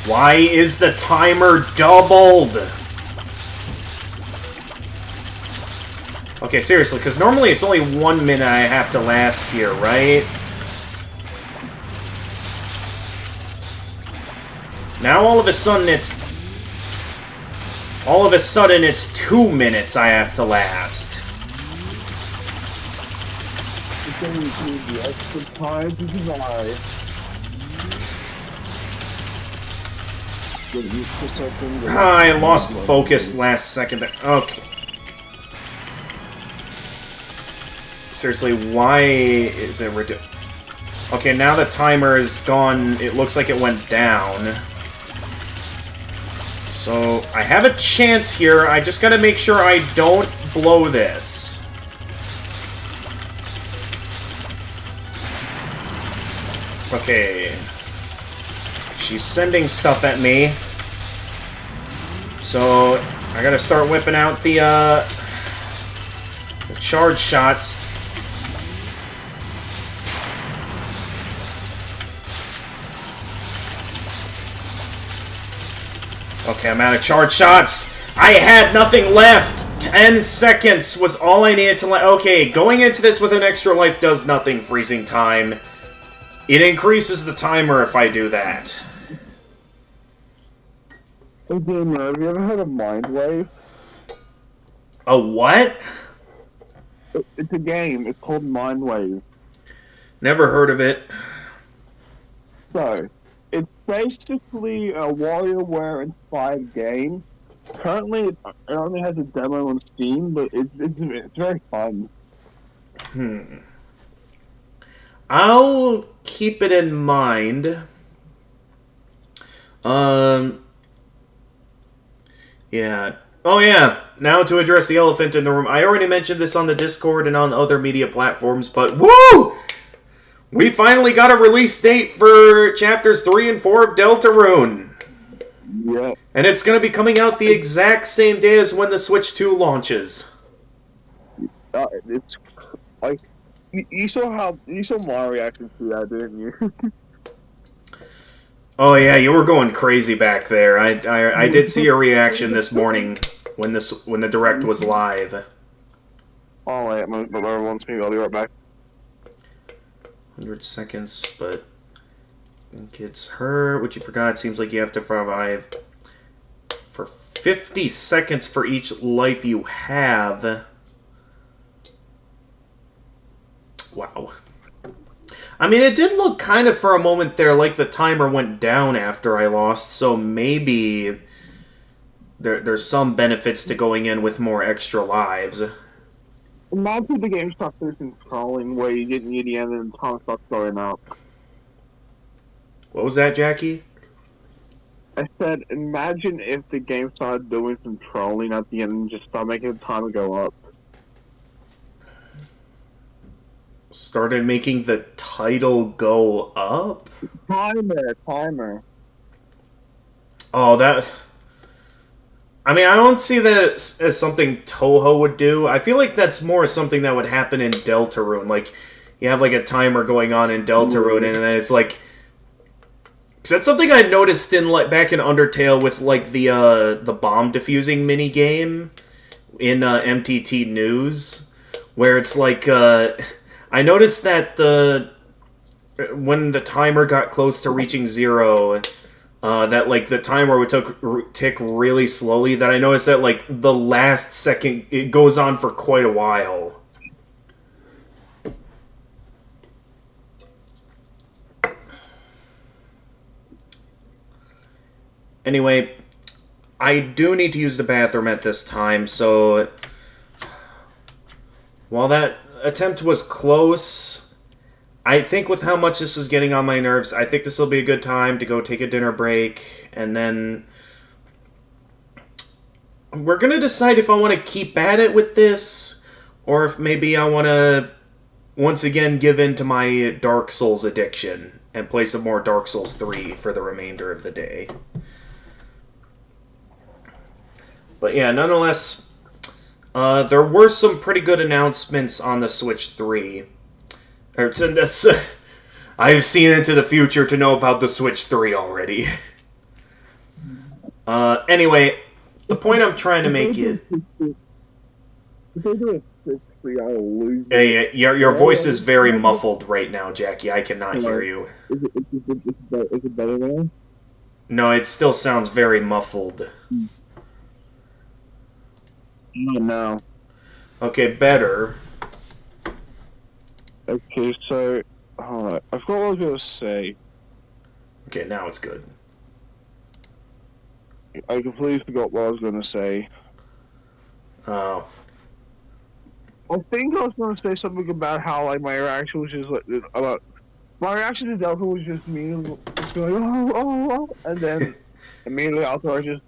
Why is the timer doubled? Okay, seriously, because normally it's only 1 minute I have to last here, right? Now all of a sudden it's 2 minutes I have to last. It's only the extra time to survive. I lost focus last second. Okay. Seriously, why is it ridiculous? Okay, now the timer is gone. It looks like it went down. So, I have a chance here. I just gotta make sure I don't blow this. Okay. She's sending stuff at me. So, I gotta start whipping out the charge shots. Okay, I'm out of charge shots. I had nothing left. 10 seconds was all I needed to okay, going into this with an extra life does nothing, freezing time. It increases the timer if I do that. Hey, Gamer, have you ever heard of Mind Wave? A what? It's a game. It's called Mind Wave. Never heard of it. So, it's basically a WarioWare-inspired game. Currently, it only has a demo on Steam, but it's very fun. I'll keep it in mind. Yeah. Oh, yeah. Now to address the elephant in the room. I already mentioned this on the Discord and on other media platforms, but woo! We finally got a release date for Chapters 3 and 4 of Deltarune. Yeah. And it's going to be coming out the exact same day as when the Switch 2 launches. It's like you saw my reaction to that, didn't you? Oh yeah, you were going crazy back there. I did see your reaction this morning when the direct was live. Oh wait, my mother wants me. I'll be right back. 100 seconds, but I think it's her. What you forgot. Seems like you have to survive for 50 seconds for each life you have. Wow. I mean, it did look kind of for a moment there like the timer went down after I lost, so maybe there's some benefits to going in with more extra lives. Imagine the game starts doing some trolling where you get near the end and the time starts going up. What was that, Jackie? I said, imagine if the game started doing some trolling at the end and just start making the timer go up. Started making the title go up? Timer. Oh, that... I mean, I don't see that as something Touhou would do. I feel like that's more something that would happen in Deltarune. Like, you have like a timer going on in Deltarune, and then it's like... Cause that's something I noticed in like back in Undertale with like the bomb defusing mini game in MTT News, where it's like I noticed that when the timer got close to reaching 0, that like the timer would tick really slowly. That I noticed that like the last second it goes on for quite a while. Anyway, I do need to use the bathroom at this time, so while that attempt was close, I think with how much this is getting on my nerves, I think this will be a good time to go take a dinner break, and then we're going to decide if I want to keep at it with this, or if maybe I want to once again give in to my Dark Souls addiction and play some more Dark Souls 3 for the remainder of the day. But yeah, nonetheless, there were some pretty good announcements on the Switch 3. I've seen into the future to know about the Switch 3 already. Anyway, the point I'm trying to make is... Hey, your voice is very muffled right now, Jackie. I cannot hear you. Is it better now? No, it still sounds very muffled. No. Okay, better. Okay, so hold on. I forgot what I was gonna say. Okay, now it's good. I completely forgot what I was gonna say. Oh. I think I was gonna say something about how like my reaction was just like about my reaction to Delta was just me just going oh, and then immediately after I just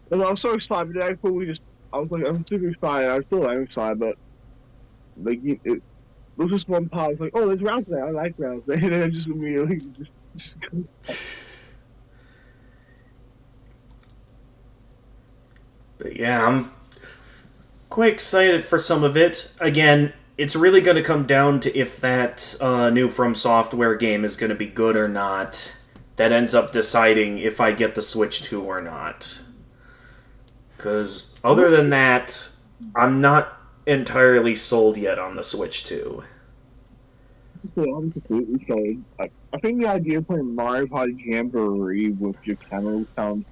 and I was so excited. I was like, I'm super excited. I still am excited, but like it was just one part. I was like, oh, there's rounds there. I like rounds there, and then I just immediately just But yeah, I'm quite excited for some of it. Again, it's really going to come down to if that new From Software game is going to be good or not. That ends up deciding if I get the Switch 2 or not. Because other than that, I'm not entirely sold yet on the Switch 2. I'm completely sold. I think the idea of playing Mario Party Jamboree with your camera sounds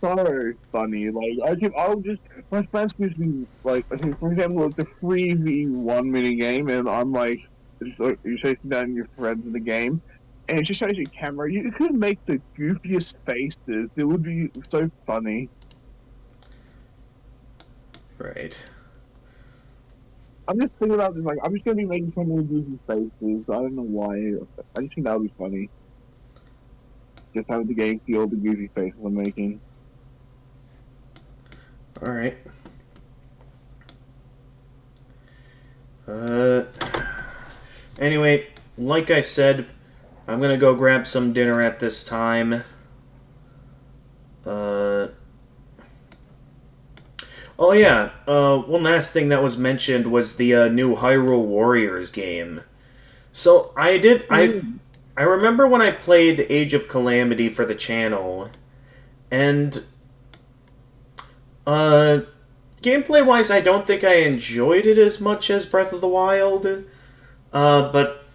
so funny. Like I'll just my friends gives me like I think for example it's a 3v1 mini game and I'm like you're chasing down your friends in the game and it just shows your camera. You could make the goofiest faces. It would be so funny. Right. I'm just thinking about this, like, I'm just gonna be making some of goofy faces. I don't know why. I just think that would be funny. Just having the game feel the goofy faces I'm making. Alright. Anyway, like I said, I'm gonna go grab some dinner at this time. Oh yeah, one last thing that was mentioned was the new Hyrule Warriors game. So I remember when I played Age of Calamity for the channel, and gameplay-wise I don't think I enjoyed it as much as Breath of the Wild, but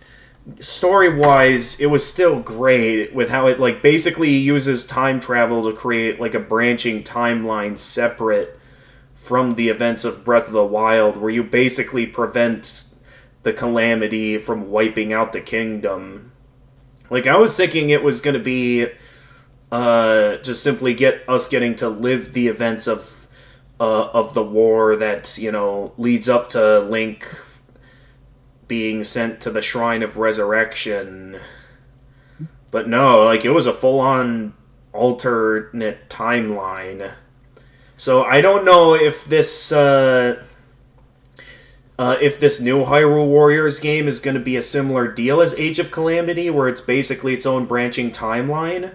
story-wise it was still great with how it like basically uses time travel to create like a branching timeline separate from the events of Breath of the Wild, where you basically prevent the calamity from wiping out the kingdom. Like, I was thinking it was going to be just simply getting to live the events of of the war that, leads up to Link being sent to the Shrine of Resurrection. But no, like, it was a full-on alternate timeline. So I don't know if this new Hyrule Warriors game is going to be a similar deal as Age of Calamity, where it's basically its own branching timeline,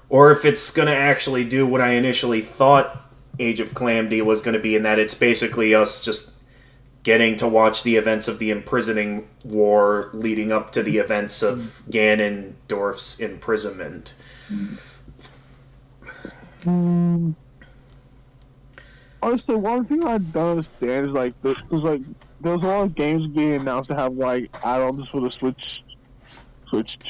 or if it's going to actually do what I initially thought Age of Calamity was going to be, in that it's basically us just getting to watch the events of the imprisoning war leading up to the events of Ganondorf's imprisonment. Honestly, one thing I don't understand is there's a lot of games being announced to have add-ons for the Switch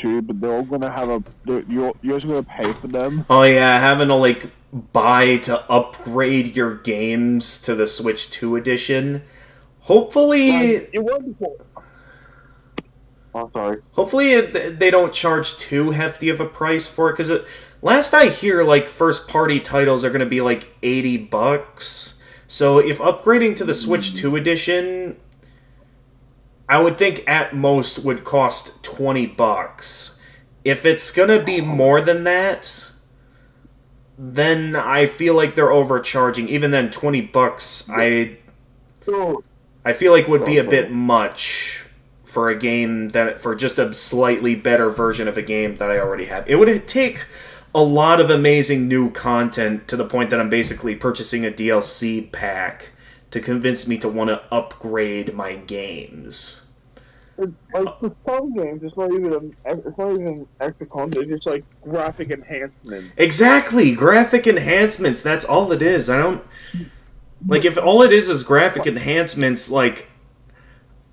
2, but they're all gonna have you're just gonna pay for them. Oh yeah, having to buy to upgrade your games to the Switch 2 edition. Hopefully, it was before. Oh, sorry. Hopefully they don't charge too hefty of a price for it, because last I hear, first-party titles are going to be $80. So if upgrading to the Switch 2 edition, I would think at most would cost $20. If it's going to be more than that, then I feel like they're overcharging. Even then, $20, I feel like would be a bit much for a game for just a slightly better version of a game that I already have. It would take a lot of amazing new content to the point that I'm basically purchasing a DLC pack to convince me to want to upgrade my games. For some games, it's not even extra content. It's just graphic enhancement. Exactly, graphic enhancements. That's all it is. I don't if all it is graphic enhancements.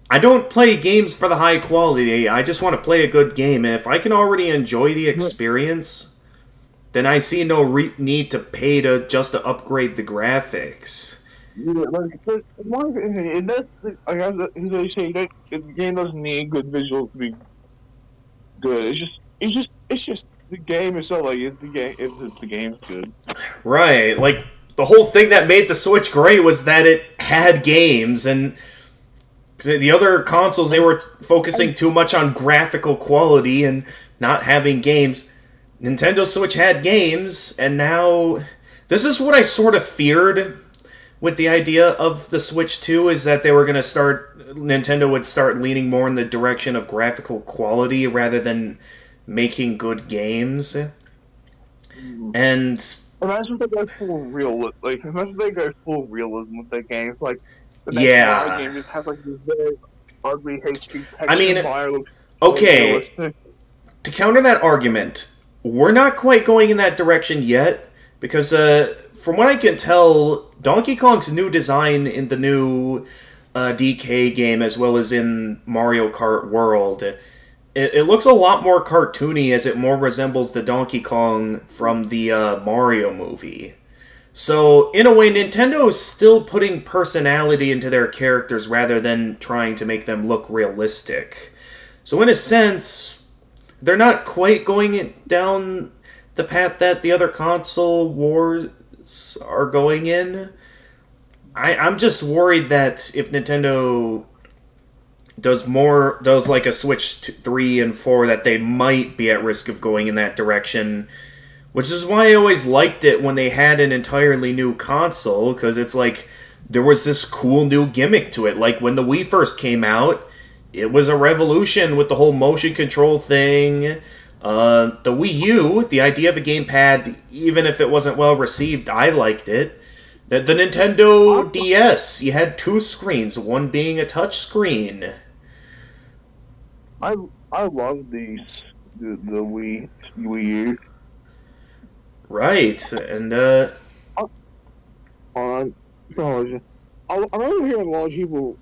I don't play games for the high quality. I just want to play a good game, and if I can already enjoy the experience, then I see no need to pay to upgrade the graphics. Yeah, in my opinion, the game doesn't need good visuals to be good. It's just the game itself. If the game's good, right? The whole thing that made the Switch great was that it had games, and the other consoles, they were focusing too much on graphical quality and not having games. Nintendo Switch had games, and now this is what I sort of feared with the idea of the Switch 2, is that Nintendo would start leaning more in the direction of graphical quality rather than making good games. And imagine if they go full realism. Imagine if they go full realism with their games. The next Mario game just has this very ugly HD texture. Mario looks okay. realistic. To counter that argument, we're not quite going in that direction yet, because from what I can tell, Donkey Kong's new design in the new DK game, as well as in Mario Kart World, it looks a lot more cartoony, as it more resembles the Donkey Kong from the Mario movie. So, in a way, Nintendo is still putting personality into their characters rather than trying to make them look realistic. So, in a sense, they're not quite going down the path that the other console wars are going in. I'm just worried that if Nintendo does a Switch 3 and 4, that they might be at risk of going in that direction. Which is why I always liked it when they had an entirely new console, because it's there was this cool new gimmick to it. When the Wii first came out, it was a revolution with the whole motion control thing. The Wii U, the idea of a gamepad, even if it wasn't well received, I liked it. The Nintendo DS, you had two screens, one being a touch screen. I love the Wii U. Right, and I'm over hearing a lot of people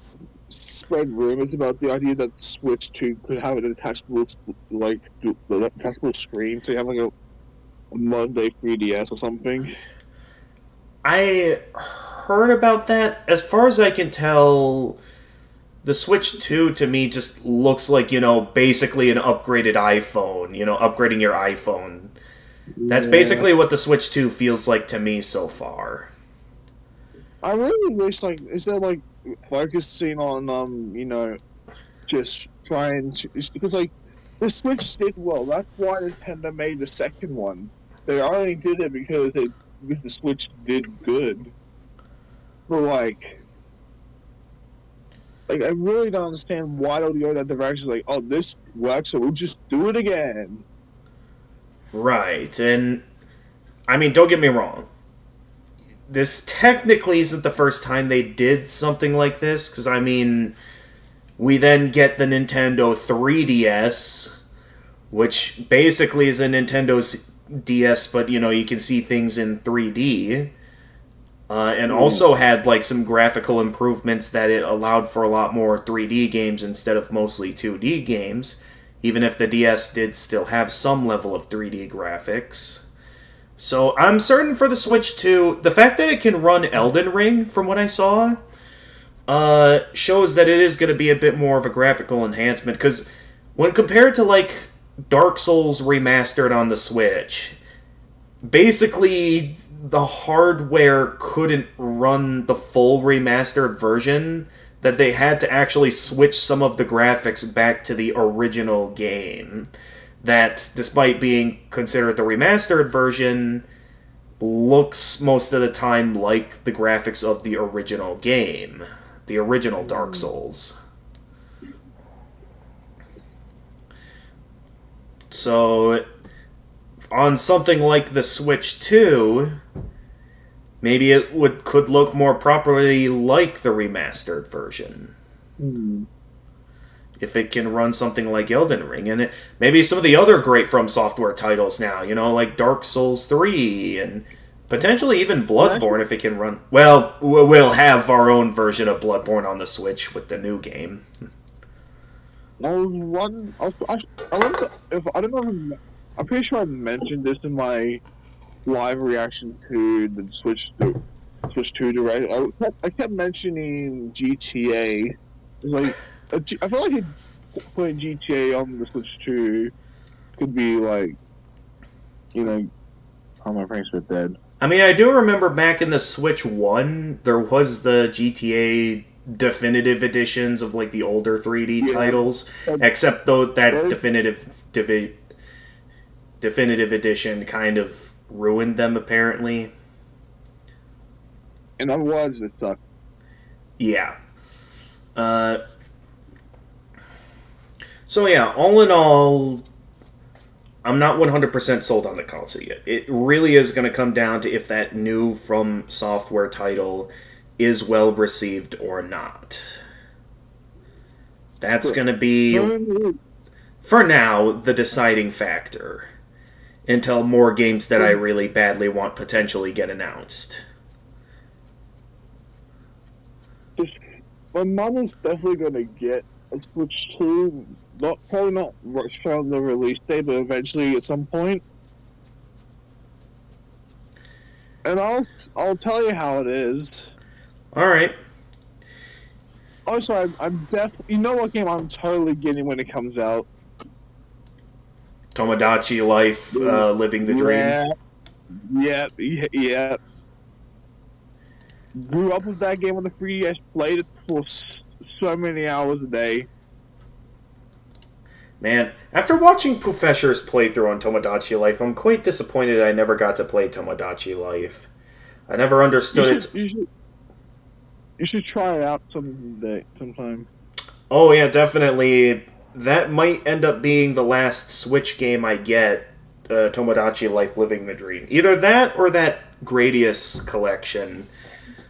spread rumors about the idea that Switch 2 could have an attachable screen, so you have a Monday 3DS or something. I heard about that. As far as I can tell, the Switch 2 to me just looks like, basically an upgraded iPhone, upgrading your iPhone. That's basically what the Switch 2 feels like to me so far. I really wish, like, instead of, like, focusing on, just trying to, because, like, the Switch did well. That's why Nintendo made the second one. They only did it because the Switch did good. But, I really don't understand why they'll go that direction. Like, oh, this works, so we'll just do it again. Right, and I mean, don't get me wrong. This technically isn't the first time they did something like this, because I mean, we then get the Nintendo 3DS, which basically is a Nintendo's DS, but you can see things in 3D. And also had like some graphical improvements that it allowed for a lot more 3D games instead of mostly 2D games, even if the DS did still have some level of 3D graphics. So I'm certain for the Switch 2, the fact that it can run Elden Ring, from what I saw, shows that it is going to be a bit more of a graphical enhancement, because when compared to like Dark Souls remastered on the Switch, basically the hardware couldn't run the full remastered version, that they had to actually switch some of the graphics back to the original game, that despite being considered the remastered version, looks most of the time like the graphics of the original game, the original Dark Souls. So on something like the Switch 2, maybe it could look more properly like the remastered version. If it can run something like Elden Ring, and maybe some of the other great From Software titles now, like Dark Souls 3, and potentially even Bloodborne, if it can run. Well, we'll have our own version of Bloodborne on the Switch with the new game. I remember, I don't know, I'm pretty sure I mentioned this in my live reaction to the Switch 2 Direct. I kept mentioning GTA. Like, I feel like putting GTA on the Switch 2 could be like, how my brain's been dead. I mean, I do remember back in the Switch 1, there was the GTA definitive editions of like the older 3D titles, except though that definitive edition kind of ruined them apparently. And otherwise, it sucked. Yeah. So yeah, all in all, I'm not 100% sold on the console yet. It really is going to come down to if that new From Software title is well received or not. That's going to be, for now, the deciding factor until more games that I really badly want potentially get announced. My mom is definitely going to get a Switch 2, probably not from the release date, but eventually at some point. And I'll tell you how it is. All right. Also, I'm definitely, you know what game I'm totally getting when it comes out? Tomodachi Life, Living the Dream. Yep. Grew up with that game on the 3DS, played it for so many hours a day. Man, after watching Professor's playthrough on Tomodachi Life, I'm quite disappointed I never got to play Tomodachi Life. I never understood it. You should try it out sometime. Oh yeah, definitely. That might end up being the last Switch game I get, Tomodachi Life Living the Dream. Either that or that Gradius collection.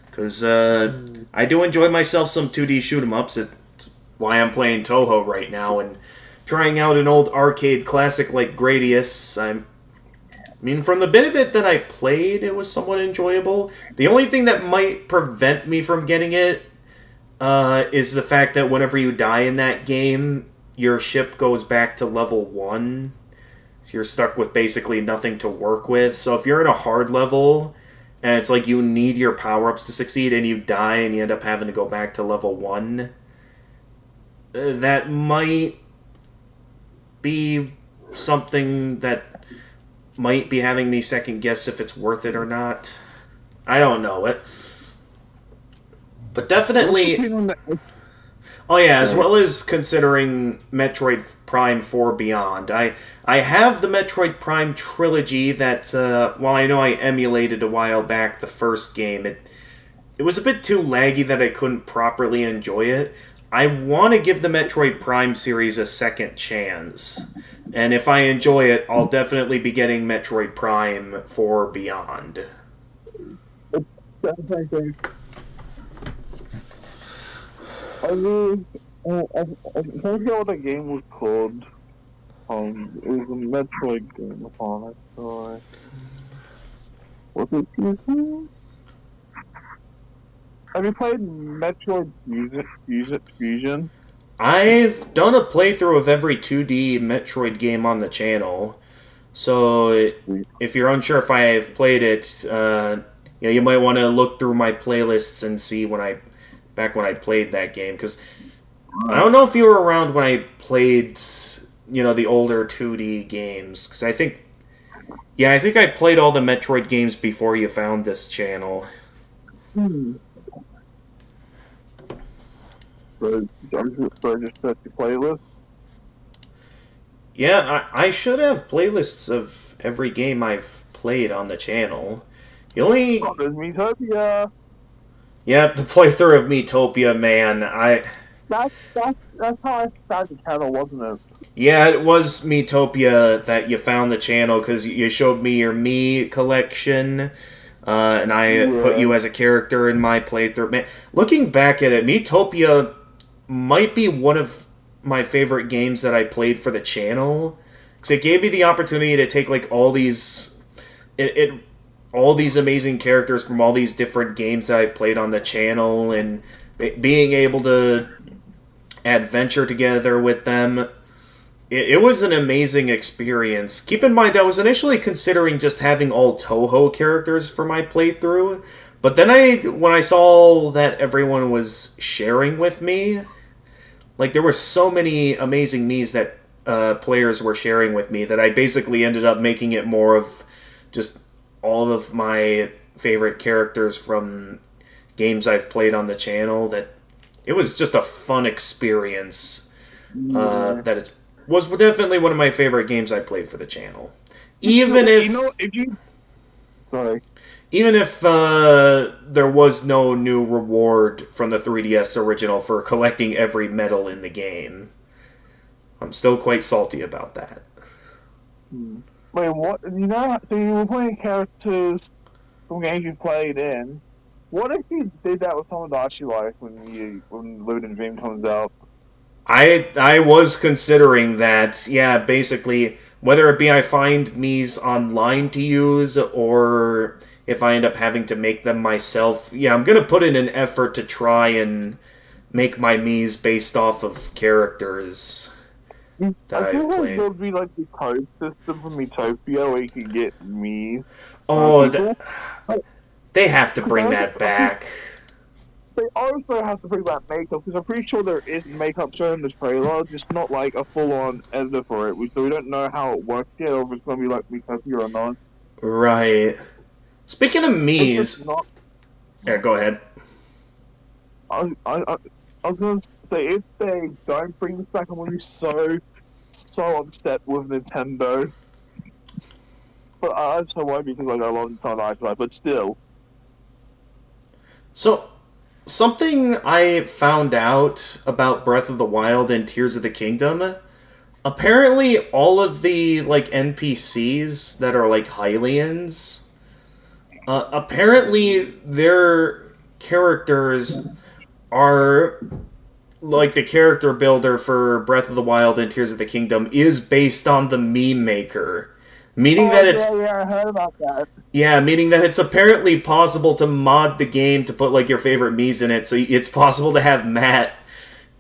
Because I do enjoy myself some 2D shoot-em-ups. It's why I'm playing Touhou right now and trying out an old arcade classic like Gradius. I mean, from the bit of it that I played, it was somewhat enjoyable. The only thing that might prevent me from getting it is the fact that whenever you die in that game, your ship goes back to level 1. So you're stuck with basically nothing to work with. So if you're in a hard level, and it's like you need your power-ups to succeed, and you die and you end up having to go back to level 1, that might be something that might be having me second-guess if it's worth it or not. I don't know. But definitely... Oh yeah, as well as considering Metroid Prime 4 Beyond. I have the Metroid Prime trilogy that, while I know I emulated a while back the first game, it was a bit too laggy that I couldn't properly enjoy it. I want to give the Metroid Prime series a second chance. And if I enjoy it, I'll definitely be getting Metroid Prime 4 Beyond. I mean, I forget what that game was called. It was a Metroid game. Sorry. Was it Fusion? Have you played Metroid Fusion? I've done a playthrough of every 2D Metroid game on the channel. So, if you're unsure if I have played it, you might want to look through my playlists and see back when I played that game, because I don't know if you were around when I played, the older 2D games, because I think I played all the Metroid games before you found this channel. So just search your playlist? Yeah, I should have playlists of every game I've played on the channel. There's Metopia! Yep, the playthrough of Metopia, man. That's how I started the channel, wasn't it? Yeah, it was Metopia that you found the channel, because you showed me your Me collection, and I put you as a character in my playthrough. Man, looking back at it, Metopia might be one of my favorite games that I played for the channel, because it gave me the opportunity to take all these... all these amazing characters from all these different games that I've played on the channel, and being able to adventure together with them. It was an amazing experience. Keep in mind, I was initially considering just having all Touhou characters for my playthrough, but then when I saw that everyone was sharing with me, there were so many amazing Miis that players were sharing with me that I basically ended up making it more of just all of my favorite characters from games I've played on the channel. That it was just a fun experience. That it was definitely one of my favorite games I played for the channel. Even if there was no new reward from the 3DS original for collecting every medal in the game, I'm still quite salty about that. Wait, what? So you were playing characters from games you played in. What if you did that with someone that you like when Living in Dream comes out? I was considering that. Yeah, basically, whether it be I find Miis online to use, or if I end up having to make them myself, yeah, I'm gonna put in an effort to try and make my Miis based off of characters that I've played. There would be the code system from Metopia where you could get Miis. Oh, they have to bring that back. They also have to bring back makeup, because I'm pretty sure there is makeup shown in the trailer, just not a full-on editor for it. So we don't know how it works yet, or if it's going to be Metopia or not. Right. Speaking of Miis... Yeah, go ahead. I was going to say, if they don't bring this back, I'm going to be so upset with Nintendo. But I also won't, because I love Nintendo, but still. So, something I found out about Breath of the Wild and Tears of the Kingdom, apparently all of the NPCs that are Hylians, apparently their characters are the character builder for Breath of the Wild and Tears of the Kingdom is based on the meme maker. Meaning that it's... Yeah, I heard about that. Yeah, meaning that it's apparently possible to mod the game to put your favorite Miis in it, so it's possible to have Matt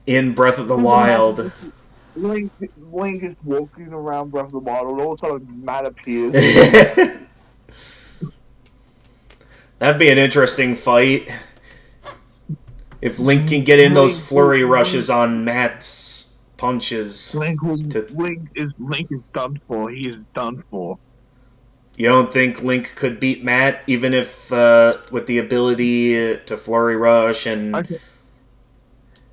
in Breath of the Wild. Link is walking around Breath of the Wild, and all of a sudden Matt appears. That'd be an interesting fight. If Link can get in those flurry rushes on Matt's punches. Link is done for. He is done for. You don't think Link could beat Matt, even if with the ability to flurry rush and? Okay.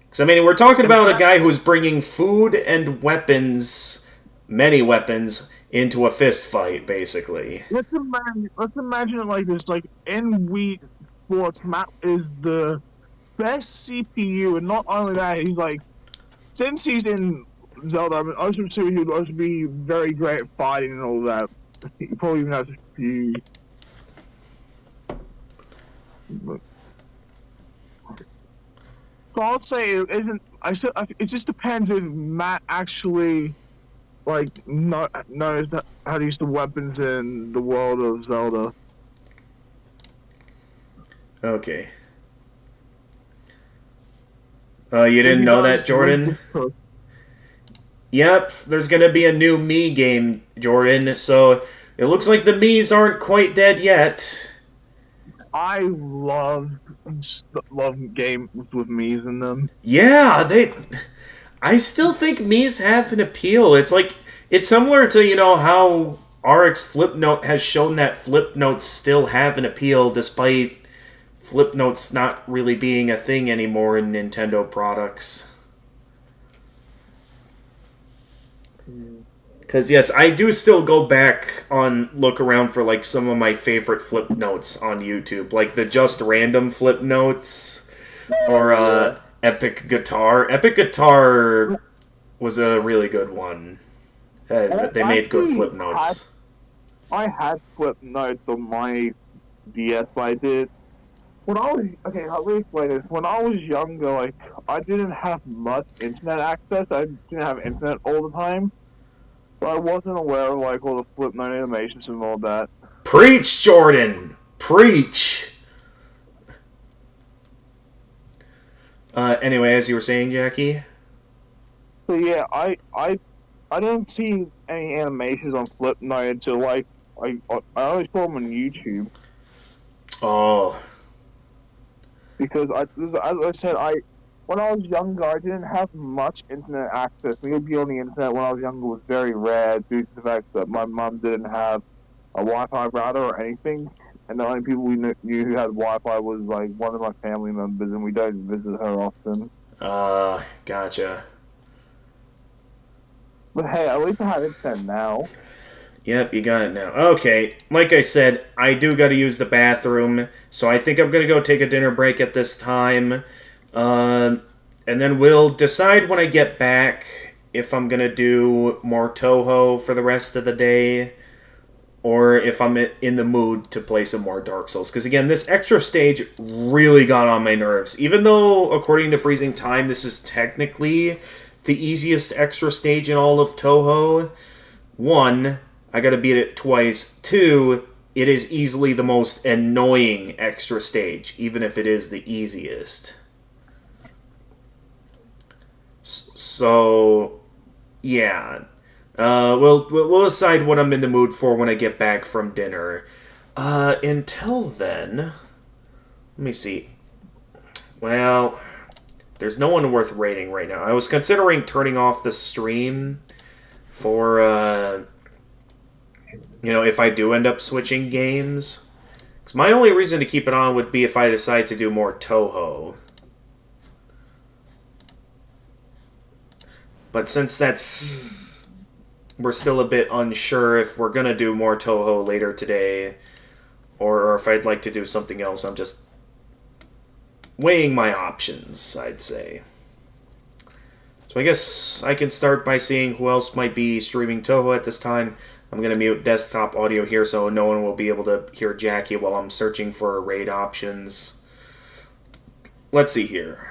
Because I mean, we're talking about a guy who's bringing food and weapons, many weapons, into a fist fight, basically. Let's imagine it like this: like in Wii Sports, Matt is the best CPU, and not only that, he's like, since he's in Zelda, I mean, I was assuming he would also be very great at fighting and all that. He probably even has a few. So I'll say it isn't. It just depends if Matt actually like knows how to use the weapons in the world of Zelda. Okay. You didn't know that, Jordan? Yep, there's gonna be a new Mii game, Jordan, so it looks like the Miis aren't quite dead yet. I love games with Mii's in them. Yeah, I still think Mii's have an appeal. It's similar to, how RX Flipnote has shown that Flipnotes still have an appeal despite Flipnotes not really being a thing anymore in Nintendo products. Because, yes, I do still go back look around for, like, some of my favorite flip notes on YouTube. Like the Just Random flip notes or Epic Guitar. Epic Guitar was a really good one. They made good flip notes. I had flip notes on my DS, I did. When I was, okay, I'll explain this. When I was younger, like, I didn't have much internet access. I didn't have internet all the time. So I wasn't aware of, like, all the flip note animations and all that. Preach, Jordan! Preach! Anyway, as you were saying, Jackie? So yeah, I didn't see any animations on Flipnote until, like, I only saw them on YouTube. Oh. Because, as I said, when I was younger, I didn't have much internet access. Me to be on the internet when I was younger was very rare due to the fact that my mom didn't have a Wi-Fi router or anything. And the only people we knew who had Wi-Fi was, like, one of my family members, and we don't visit her often. Gotcha. But hey, at least I have internet now. Yep, you got it now. Okay, like I said, I do gotta use the bathroom, so I think I'm gonna go take a dinner break at this time. And then we'll decide when I get back if I'm gonna do more Touhou for the rest of the day, or if I'm in the mood to play some more Dark Souls. Because again, this extra stage really got on my nerves. Even though, according to Freezing Time, this is technically the easiest extra stage in all of Touhou. 1, I gotta beat it twice. 2, it is easily the most annoying extra stage, even if it is the easiest. So, yeah. We'll decide what I'm in the mood for when I get back from dinner. Until then, let me see. Well, there's no one worth rating right now. I was considering turning off the stream for, if I do end up switching games. Because my only reason to keep it on would be if I decide to do more Touhou. But since we're still a bit unsure if we're going to do more Touhou later today, or if I'd like to do something else, I'm just weighing my options, I'd say. So I guess I can start by seeing who else might be streaming Touhou at this time. I'm going to mute desktop audio here so no one will be able to hear Jackie while I'm searching for raid options. Let's see here.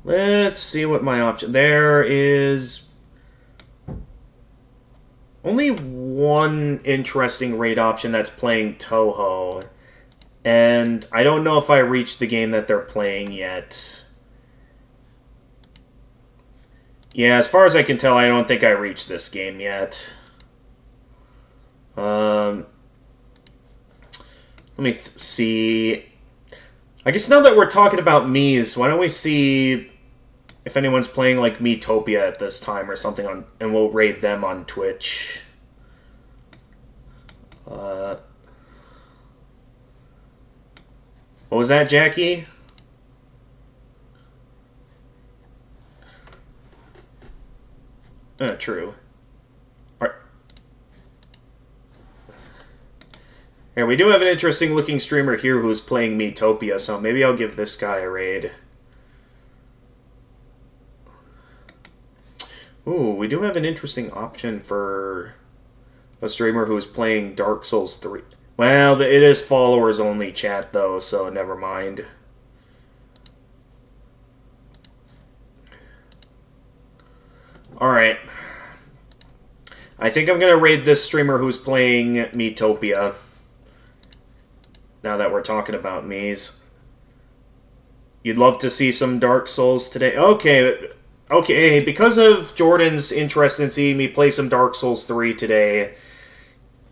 Let's see what my option... There is only one interesting raid option that's playing Touhou. And I don't know if I reached the game that they're playing yet. Yeah, as far as I can tell, I don't think I reached this game yet. Let me see... I guess now that we're talking about Mii's, why don't we see if anyone's playing like Miitopia at this time or something on, and we'll raid them on Twitch. What was that, Jackie? True. Here, we do have an interesting looking streamer here who's playing Miitopia, so maybe I'll give this guy a raid. Ooh, we do have an interesting option for a streamer who's playing Dark Souls 3. Well, it is followers only chat though, so never mind. Alright. I think I'm going to raid this streamer who's playing Miitopia. Now that we're talking about Mies. You'd love to see some Dark Souls today? Okay, because of Jordan's interest in seeing me play some Dark Souls 3 today,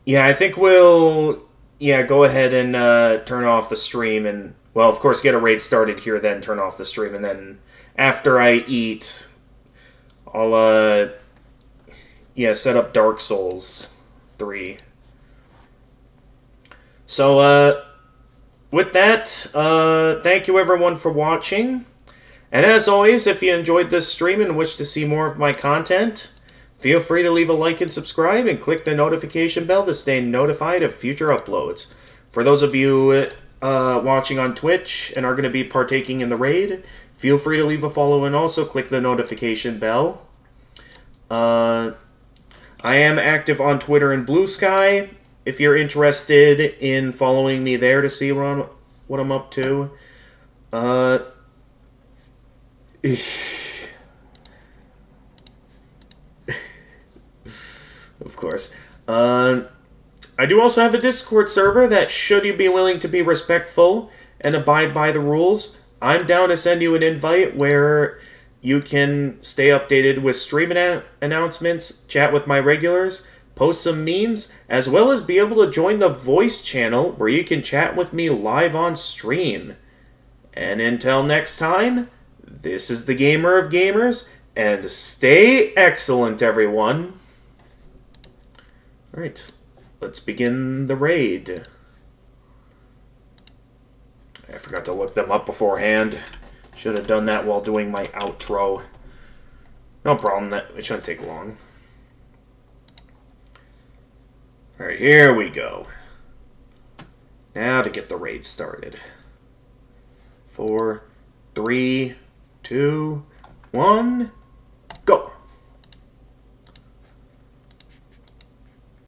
yeah, I think we'll, go ahead and turn off the stream and, well, of course, get a raid started here, then turn off the stream, and then after I eat, I'll, set up Dark Souls 3. So, with that, thank you everyone for watching. And as always, if you enjoyed this stream and wish to see more of my content, feel free to leave a like and subscribe and click the notification bell to stay notified of future uploads. For those of you watching on Twitch and are going to be partaking in the raid, feel free to leave a follow and also click the notification bell. I am active on Twitter and Blue Sky. If you're interested in following me there to see what I'm up to. Of course. I do also have a Discord server that, should you be willing to be respectful and abide by the rules, I'm down to send you an invite where you can stay updated with stream announcements, chat with my regulars, post some memes, as well as be able to join the voice channel where you can chat with me live on stream. And until next time, this is the Gamer of Gamers, and stay excellent, everyone. Alright, let's begin the raid. I forgot to look them up beforehand. Should have done that while doing my outro. No problem, it shouldn't take long. Alright, here we go. Now to get the raid started. 4, 3, 2, 1, go!